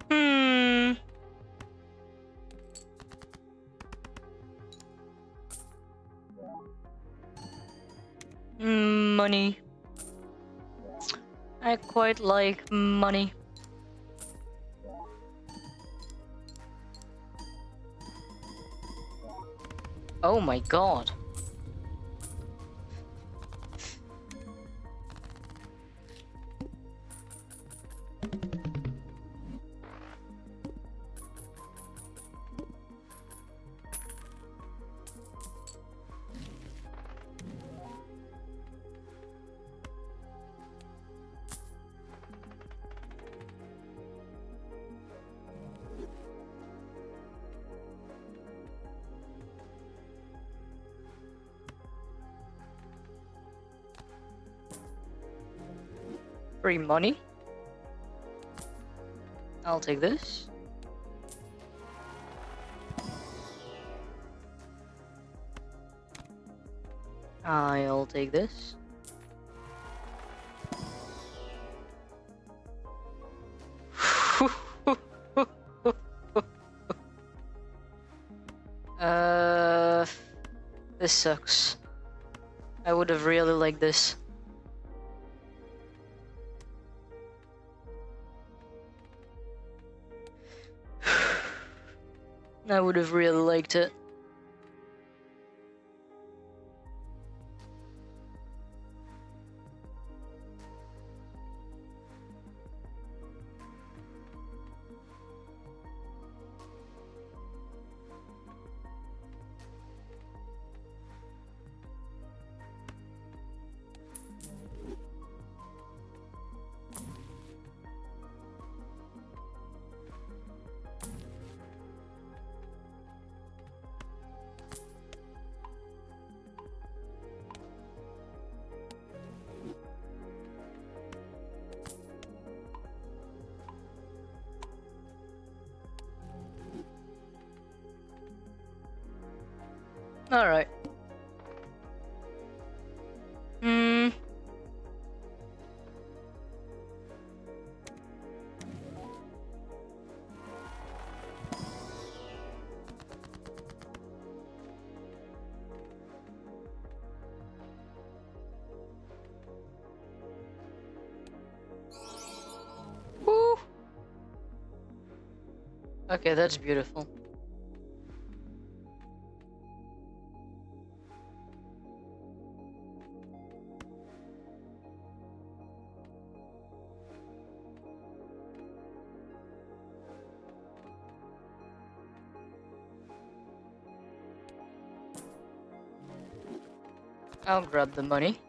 Hmm. Money. I quite like money. Oh my god. Free money. I'll take this. I'll take this. This sucks. I would have really liked this. I would have really liked it. Alright. Hmm. Woo! Okay, that's beautiful. I'll grab the money.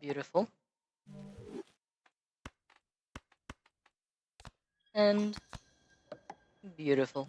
Beautiful. And beautiful.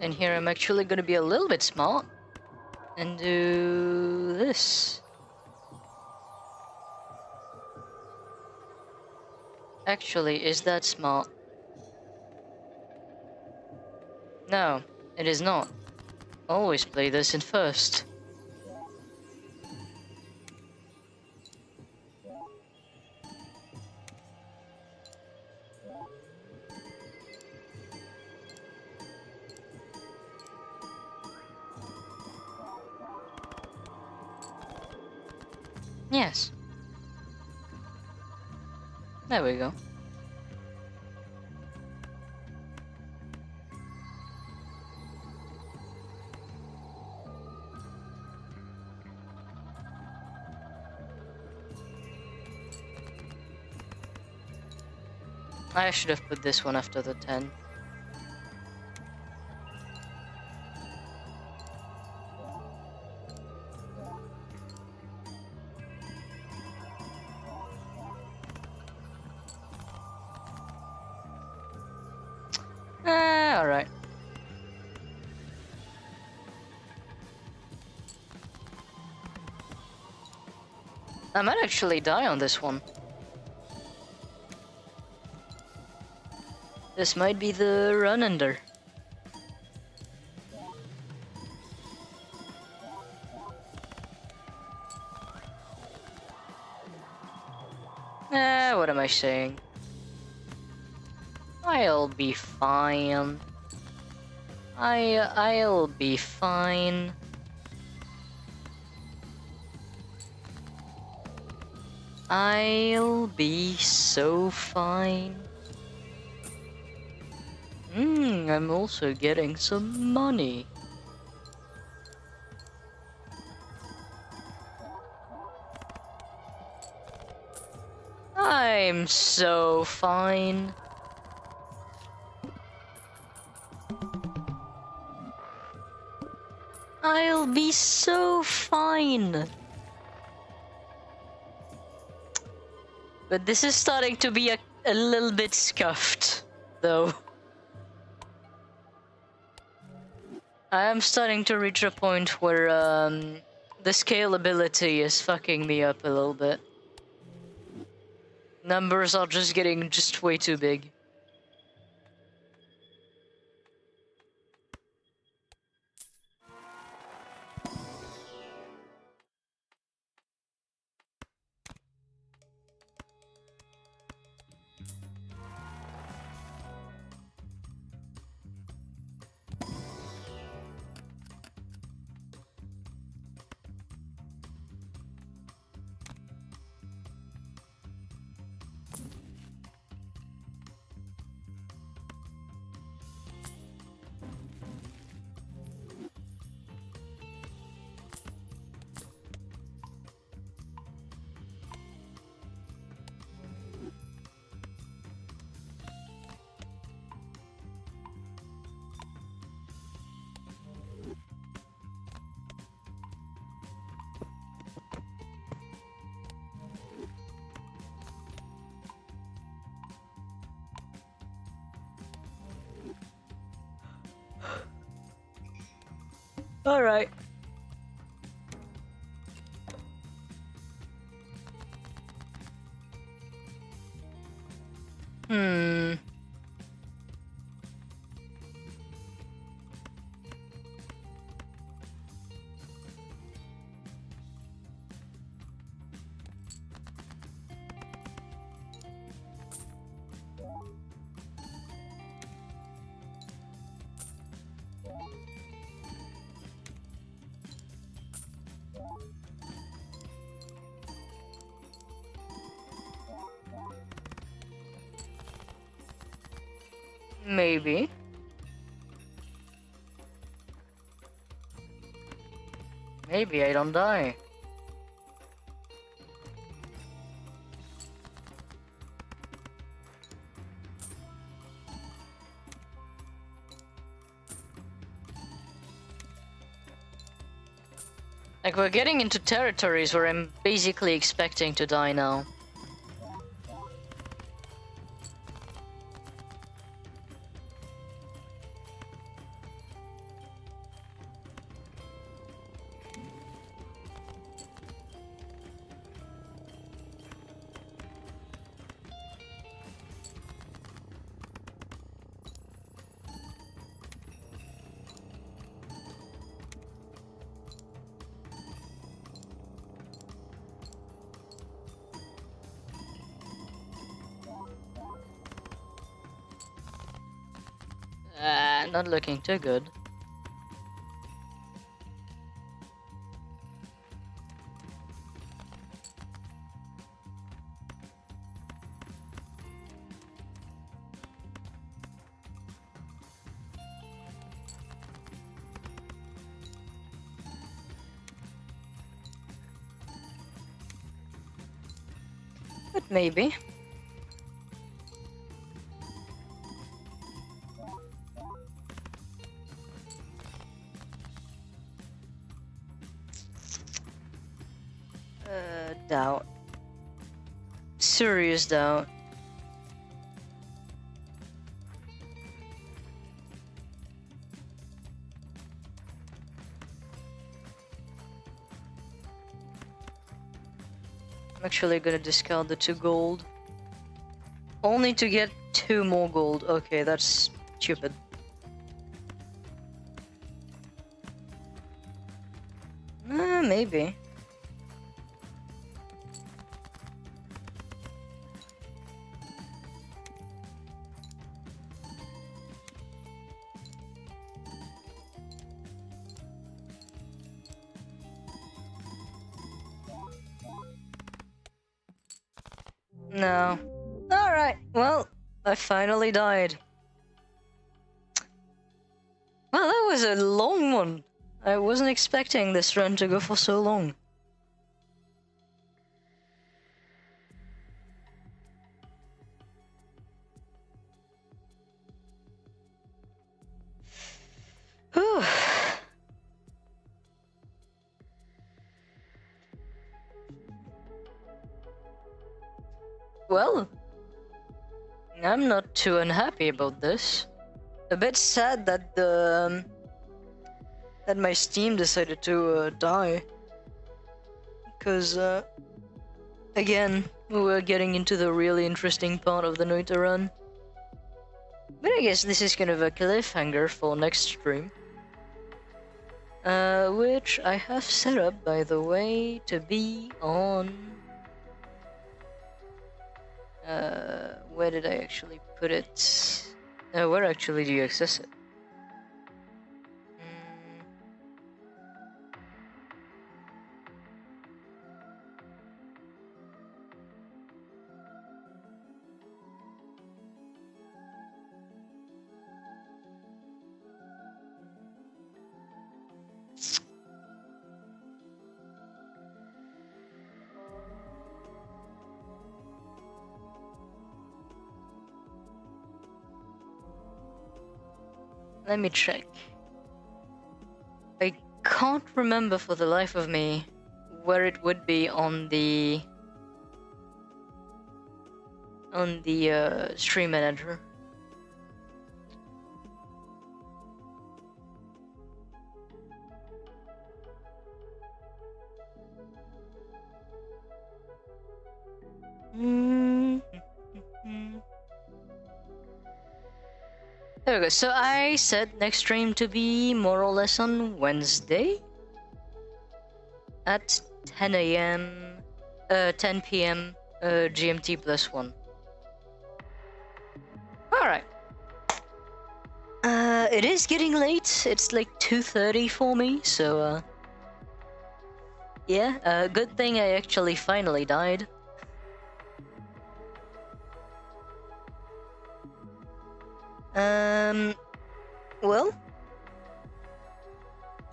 And here I'm actually gonna be a little bit smart and do this. Actually, is that smart? No, it is not. Always play this in first. Yes. There we go. I should have put this one after the 10. Alright. I might actually die on this one. This might be the run-ender. What am I saying? I'll be fine. I'll be fine. I'll be so fine. I'm also getting some money. I'm so fine. I'll be so fine. But this is starting to be a little bit scuffed, though. I am starting to reach a point where the scalability is fucking me up a little bit. Numbers are just getting way too big. Alright. Maybe. Maybe I don't die. Like, we're getting into territories where I'm basically expecting to die now. Not looking too good. But maybe. Doubt. Serious doubt. I'm actually gonna discard the 2 gold. Only to get 2 more gold. Okay, that's stupid. Maybe. No. Alright, well, I finally died. Well, that was a long one. I wasn't expecting this run to go for so long. Whew. Well, I'm not too unhappy about this. A bit sad that that my Steam decided to die, because again, we were getting into the really interesting part of the Noita run. But I guess this is kind of a cliffhanger for next stream, which I have set up, by the way, to be on. Where did I actually put it? Where actually do you access it? Let me check. I can't remember for the life of me where it would be on the stream manager. There we go. So I set next stream to be more or less on Wednesday at 10 a.m. 10 p.m. GMT +1. Alright. It is getting late. It's like 2:30 for me, so yeah, good thing I actually finally died. Well,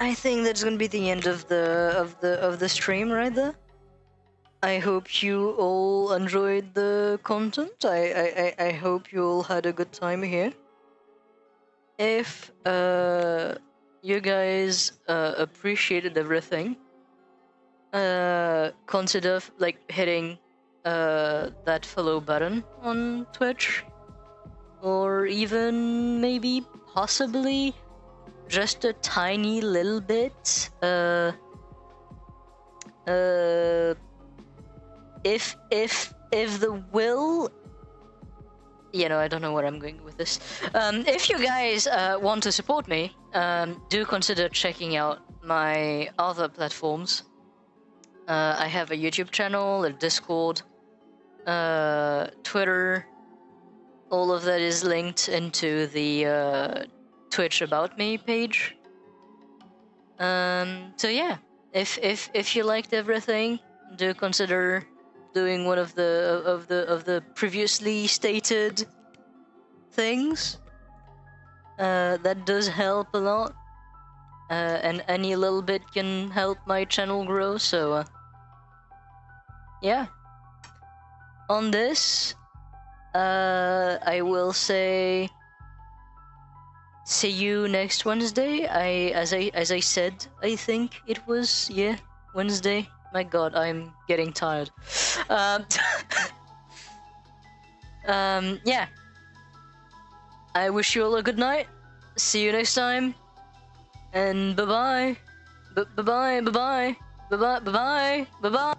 I think that's gonna be the end of the stream right there. I hope you all enjoyed the content. I hope you all had a good time here. If you guys appreciated everything, consider like hitting that follow button on Twitch, or even maybe possibly just a tiny little bit if the will, I don't know where I'm going with this. If you guys want to support me, do consider checking out my other platforms. I have a YouTube channel, a Discord, Twitter. All of that is linked into the Twitch About Me page. So yeah, if you liked everything, do consider doing one of the previously stated things. That does help a lot, and any little bit can help my channel grow. So yeah, on this, I will say see you next Wednesday. As I said, I think it was Wednesday. My God, I'm getting tired. Yeah. I wish you all a good night. See you next time. And bye-bye. Bye-bye. Bye-bye. Bye-bye. Bye-bye. Bye-bye.